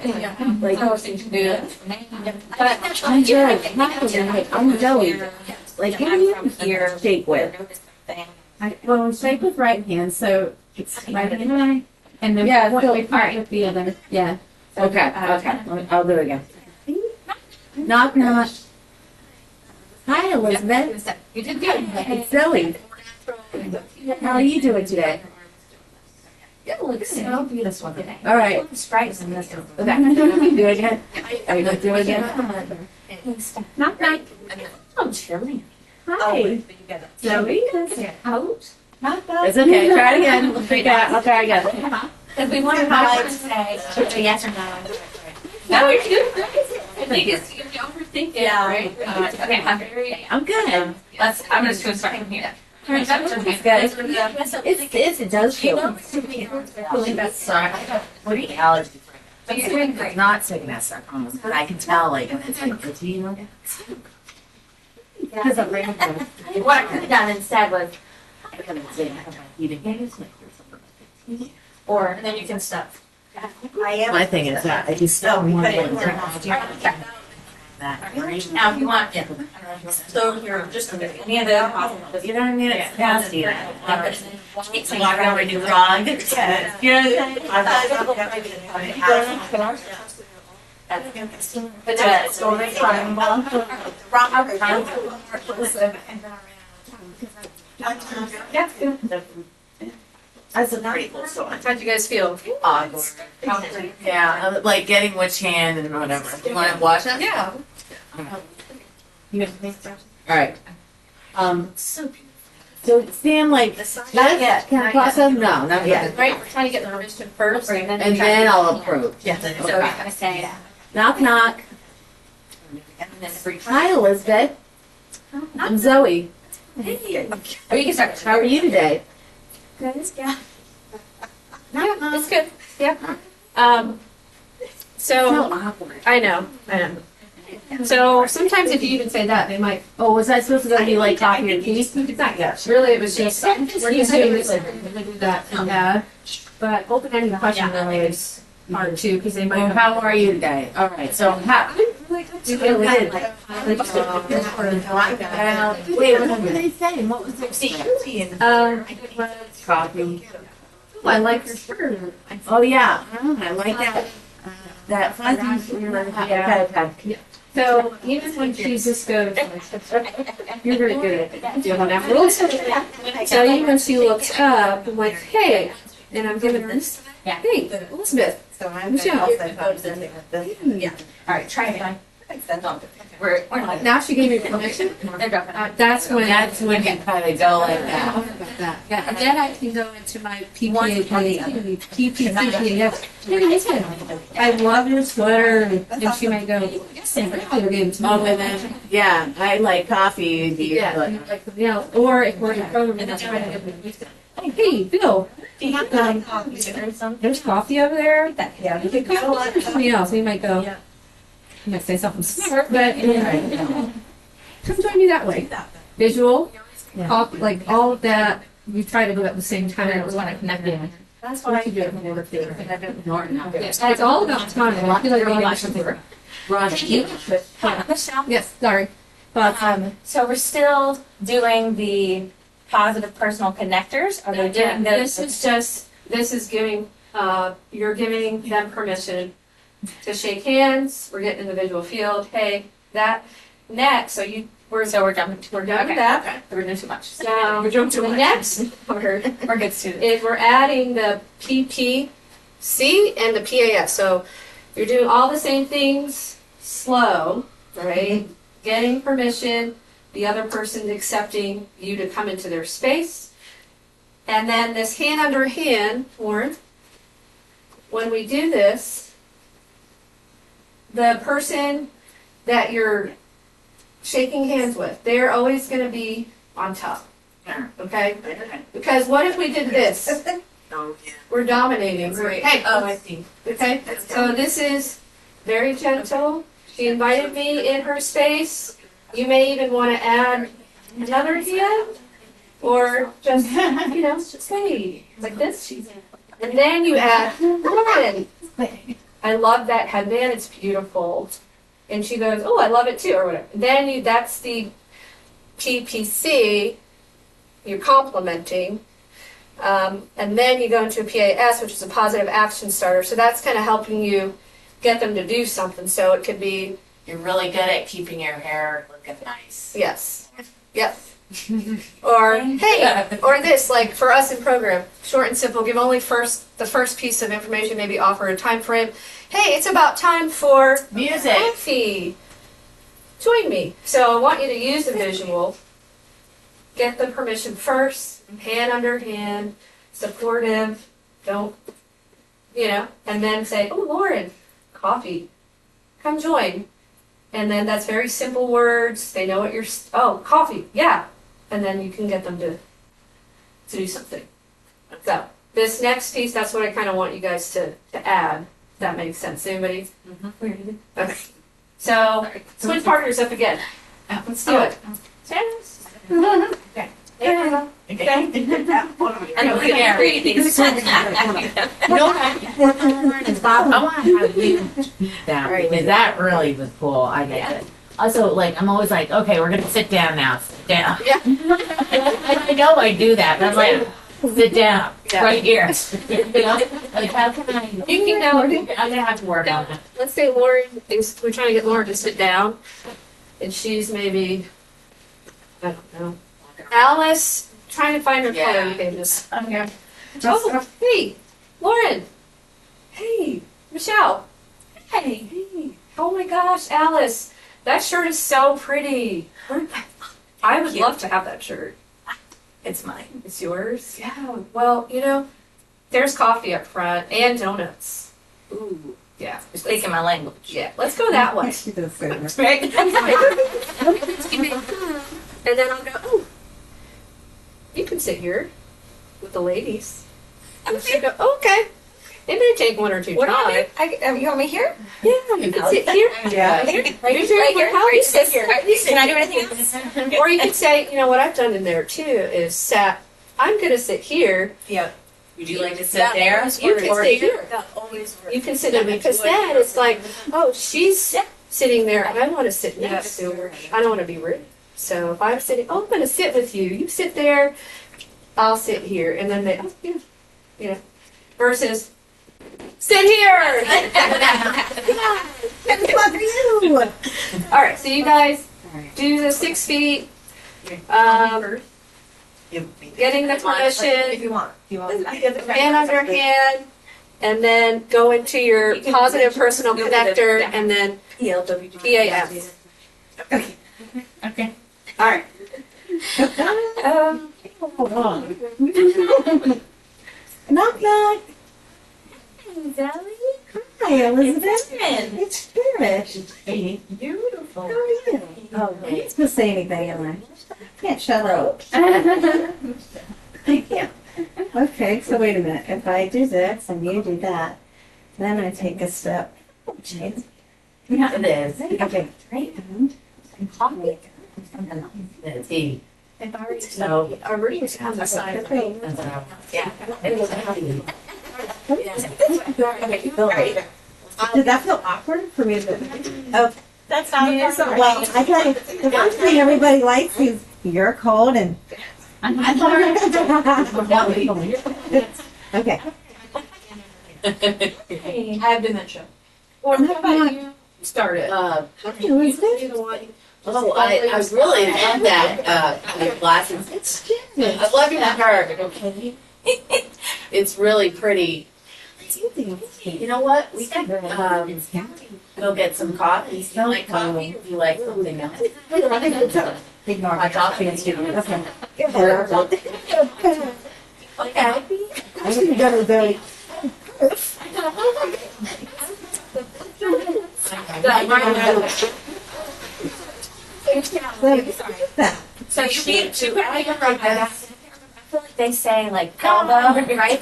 Like, but I'm Joe. Hi, I'm Joey. Like, what do you here shake with? Well, we shake with right hand, so it's right hand, and then Yeah, one so- way part with the other. Yeah. Okay, okay. I'll do it again. Knock, knock. Hi, Elizabeth. You did good. It's Zoe. How are you doing today? Yeah, look, I'll do this one today. All right. Stripes in this one. Okay. Do it again. Are you going to do it again? Knock, knock. I'm chilling. Hi. Zoe. Out. It's okay. Try it again. We'll figure it out. I'll try again. If we want to say yes or no. No, you're doing great. You overthink it, right? Okay, I'm good. I'm gonna do a start from here. It's good. It does feel. Sorry. What are you allergies? But you're doing great. Not sickness. I can tell, like, and it's like, it's, you know. Because I'm ready. What I could have done instead was, or And then you can stop. I am. My thing is that I just don't want Yeah. that. now if you want, yeah. So you're just Any of the. You know what I mean? It's nasty. It's like I already do wrong. Yeah. You know what I'm saying? But it's over triangle. That's a pretty cool story. How'd you guys feel? Yeah, like getting which hand and whatever. You want to watch it? Yeah. All right. So stand like Not yet. Can I cross them? No, not yet. Right, we're trying to get permission first, and then. And then I'll approve. Yeah. So you're gonna say, Knock knock. and then brief. Hi Elizabeth. I'm Zoe. Or you can start. How are you today? Yeah, it's good. Yeah. So awkward. I know. So sometimes if you even say that, they might. Oh, was I supposed to go be like coffee and tea? Not yet. Really, it was just we're used to it. We're gonna do that. Yeah. But open-ended question really is hard too because they might. Well, how are you today? All right. So how? Really good. Wait, what were they saying? What was their secret? Coffee. Oh, I like your shirt. Oh yeah, I like that. That fuzzy. Yeah. So even when she just goes, you're very good at it. Do you have enough rules? So even when she looks up, I'm like, hey, and I'm giving her this. Yeah. Hey, Elizabeth, So I'm Michelle. gonna also have something with this. Yeah. All right, try it. We're like, Now she gave me permission. they're dropping. That's when you kind of go like that. Yeah, and then I can go into my PPCPF. I love your sweater, and she might go, yes, you're giving it to me. Oh, and then, yeah, I like coffee. Yeah, like, you know, or if we're in a program and that's trying to get me. Hey, Bill, there's coffee over there. Yeah. You can come on. Something else. We might go. I might say something smart, but come join me that way. Visual, like all of that. We try to do it at the same time. I want to connect in. That's what I do. It's all about time. I feel like Michelle. yes, sorry. But So we're still doing the positive personal connectors. Are they doing This is giving, you're giving them permission to shake hands. We're getting in the visual field. Hey, that next. We're done with that. Okay. We're doing too much. So the next part We're good students. is we're adding the PPC and the PAS. So you're doing all the same things slow, right? Getting permission, the other person accepting you to come into their space. And then this hand under hand, Warren, when we do this, the person that you're shaking hands with, they're always going to be on top. Okay? Because what if we did this? We're dominating. Hey, I see. okay? So this is very gentle. She invited me in her space. You may even want to add another hand or just, say like this. And then you add, Lauren, I love that headband. It's beautiful. And she goes, oh, I love it too, or whatever. Then that's the PPC. You're complimenting. And then you go into a PAS, which is a positive action starter. So that's kind of helping you get them to do something. So it could be, You're really good at keeping your hair looking nice. yes, yep. Or, hey, or this, like for us in program, short and simple, give only the first piece of information, maybe offer a time frame. Hey, it's about time for Music. coffee. Join me. So I want you to use the visual. Get the permission first, hand under hand, supportive, don't, and then say, oh, Lauren, coffee, come join. And then that's very simple words. They know what you're, coffee, yeah. And then you can get them to do something. So this next piece, that's what I kind of want you guys to add. If that makes sense. Anybody? Mm-hmm. Okay. So switch partners up again. Let's do it. Okay. Okay. I know we can read these. I want to have you down because that really was cool. I get it. Also, I'm always like, okay, we're gonna sit down now. Sit down. Yeah. I know I do that, but I'm like, sit down right here. How can I? You can now. I'm gonna have to work on it. Let's say we're trying to get Lauren to sit down, and she's maybe, I don't know, Alice, trying to find her color pages. I'm here. Oh, hey, Lauren. Hey, Michelle. Hey. Oh my gosh, Alice, that shirt is so pretty. I would love to have that shirt. It's mine. It's yours? Yeah. Well, there's coffee up front and donuts. Ooh. Yeah. You're speaking my language. Yeah. Let's go that way. She does say that. And then I'll go, oh, you can sit here with the ladies. And she'll go, okay. It may take one or two What do tries. you want me here? Yeah, you can sit here. Yeah. Right here. How Or you you sit sit here. here. Can I do anything else? Or you could say, what I've done in there too is I'm going to sit here. Would you like to sit there? You can sit here. That always works. You can sit there because then it's like, oh, she's sitting there and I want to sit next to her. I don't want to be rude. So if I'm sitting, I'm going to sit with you. You sit there, I'll sit here. And then they, versus, sit here! All right, so you guys do the 6 feet. Getting the permission. If you want. Hand under hand. and then go into your positive personal connector, and then PAM. Okay. All right. Knock knock. Zelly? Hi, Elizabeth. It's Cherish. Beautiful. How are you? Oh, I'm not supposed to say anything, am I? Can't shut up. Thank you. Okay, so wait a minute. If I do this and you do that, then I take a step. It is. Okay. Great. The tea. I've already So, our roots have the side. yeah. Did that feel awkward for me to? Oh, That's not yeah, well, I tell you, the first thing everybody likes is you're cold and. Okay. I have dementia. Or how about you start it? Oh, I really love that, your glasses. I love your hair, okay? It's really pretty. You know what? We could, go get some coffee. You like coffee? Or you like something else? Ignore my coffee and give it. Okay. Okay. I'm gonna go to the. So you need to, I feel like they say like elbow, right?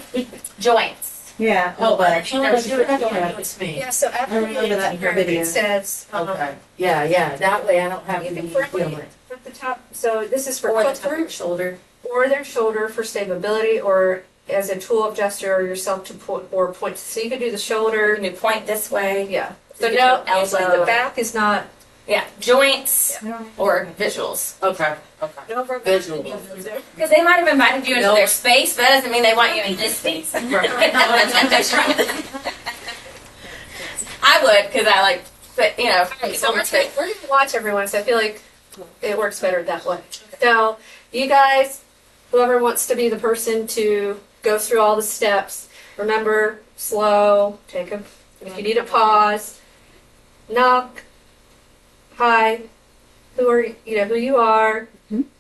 Joints. Yeah. Oh, but It's me. Yeah, so after I remember that in her video. it says, Okay. Yeah, that way I don't have you to can be firmly feeling it. at the top, so this is for Or the foot top of your group shoulder. or their shoulder for stability or as a tool of gesture or yourself to point or point. So you could do the shoulder. You point this way. Yeah. So You no, could do usually elbow. the back is not. Yeah, joints or visuals. Okay. No Visual. Because they might have invited you into their space, but that doesn't mean they want you in this space. I would, because I like, but, you know, So we're gonna watch everyone. So I feel like it works better that way. So you guys, whoever wants to be the person to go through all the steps, remember slow. Take a. If you need a pause, knock. Hi, who are who you are?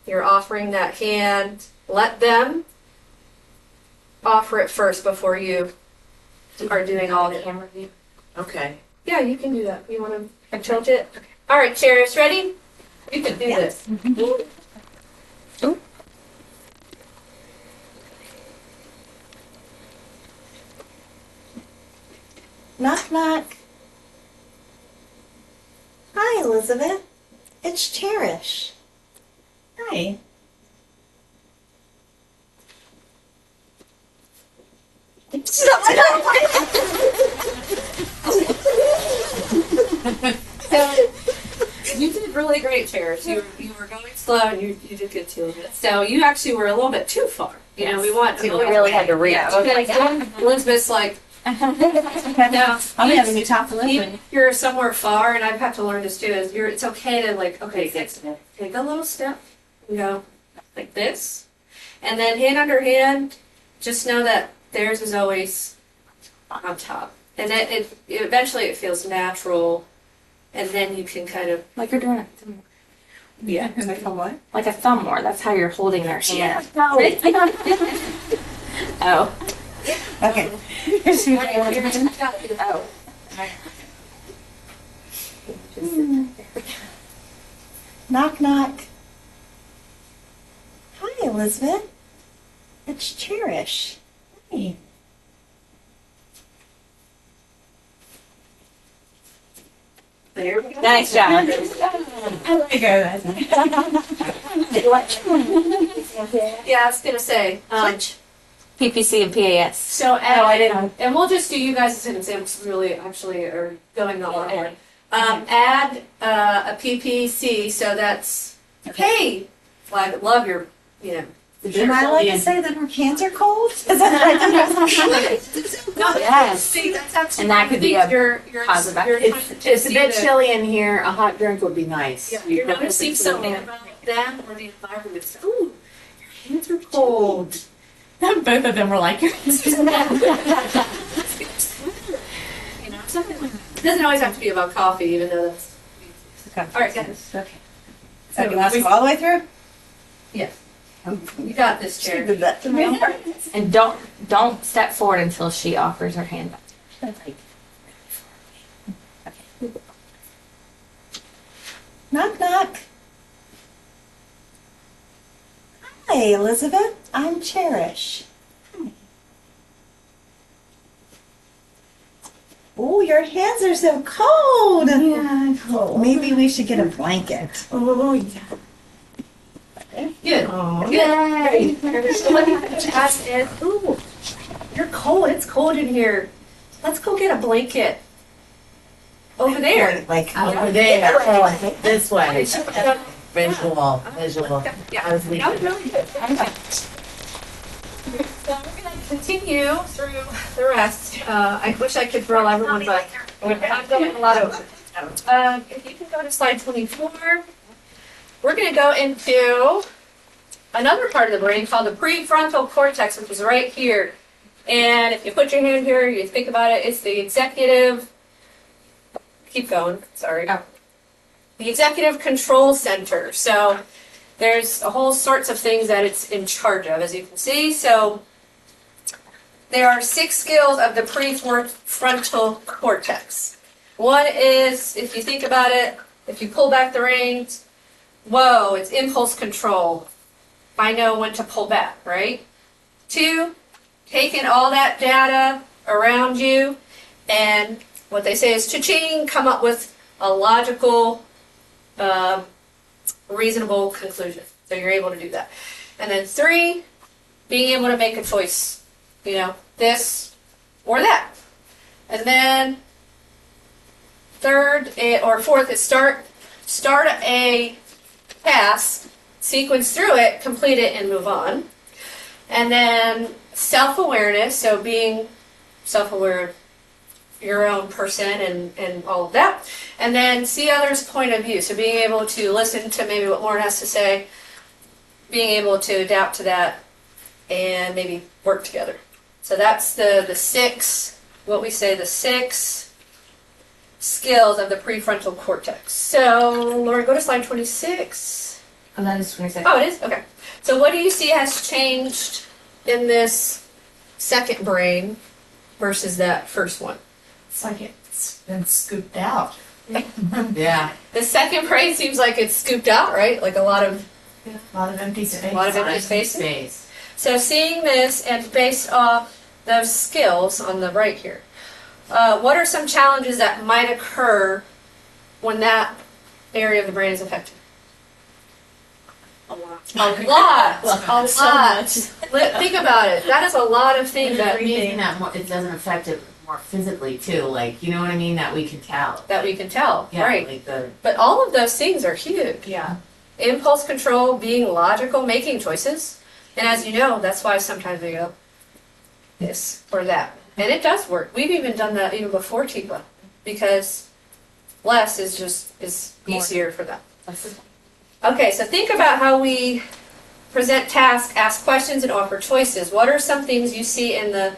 You're offering that hand. Let them offer it first before you are doing all the camera view. Okay. Yeah, you can do that. You want to tilt it? All right, Cherish, ready? You can do this. Knock knock. Hi, Elizabeth. It's Cherish. Hi. You did really great, Cherish. You were going slow and you did good too. So you actually were a little bit too far. You know, we want to you really had to reach. Elizabeth's like, no, I'm having you talk to even Elizabeth. if you're somewhere far, and I've had to learn this too, is it's okay to like, okay, take a little step and go like this. And then hand under hand, just know that theirs is always on top. And then it eventually it feels natural, and then you can kind of Like you're doing it. yeah. Like a thumb more. That's how you're holding their hand. Oh. Okay. Oh. Knock knock. Hi, Elizabeth. It's Cherish. Hey. There we go. Nice job. I like it. Yeah, I was gonna say. PPC and PAS. So add, and we'll just do you guys as an example. 'Cause we really actually are going on more. Add a PPC, so that's hey, well, I love your Am I allowed to say that her hands are cold? Is that Yes. See, that's actually And that could be a your positive. you're trying to It's a see bit the- chilly in here. A hot drink would be nice. Yeah, you're noticing something about them or the environment. So, ooh, your hands are cold. Both of them were like, It doesn't always have to be about coffee, even though that's. Okay. All right, guys. Okay. So you want us to go all the way through? Yes. You got this, She Chair. did that to me. And don't step forward until she offers her hand back. Knock, knock. Hi, Elizabeth. I'm Cherish. Oh, your hands are so cold. Yeah, cold. Maybe we should get a blanket. Oh, yeah. Good. Oh, Yay! Ooh, you're cold. It's cold in here. Let's go get a blanket. Over there. Like, Over there. This way. Visual. Yeah. I was leaving. That was really good. So we're going to continue through the rest. I wish I could throw everyone, but I've done a lot of. If you can go to slide 24, we're going to go into another part of the brain called the prefrontal cortex, which is right here. And if you put your hand here, you think about it, it's the executive. Keep going. Sorry. The executive control center. So there's a whole sorts of things that it's in charge of, as you can see. So there are 6 skills of the prefrontal cortex. One is, if you think about it, if you pull back the reins, whoa, it's impulse control. I know when to pull back, right? 2, taking all that data around you, and what they say is cha-ching, come up with a logical, reasonable conclusion. So you're able to do that. And then 3, being able to make a choice. You know, this or that. And then 3rd or 4th is start a task, sequence through it, complete it, and move on. And then self-awareness, so being self-aware of your own person and all of that. And then see others' point of view, so being able to listen to maybe what Lauren has to say, being able to adapt to that, and maybe work together. So that's the 6, what we say, the 6 skills of the prefrontal cortex. So, Lauren, go to slide 26. Oh, that is 26. Oh, it is? Okay. So what do you see has changed in this second brain versus that first one? It's like it's been scooped out. Yeah. The second brain seems like it's scooped out, right? Like a lot of empty space. A lot of empty space. So seeing this and based off those skills on the right here, what are some challenges that might occur when that area of the brain is affected? A lot. Think about it. That is a lot of things that Reason that it doesn't affect it more physically too, like, you know what I mean, that we can tell. Yeah, right? like the But all of those things are huge. yeah. Impulse control, being logical, making choices. And as you know, that's why sometimes we go this or that. And it does work. We've even done that even before TIPA because less is easier for them. Okay, so think about how we present tasks, ask questions, and offer choices. What are some things you see in the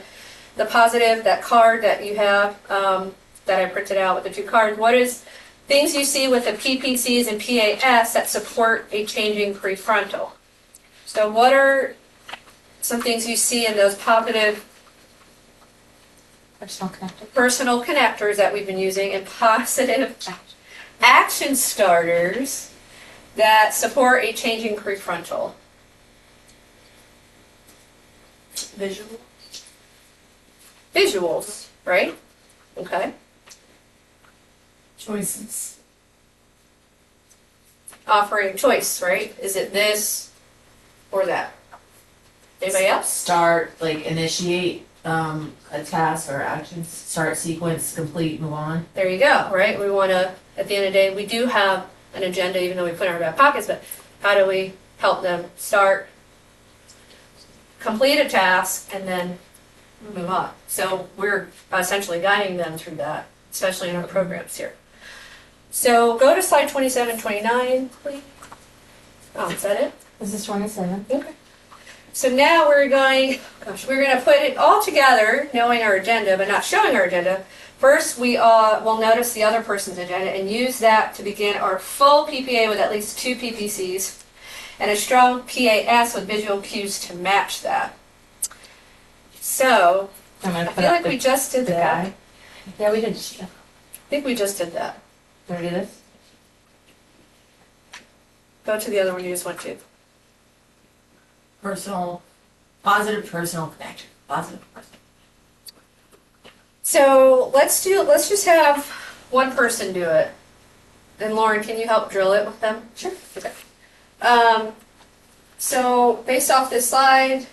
positive, that card that you have that I printed out with the 2 cards? What is things you see with the PPCs and PAS that support a changing prefrontal? So what are some things you see in those positive personal connectors that we've been using and positive action starters that support a changing prefrontal? Visuals, right? Okay. Choices. Offering choice, right? Is it this or that? Anybody else? Start, like, initiate a task or action, start, sequence, complete, move on. There you go, right? We want to, at the end of the day, we do have an agenda, even though we put it in our back pockets, but how do we help them start, complete a task, and then move on? So we're essentially guiding them through that, especially in our programs here. So go to slide 27, 29, please. Oh, is that it? This is 27. Okay. So now we're going to put it all together, knowing our agenda, but not showing our agenda, First, we will notice the other person's agenda and use that to begin our full PPA with at least 2 PPCs and a strong PAS with visual cues to match that. So, I feel like we just did that. Yeah, we did. I think we just did that. Can we do this? Go to the other one you just went to. Positive personal connection. Positive personal. So let's just have one person do it. And Lauren, can you help drill it with them? Sure. Okay. So based off this slide,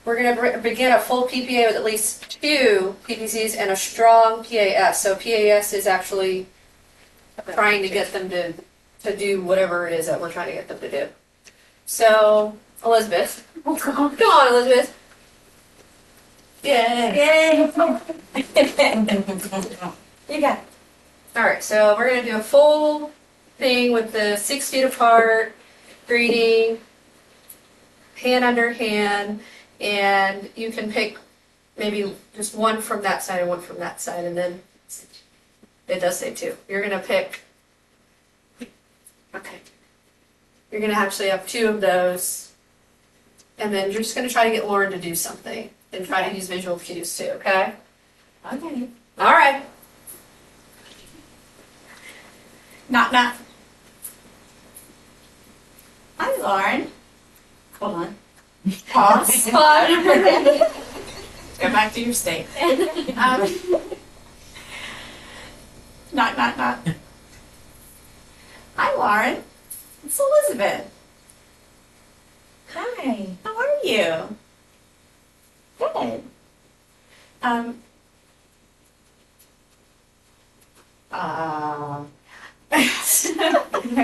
we're going to begin a full PPA with at least 2 PPCs and a strong PAS. So PAS is actually trying to get them to do whatever it is that we're trying to get them to do. So, Elizabeth. Come on, Elizabeth. Yay! You got it. Alright, so we're going to do a full thing with the 6 feet apart, greeting, hand under hand, and you can pick maybe just one from that side and one from that side, and then it does say 2. You're going to pick, okay, you're going to actually have 2 of those, and then you're just going to try to get Lauren to do something, and try to use visual cues too, okay? Okay. Alright. Knock, knock. Hi, Lauren. Hold on. Pause. Fun. Go back to your state. Knock, knock, knock. Hi, Lauren. It's Elizabeth. Hi. How are you? Good.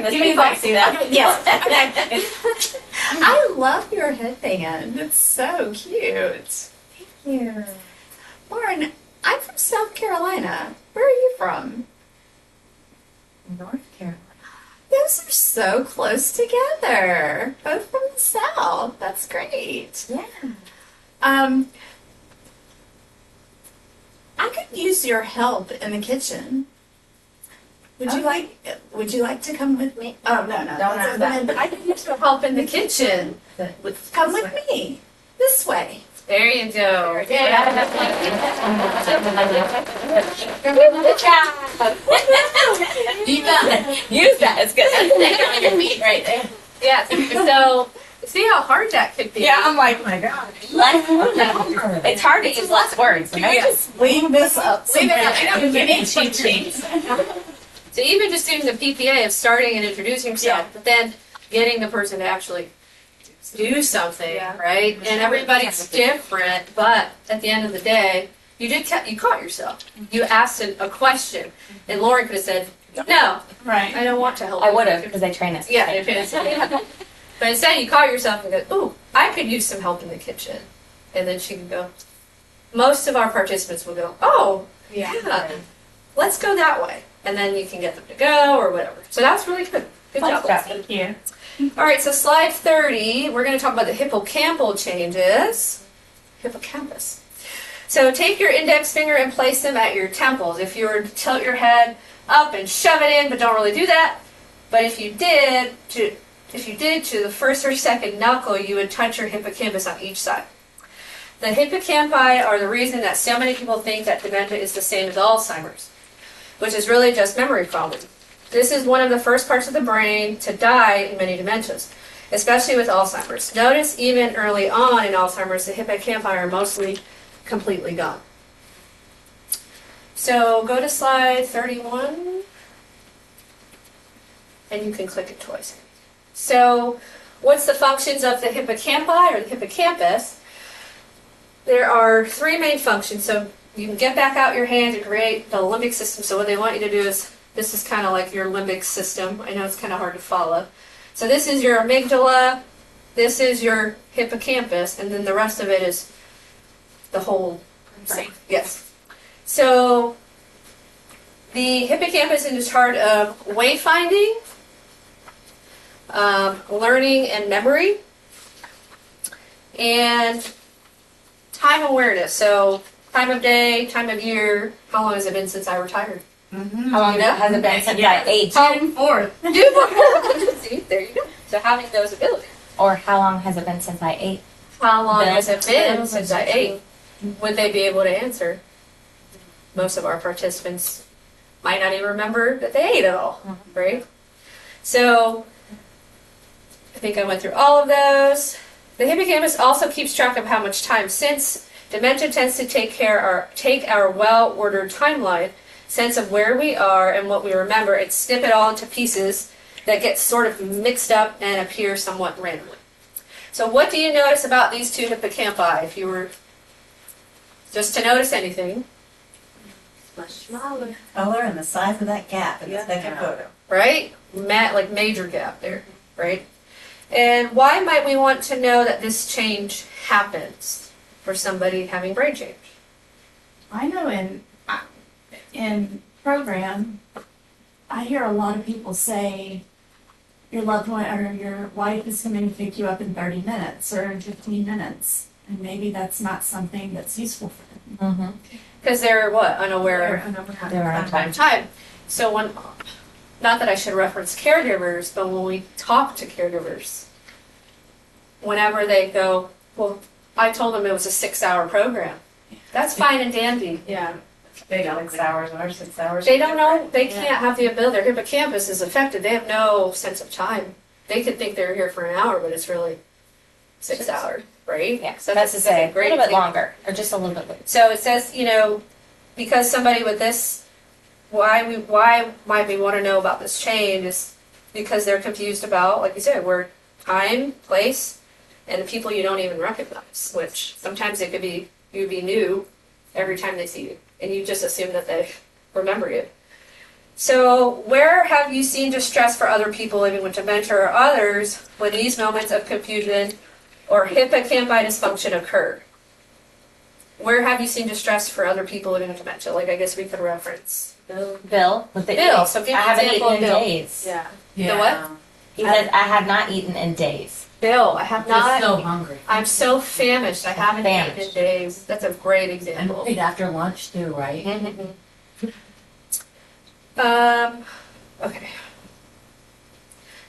Give me a see that. Yes. I love your headband. It's so cute. Thank you. Lauren, I'm from South Carolina. Where are you from? North Carolina. Those are so close together. Both from the South. That's great. Yeah. I could use your help in the kitchen. Would you like to come with me? Oh, no. Don't ask that. I can use your help in the kitchen. Come with me. This way. There you go. Good job. You got it. Use that. It's good. That's on your feet right there. Yeah, so see how hard that could be. Yeah, I'm like, my God. It's hard to use less words. Can I just leave this up? Leave it up. somewhere? You need cheat sheets. So even just doing the PPA of starting and introducing yourself, but then getting the person to actually do something, right? And everybody's different, but at the end of the day, you caught yourself. You asked a question, and Lauren could have said, "No, Right. I don't want to help." I you." would have because I train us. Yeah, but instead you caught yourself and go, "Ooh, I could use some help in the kitchen," and then she can go. Most of our participants will go, "Oh, yeah, let's go that way," and then you can get them to go or whatever. So that's really good. Good job. Thank you. All right, so slide 30, we're going to talk about the hippocampal changes. Hippocampus. So take your index finger and place them at your temples. If you were to tilt your head up and shove it in, but don't really do that. But if you did to the first or second knuckle, you would touch your hippocampus on each side. The hippocampi are the reason that so many people think that dementia is the same as Alzheimer's, which is really just memory problem. This is one of the first parts of the brain to die in many dementias, especially with Alzheimer's. Notice even early on in Alzheimer's, the hippocampi are mostly completely gone. So go to slide 31, and you can click it twice. So what's the functions of the hippocampi or the hippocampus? There are 3 main functions. So you can get back out your hand to create the limbic system. So what they want you to do is, this is kind of like your limbic system. I know it's kind of hard to follow. So this is your amygdala, this is your hippocampus, and then the rest of it is the whole thing. Yes. So the hippocampus is in charge of wayfinding, learning and memory, and time awareness. So time of day, time of year. How long has it been since I retired? How long has it been since I ate? June 4th. June 4th. See, there you go. So having those abilities. Or how long has it been since I ate? How long Bill. has it been since I ate? Would they be able to answer? Most of our participants might not even remember that they ate at all, right? So I think I went through all of those. The hippocampus also keeps track of how much time. Since dementia tends to take our well-ordered timeline, sense of where we are and what we remember, and snip it all into pieces that get sort of mixed up and appear somewhat randomly. So what do you notice about these two hippocampi? If you were just to notice anything. Much smaller. Color and the size of that gap in the second photo. Right? Like major gap there, right? And why might we want to know that this change happens for somebody having brain change? I know in program, I hear a lot of people say your loved one or your wife is coming to pick you up in 30 minutes or in 15 minutes. And maybe that's not something that's useful for them. Because they're what? Unaware They're on time. time. So not that I should reference caregivers, but when we talk to caregivers, whenever they go, well, I told them it was a 6-hour program. That's fine and dandy. Yeah. They got 6 hours or 6 hours. They don't know, they can't have the ability, their hippocampus is affected, they have no sense of time. They could think they're here for an hour, but it's really 6 hours, right? Yeah, So that's to say, a great little bit example. longer, or just a little bit later. So it says, because somebody with this, why might we want to know about this change is because they're confused about, like you said, where time, place, and the people you don't even recognize, which sometimes it could be, you'd be new every time they see you, and you just assume that they remember you. So where have you seen distress for other people living with dementia or others when these moments of confusion or hippocampi dysfunction occur? Where have you seen distress for other people living with dementia? Like, I guess we could reference Bill, with the Bill. So give me I an haven't example eaten in of Bill. days. Yeah. Yeah. The what? He said, I have not eaten in days. Bill, I have not. so hungry. I'm so famished. I haven't eaten in days. That's a great And example. right after lunch too, right? Okay.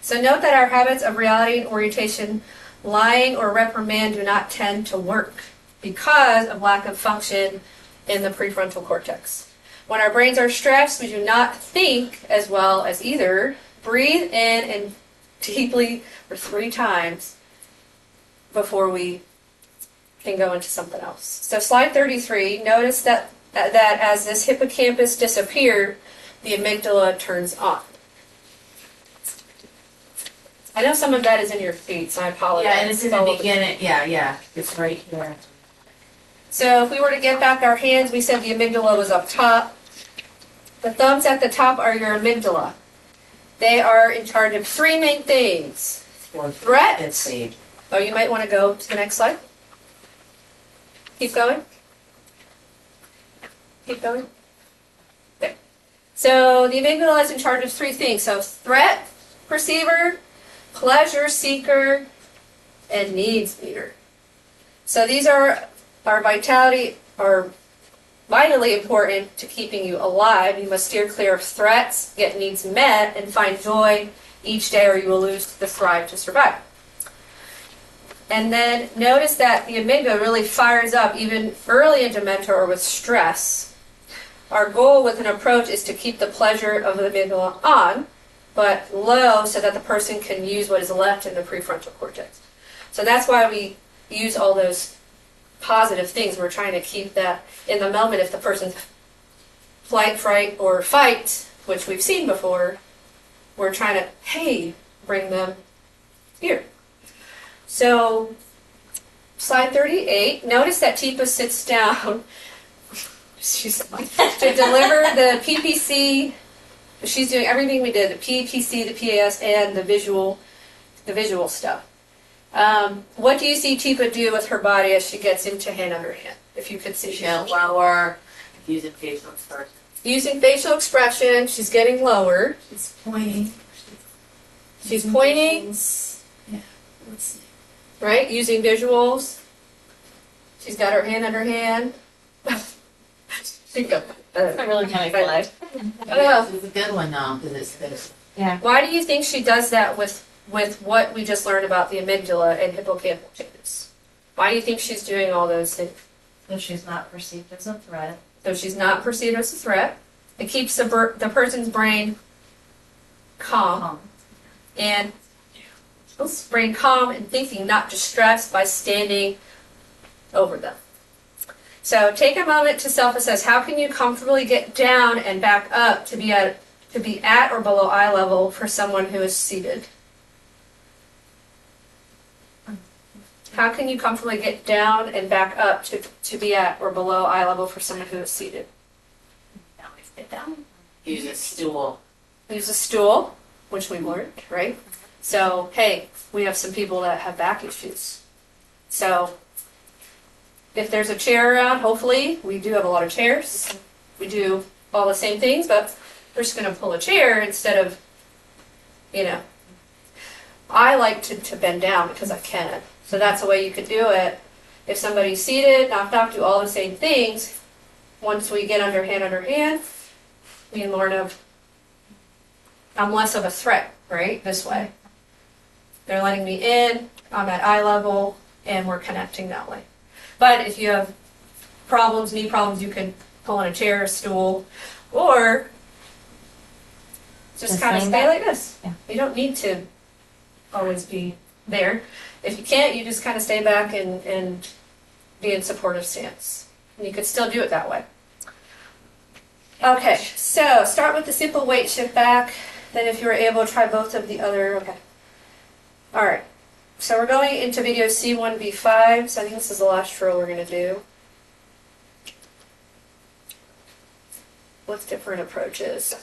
So note that our habits of reality and orientation, lying or reprimand, do not tend to work because of lack of function in the prefrontal cortex. When our brains are stressed, we do not think as well as either. Breathe in and deeply for 3 times before we can go into something else. So slide 33, notice that as this hippocampus disappeared, the amygdala turns on. I know some of that is in your feet, so I apologize. Yeah, and it's in all the over. beginning. Yeah, it's right here. So if we were to get back our hands, we said the amygdala was up top. The thumbs at the top are your amygdala. They are in charge of 3 main things. Threat. Oh, you might want to go to the next slide. Keep going. Keep going. There. So the amygdala is in charge of 3 things. So threat perceiver, pleasure seeker, and needs meter. So these are our vitality, are vitally important to keeping you alive. You must steer clear of threats, get needs met, and find joy each day, or you will lose the thrive to survive. And then notice that the amygdala really fires up even early in dementia or with stress. Our goal with an approach is to keep the pleasure of the amygdala on, but low so that the person can use what is left in the prefrontal cortex. So that's why we use all those positive things. We're trying to keep that in the moment. If the person's flight, fright, or fight, which we've seen before, we're trying to, hey, bring them here. So, slide 38, notice that Teepa sits down to deliver the PPC. She's doing everything we did, the PPC, the PAS, and the visual stuff. What do you see Teepa do with her body as she gets into hand under hand? If you could see. She's lower, using facial expression. Using facial expression, she's getting lower. She's pointing. She's pointing. Yeah. Let's see. Right? Using visuals. She's got her hand under hand. I really kind of glad. It's a good one though, because it's good. Why do you think she does that with what we just learned about the amygdala and hippocampal changes? Why do you think she's doing all those things? So she's not perceived as a threat. So she's not perceived as a threat. It keeps the person's brain calm and brain calm and thinking, not distressed by standing over them. So take a moment to self-assess. How can you comfortably get down and back up to be at or below eye level for someone who is seated? How can you comfortably get down and back up to be at or below eye level for someone who is seated? Always get down. Use a stool. Use a stool, which we learned, right? So, hey, we have some people that have back issues. So, if there's a chair around, hopefully, we do have a lot of chairs. We do all the same things, but we're just going to pull a chair instead of, I like to bend down because I can. So that's a way you could do it. If somebody's seated, knock, do all the same things. Once we get under hand, we can learn I'm less of a threat, right? This way. They're letting me in, I'm at eye level, and we're connecting that way. But if you have knee problems, you can pull in a chair, a stool, or just kind of stay like this. Yeah. You don't need to always be there. If you can't, you just kind of stay back and be in supportive stance. And you could still do it that way. Okay, so start with the simple weight shift back. Then if you were able, try both of the other. Okay. All right. So we're going into video C1B5. So I think this is the last drill we're going to do. What's different approaches?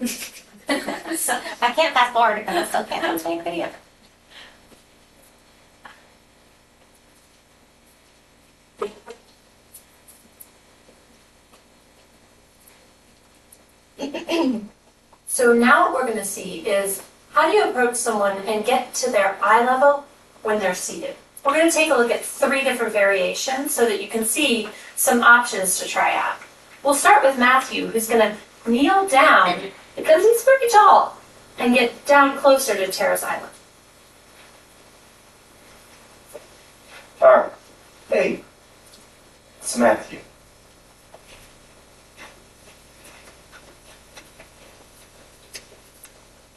I can't fast forward because I still can't understand video. So now what we're going to see is how do you approach someone and get to their eye level when they're seated. We're going to take a look at 3 different variations so that you can see some options to try out. We'll start with Matthew, who's going to kneel down because he's pretty tall and get down closer to Tara's island. Tara. Hey. It's Matthew.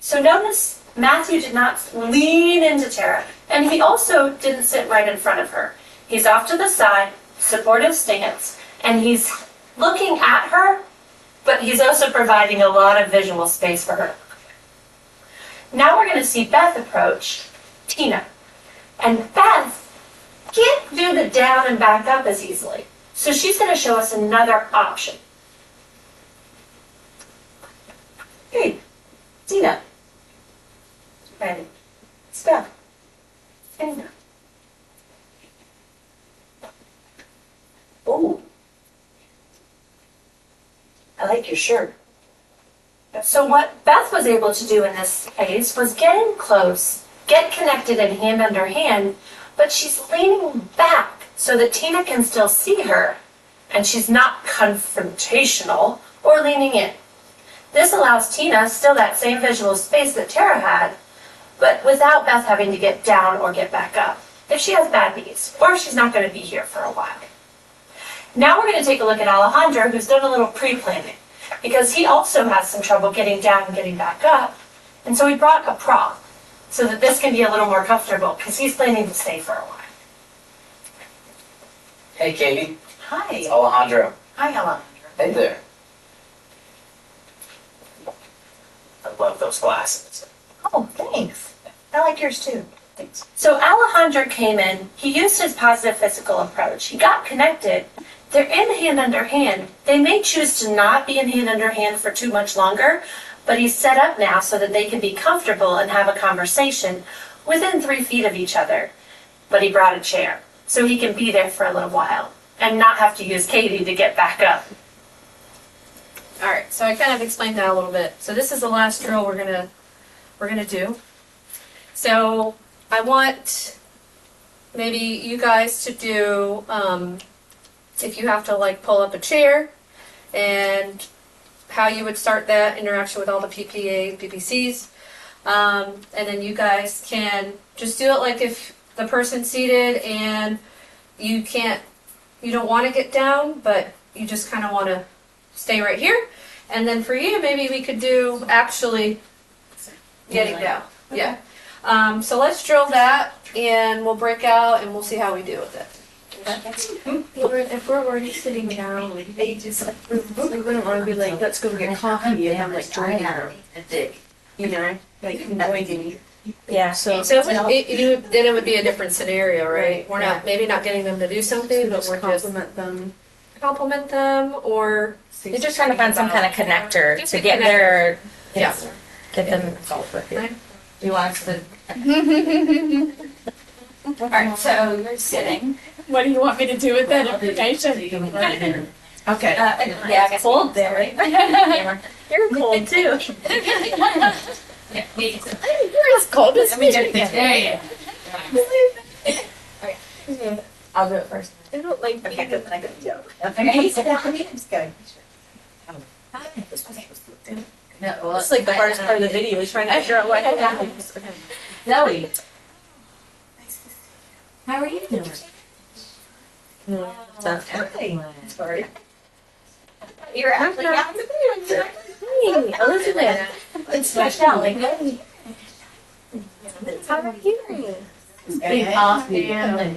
So notice Matthew did not lean into Tara, and he also didn't sit right in front of her. He's off to the side, supportive stance, and he's looking at her, but he's also providing a lot of visual space for her. Now we're going to see Beth approach Tina. And Beth can't do the down and back up as easily. So she's going to show us another option. Hey, Tina. Ready. Step. Tina. Oh. I like your shirt. So what Beth was able to do in this case was get in close, get connected and hand under hand, but she's leaning back so that Tina can still see her, and she's not confrontational or leaning in. This allows Tina still that same visual space that Tara had, but without Beth having to get down or get back up if she has bad knees, or if she's not going to be here for a while. Now we're going to take a look at Alejandro, who's done a little pre-planning, because he also has some trouble getting down and getting back up, and so he brought a prop so that this can be a little more comfortable, because he's planning to stay for a while. Hey, Katie. Hi. It's Alejandro. Hi, Alejandro. Hey there. I love those glasses. Oh, thanks. I like yours too. Thanks. So Alejandro came in, he used his positive physical approach, he got connected, they're in hand under hand. They may choose to not be in hand under hand for too much longer, but he's set up now so that they can be comfortable and have a conversation within 3 feet of each other. But he brought a chair, so he can be there for a little while and not have to use Katie to get back up. All right, so I kind of explained that a little bit. So this is the last drill we're gonna do. So I want maybe you guys to do if you have to like pull up a chair, and how you would start that interaction with all the PPA, PPCs. And then you guys can just do it like if the person's seated and you don't want to get down, but you just kind of want to stay right here. And then for you, maybe we could do actually getting down. Yeah. So let's drill that, and we'll break out, and we'll see how we do with it. If we're already sitting down, they just like we wouldn't want to be like, let's go get coffee and I'm like joining her. You know, like joining. Yeah. So then it would be a different scenario, right? We're not maybe not getting them to do something, but we're just compliment them, or You're just trying to find some kind of connector to get their, yeah. get them involved with you. You want us to? All right, so you're sitting. What do you want me to do with that information? Okay. Yeah, I guess cold there. You're cold too. You're as cold as me. I'll do it first. I don't like Okay, good, then I got a joke. Okay. Stephanie, I'm just kidding. It's like the hardest part of the video is trying to figure out what happens. Zoe. How are you doing? Sorry. You're actually Hey, Elizabeth. It's stretched out like that. How are you? Big coffee and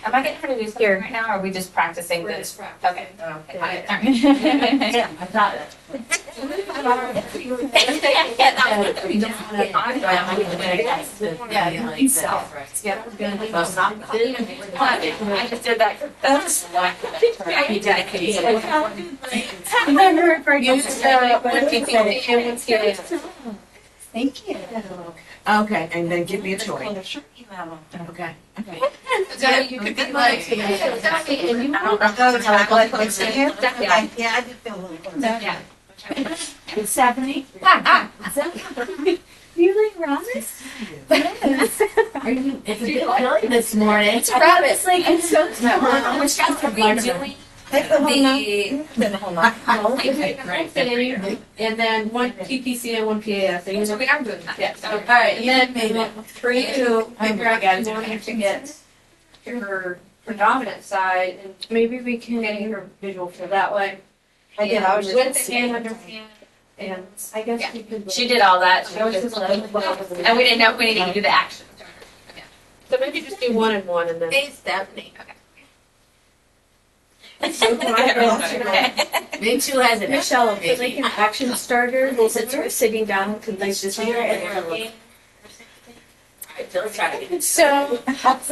Am I getting her to do something right now, or are we just practicing this? Okay. I got it. I just did that. That's Thank you. Okay, and then give me a choice. Okay. So you could be like, I don't know how to like close to him. Yeah, I did feel a little close. Stephanie. You like rabbits? Yes. Are you? It's a bit early this morning. it's rabbits. Like I'm so Which guys are we doing? And then one PPC and one PAF. So we are doing that. Yes. All right. And then for you, figure out you want to get her predominant side, and Maybe we can. getting her visual for that way. I did. I was just With the hand under hand, and I guess Yeah. we could. She did all that. She was just and we didn't know if we needed to do the action. so maybe just do one and one, and then. Hey, Stephanie. Okay. Me too has it. Michelle, for like an action starter, since we're sitting down, could like just So That's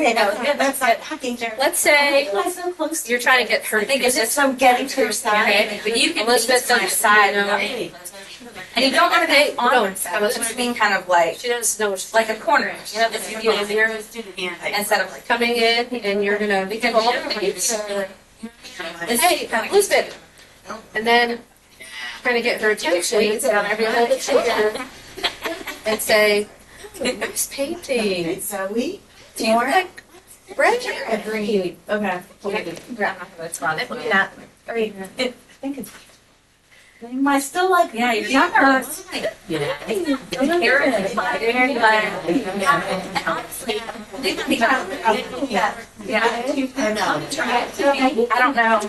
not hugging her. let's say So close to you're trying to get her. I think it's just I'm getting to her side. okay, but you can Elizabeth Elizabeth on your side, and you don't want to be on her side. Let's just mean kind of like She doesn't know what's like a corner. You know, this you zero instead of like coming in, and you're gonna be hey, Elizabeth, and then kind of get her attention and say, nice painting. Zoe? Do you like red? Agreed. Okay. That's fine. Maybe not. I think it's. Am I still like? Yeah, you're not hurt. I don't know.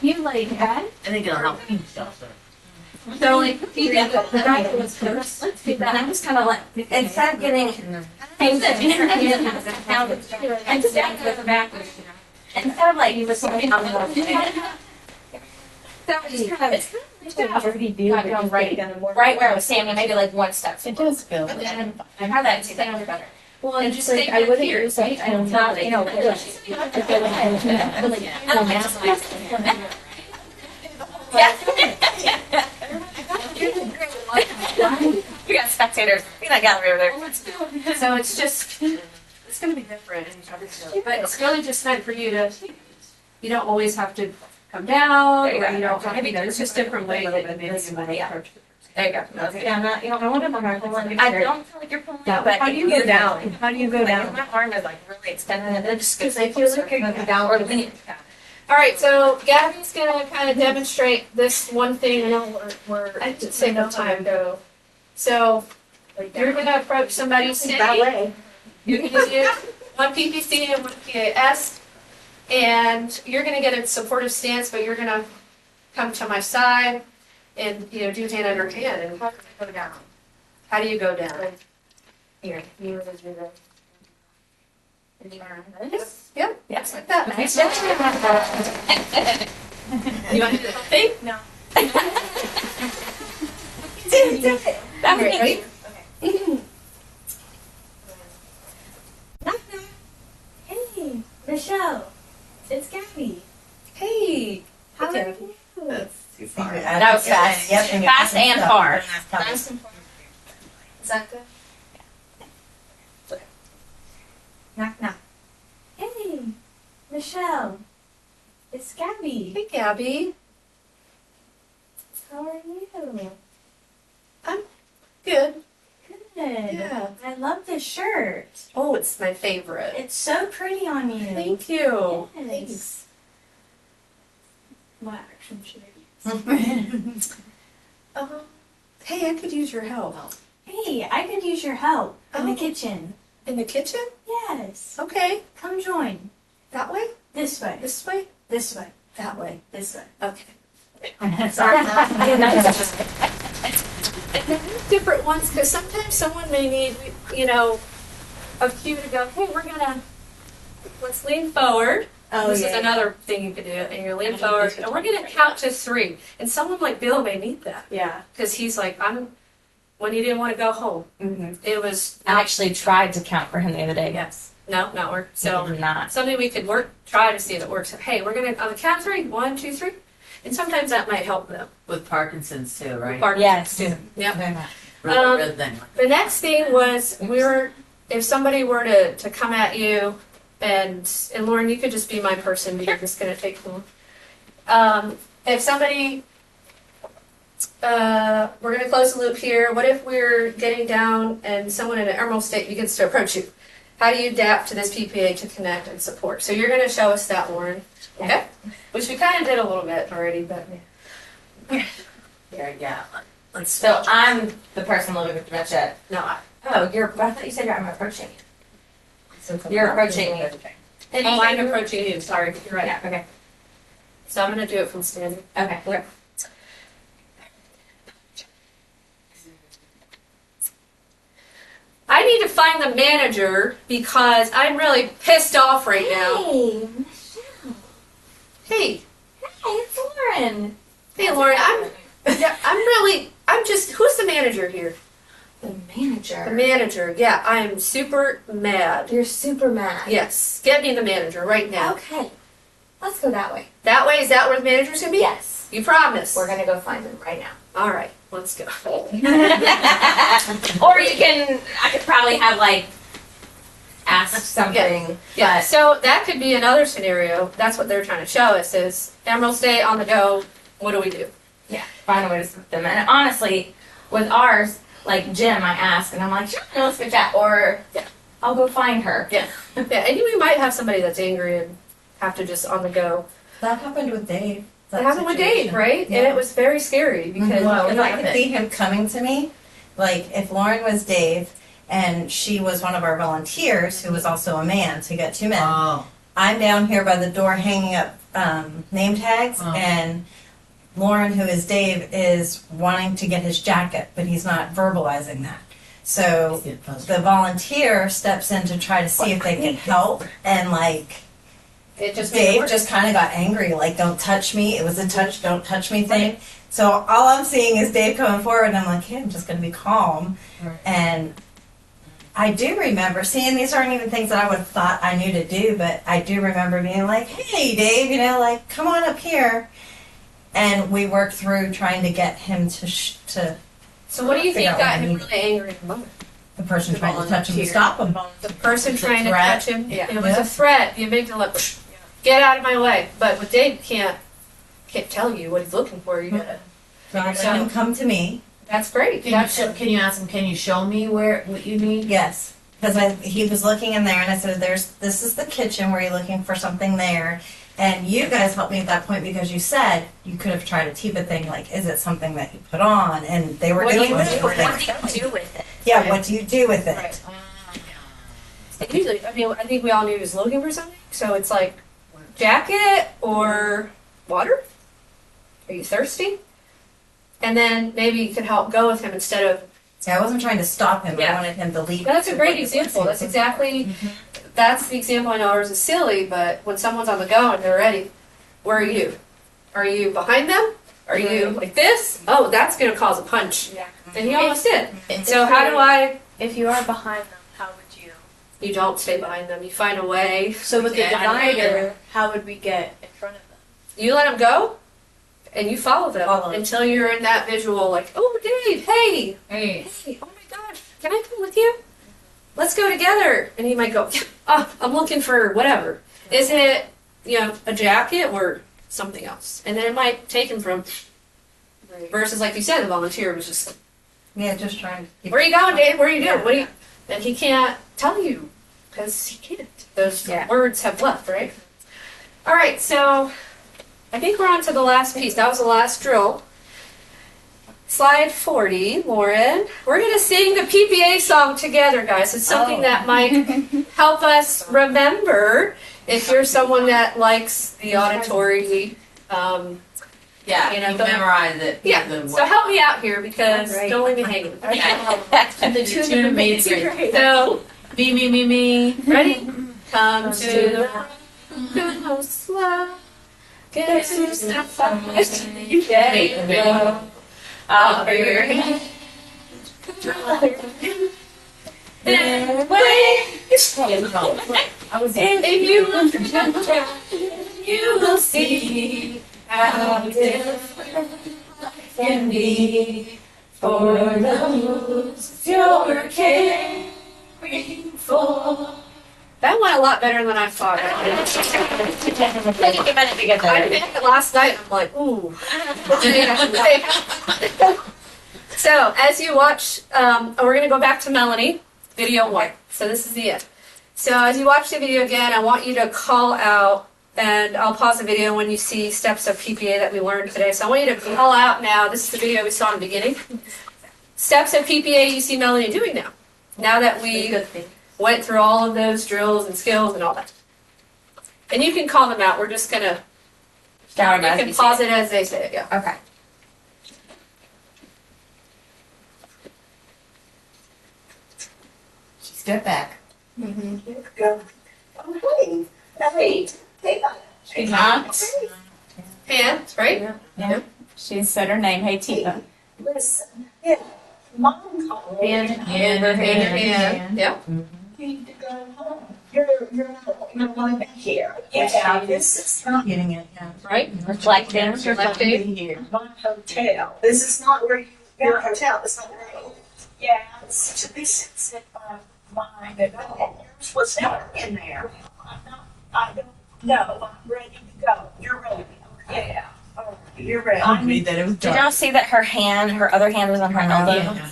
You like that? I think it'll help. So like, the guy who was first, let's do that. I'm just kind of like, instead of getting things that instead of like you were something on the that was just kind of right where I was standing, maybe like one step. It does feel. And I had that too. That was better. Well, And and just just like stay I wouldn't here. use like I don't know, you know, We got spectators. We got gallery over there. So it's just, it's gonna be different, but it's really just meant for you to, you don't always have to come down, or you don't have to, there's just different ways that maybe you might approach it. There you go. Okay. Yeah, I'm not, you don't want to pulling. I I don't feel like you're pulling. But how do you go down? How do you go Like, down? my arm is like really extended and then just Because I feel like you're going down. or lean. All right, so Gabby's gonna kind of demonstrate this one thing. I know we're to save no time go. So you're gonna approach somebody sitting. Ballet. You're gonna do one PPC and one PAS, and you're gonna get a supportive stance, but you're gonna come to my side and do hand under hand. And how do you go down? How do you go down? Here, you as you go. Yep. Yes. Like that. Nice. You want to do the whole thing? No. Do it. That's All right, ready? Hey, Michelle. It's Gabby. Hey. How are Okay. you? That was fast. Yep. Fast and far. Nice and far. Is that good? Knock, knock. Hey, Michelle. It's Gabby. Hey, Gabby. How are you? Good. Good. Yeah. I love this shirt. Oh, it's my favorite. It's so pretty on you. Thank you. Yes. Thanks. What action should I use? Hey, I could use your help. Hey, I could use your help in the Oh. kitchen. In the kitchen? Yes. Okay. Come join. That way? This way. This way? This way. That way. This way. Okay. Sorry. Different ones, because sometimes someone may need, a cue to go, hey, let's lean forward. Oh, This is another thing you could do, and you lean forward, and we're gonna count to 3. And someone like Bill may need that, Yeah. because he's like, when he didn't want to go home. Mm-hmm. It was, I actually tried to count for him the other day. yes, no, not work. So Did not. something we could try to see if it works. Hey, we're gonna, on the count of 3, 1, 2, 3. And sometimes that might help them. With Parkinson's too, right? Yes. Too. Yep. Really good thing. The next thing was if somebody were to come at you, and Lauren, you could just be my person because it's going to take long. If somebody, we're going to close the loop here. What if we're getting down and someone in an emerald state begins to approach you? How do you adapt to this PPA to connect and support? So you're going to show us that, Lauren. Okay? Which we kind of did a little bit already, but Yeah. So I'm the person living with dementia. no. I thought you said I'm approaching you. You're approaching me. And I'm approaching you. Sorry, you're right. Yeah, okay. So I'm going to do it from standing. Okay. I need to find the manager because I'm really pissed off right now. Hey, Hey, hey, it's Lauren. hey, Lauren, who's the manager here? The manager. The manager, yeah, I am super mad. You're super mad. Yes, get me the manager right now. Okay. Let's go that way. That way, is that where the manager's gonna be? Yes. You promise? We're gonna go find him right now. All right, let's go. Or I could probably have ask something. Yeah, so that could be another scenario. That's what they're trying to show us is Emerald State on the go. What do we do? Yeah, find a way to split them. And honestly, with ours, like Jim, I ask, and I'm like, sure, let's go chat. Or I'll go find her. Yeah, and we might have somebody that's angry and have to just on the go. That happened with Dave. That happened with Dave, right? Yeah. And it was very scary because Well, I could see him coming to me. Like, if Lauren was Dave and she was one of our volunteers who was also a man, so you got 2 men. Oh. I'm down here by the door hanging up name tags, Oh. and Lauren, who is Dave, is wanting to get his jacket, but he's not verbalizing that. So the volunteer steps in to try to see if they can help, and it just made it Dave worse. just kind of got angry, like, don't touch me. It was a touch, don't touch me thing. So all I'm seeing is Dave coming forward, and I'm like, hey, I'm just going to be calm. Right. And I do remember seeing, these aren't even things that I would have thought I knew to do, but I do remember being like, hey, Dave, come on up here. And we worked through trying to get him to So what do you think figure out got what him he really angry at the moment? the person The trying to touch him to volunteer. stop him. The person trying to threat. touch him? Yeah. It was a threat. The amygdala, get out of my way. But with Dave, can't tell you what he's looking for. You gotta. So I let him come to me, That's great. Can you ask him, can you show me what you need? Yes, because he was looking in there, and I said, this is the kitchen. Were you looking for something there? And you guys helped me at that point because you said you could have tried a Tifa thing, like, is it something that you put on? And they were What do doing you this. do? What do you do with it? Yeah, what do you do with it? Right. Usually, I mean, I think we all knew he was looking for something. So it's like jacket or water. Are you thirsty? And then maybe you could help go with him instead of. Yeah, I wasn't trying to stop him. Yeah. I wanted him to leave. That's a great example. That's exactly. That's the example I know ours is silly, but when someone's on the go and they're ready, where are you? Are you behind them? Are you like this? Oh, that's going to cause a punch. Yeah. And he almost did. So how do I? If you are behind them, how would you? You don't stay behind them. You find a way. So with the divider, how would we get in front of them? You let them go, and you follow them Follow. until you're in that visual, like, oh, Dave, hey, oh my gosh, can I come with you? Let's go together. And he might go, oh, I'm looking for whatever. Is it, a jacket or something else? And then it might take him from, versus like you said, the volunteer was just, Yeah, just trying to keep where are you going, Dave? Where are you doing? What are you? And he can't tell you because he can't. Those words have left, right? All right, so I think we're on to the last piece. That was the last drill. Slide 40, Lauren. We're going to sing the PPA song together, guys. It's something that might help us remember if you're someone that likes the auditory. Yeah, you memorize it. Yeah, so help me out here because don't leave me hanging. And the tune amazing. So, me. ready? Come to the house slow. Guess who's not fast? You get it. Offer your hand. Then wait. If you look around, you will see how different life can be for those you're caring for. That went a lot better than I thought. I did it last night. I'm like, ooh. So as you watch, we're going to go back to Melanie, video 1. So this is the end. So as you watch the video again, I want you to call out, and I'll pause the video when you see steps of PPA that we learned today. So I want you to call out now. This is the video we saw in the beginning. Steps of PPA you see Melanie doing now. Now that we went through all of those drills and skills and all that. And you can call them out. We're just going to, you can pause it as they say it, yeah. Okay. Step back. Go. Oh, hey. Hands, right? Yeah. She said her name. Hey, Tifa. Listen, Mom called. Hand. Yeah. You need to go home. You're not going to want to be here. Yeah, this is not getting it. Yeah. Right? Reflecting. my hotel. This is not where your hotel. It's not where you. Yeah, it's to be set by mine. And yours was never in there. I don't know. I'm ready to go. You're ready. Yeah. All right. You're ready. Did y'all see that her other hand was on her elbow? Yeah.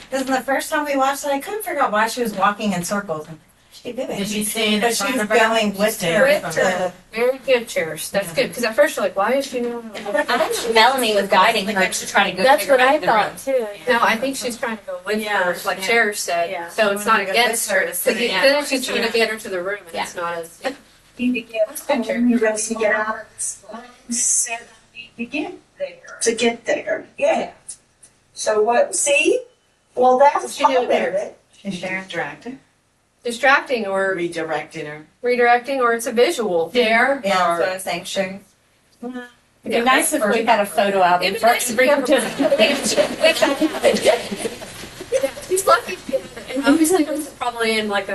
Because the first time we watched it, I couldn't figure out why she was walking in circles. And she did it. Did she stay in But she was going with her. With her. Very good, Cherish. That's good. Because at first you're like, why is she doing that? I think Melanie was guiding her to try to go. That's take her what I back to the room. thought too. No, I think she's trying to go with her, like Cherish said. Yeah. So it's not against her. Because then she's trying to get her to the room, and Yeah. it's not as. You need to get home. You're ready to get out of this place. Said I need to get there. To get there. Yeah. So what? See? Well, that's What's she doing there? there. She's distracted. Distracting or Redirecting her. redirecting, or it's a visual. There. Yeah, that's what I was saying. Sure. It'd be nice if we had a photo album It'd be for nice to if bring we her to. She's lucky. And obviously, it's probably in like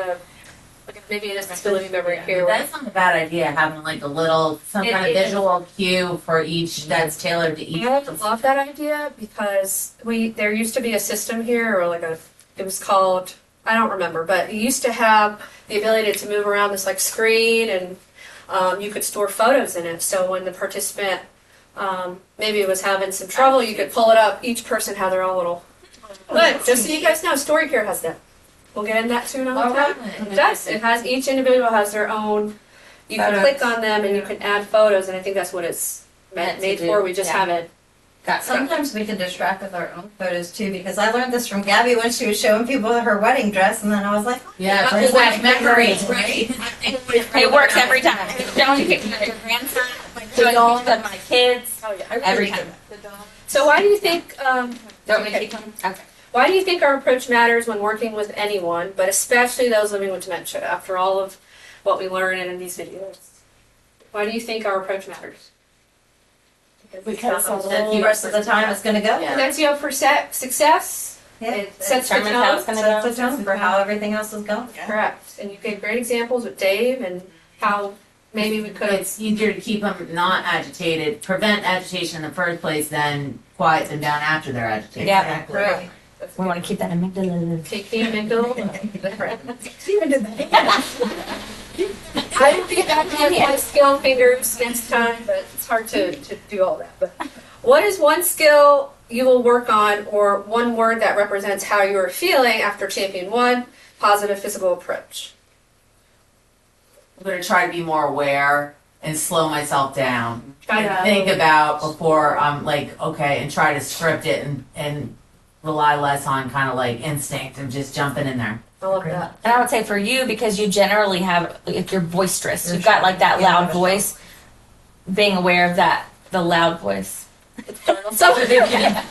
maybe a disability memory here. That's not a bad idea, having like some kind of visual cue for each that's tailored to each. I love that idea because there used to be a system here, or it was called, I don't remember, but it used to have the ability to move around this like screen, and you could store photos in it. So when the participant maybe it was having some trouble, you could pull it up. Each person had their own little. But just so you guys know, StoryCare has that. We'll get into that soon another time. It does. It has, each individual has their own. You can click on them and you can add photos, and I think that's what it's made for. We just haven't. Sometimes we can distract with our own photos too, because I learned this from Gabby when she was showing people her wedding dress, and then I was like, Yeah, it's like memories, right? It works every time. Don't you pick your grandson, doing all of my kids, every time. So why do you think? Don't we keep them? Okay. Why do you think our approach matters when working with anyone, but especially those living with dementia? After all of what we learn in these videos, why do you think our approach matters? because the rest of the time it's going to go. It sets you up for success. Yeah. It sets the determines how it's tone. gonna go. Sets the tone for how everything else is going. Correct. And you gave great examples with Dave and how maybe we could have. It's easier to keep them not agitated, prevent agitation in the first place, than quiet them down after they're agitated. Yeah. Right. We want to keep that amygdala. Taking amygdala. I don't think I have my skill fingers next time, but it's hard to do all that. But what is one skill you will work on, or one word that represents how you are feeling after Champion 1, positive physical approach? I'm going to try to be more aware and slow myself down. Try to Think about before I'm like, okay, and try to script it and rely less on kind of like instinct and just jumping in there. I love that. And I would say for you, because you generally have, if you're boisterous, you've got like that loud voice, being aware of that, the loud voice. So, yeah,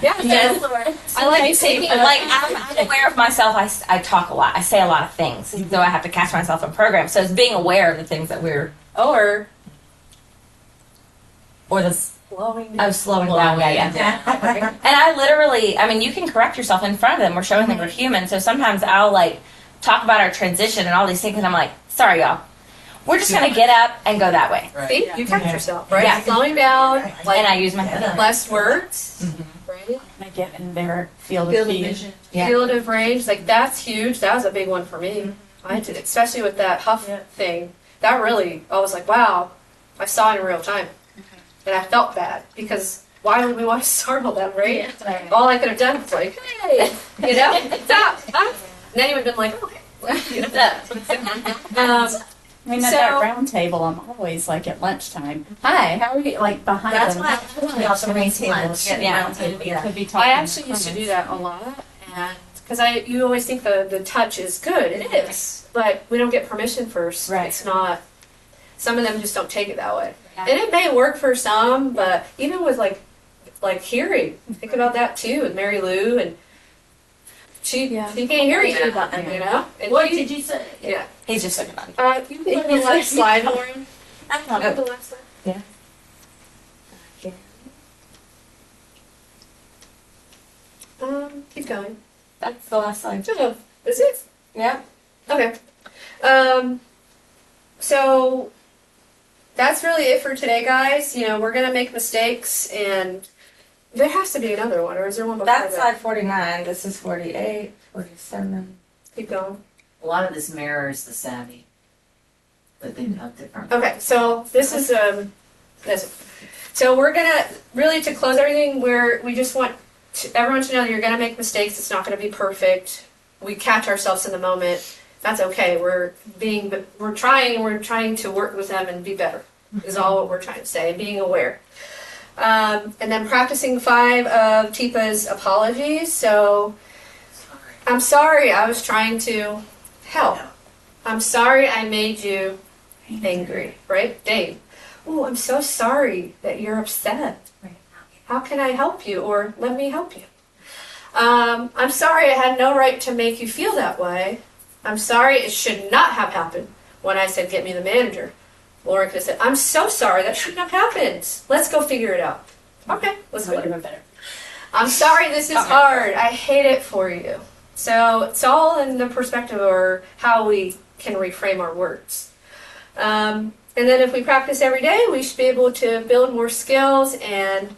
I like taking Like, I'm aware of myself, I talk a lot, I say a lot of things, so I have to catch myself in programs. So it's being aware of the things that we're, or the slowing slowing down, yeah. And I literally, I mean, you can correct yourself in front of them. We're showing them we're human. So sometimes I'll like talk about our transition and all these things, and I'm like, sorry, y'all. We're just going to get up and go that way. See, you catch yourself, right? Yeah. Slowing down, like And I use my head. less words, right? I get in their field of view. Yeah. Field of range, like that's huge. That was a big one for me. I did, especially with that huff thing. That really, I was like, wow, I saw it in real time. And I felt bad because why would we want to startle them, right? All I could have done was like, hey, you know, stop. And then he would have been like, okay. I mean, at So- that round table, I'm always like at lunchtime. Hi, how are you? Like behind That's them. why we also raise tables. Yeah. Could be talking I actually used to do that a lot, and because you always think the touch is good, it is, but we don't get permission first. Right. It's not. Some of them just don't take it that way, and it may work for some, but even with like hearing, think about that too with Mary Lou, and she can't hear you, you know. And What did you say? Yeah. He's just looking at me. You can go to the last slide, Lauren. Go to the last slide. Yeah. Keep going. That's the last slide. Oh, is it? Yeah. Okay. So that's really it for today, guys. You know, we're gonna make mistakes, and there has to be another one, or is there one before That's that? slide 49. This is 48, 47. Keep going. A lot of this mirrors the savvy, but they have different. Okay, so this is this. So we're gonna really, to close everything, we just want everyone to know that you're gonna make mistakes. It's not gonna be perfect. We catch ourselves in the moment. That's okay. We're trying to work with them and be better. Is all what we're trying to say. And being aware. And then practicing 5 of Tipa's apologies. So, I'm sorry. I was trying to help. I'm sorry I made you angry. Right, Dave? Oh, I'm so sorry that you're upset. How can I help you? Or let me help you. I'm sorry I had no right to make you feel that way. I'm sorry it should not have happened when I said get me the manager. Laura could have said, I'm so sorry, that shouldn't have happened. Let's go figure it out. Okay, let's go. better. I'm sorry this is hard. I hate it for you. So it's all in the perspective or how we can reframe our words. And then if we practice every day, we should be able to build more skills, and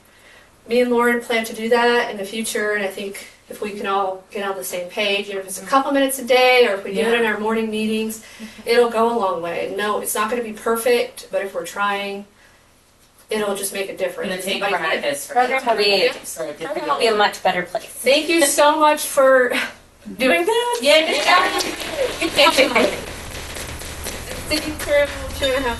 me and Lauren plan to do that in the future, and I think if we can all get on the same page, even if it's a couple minutes a day, or if we do it in our morning meetings, it'll go a long way. No, it's not going to be perfect, but if we're trying, it'll just make a difference. And then take Everybody's life. practice. It'll be a much better place. Thank you so much for doing that. Yeah, Sitting through 2.5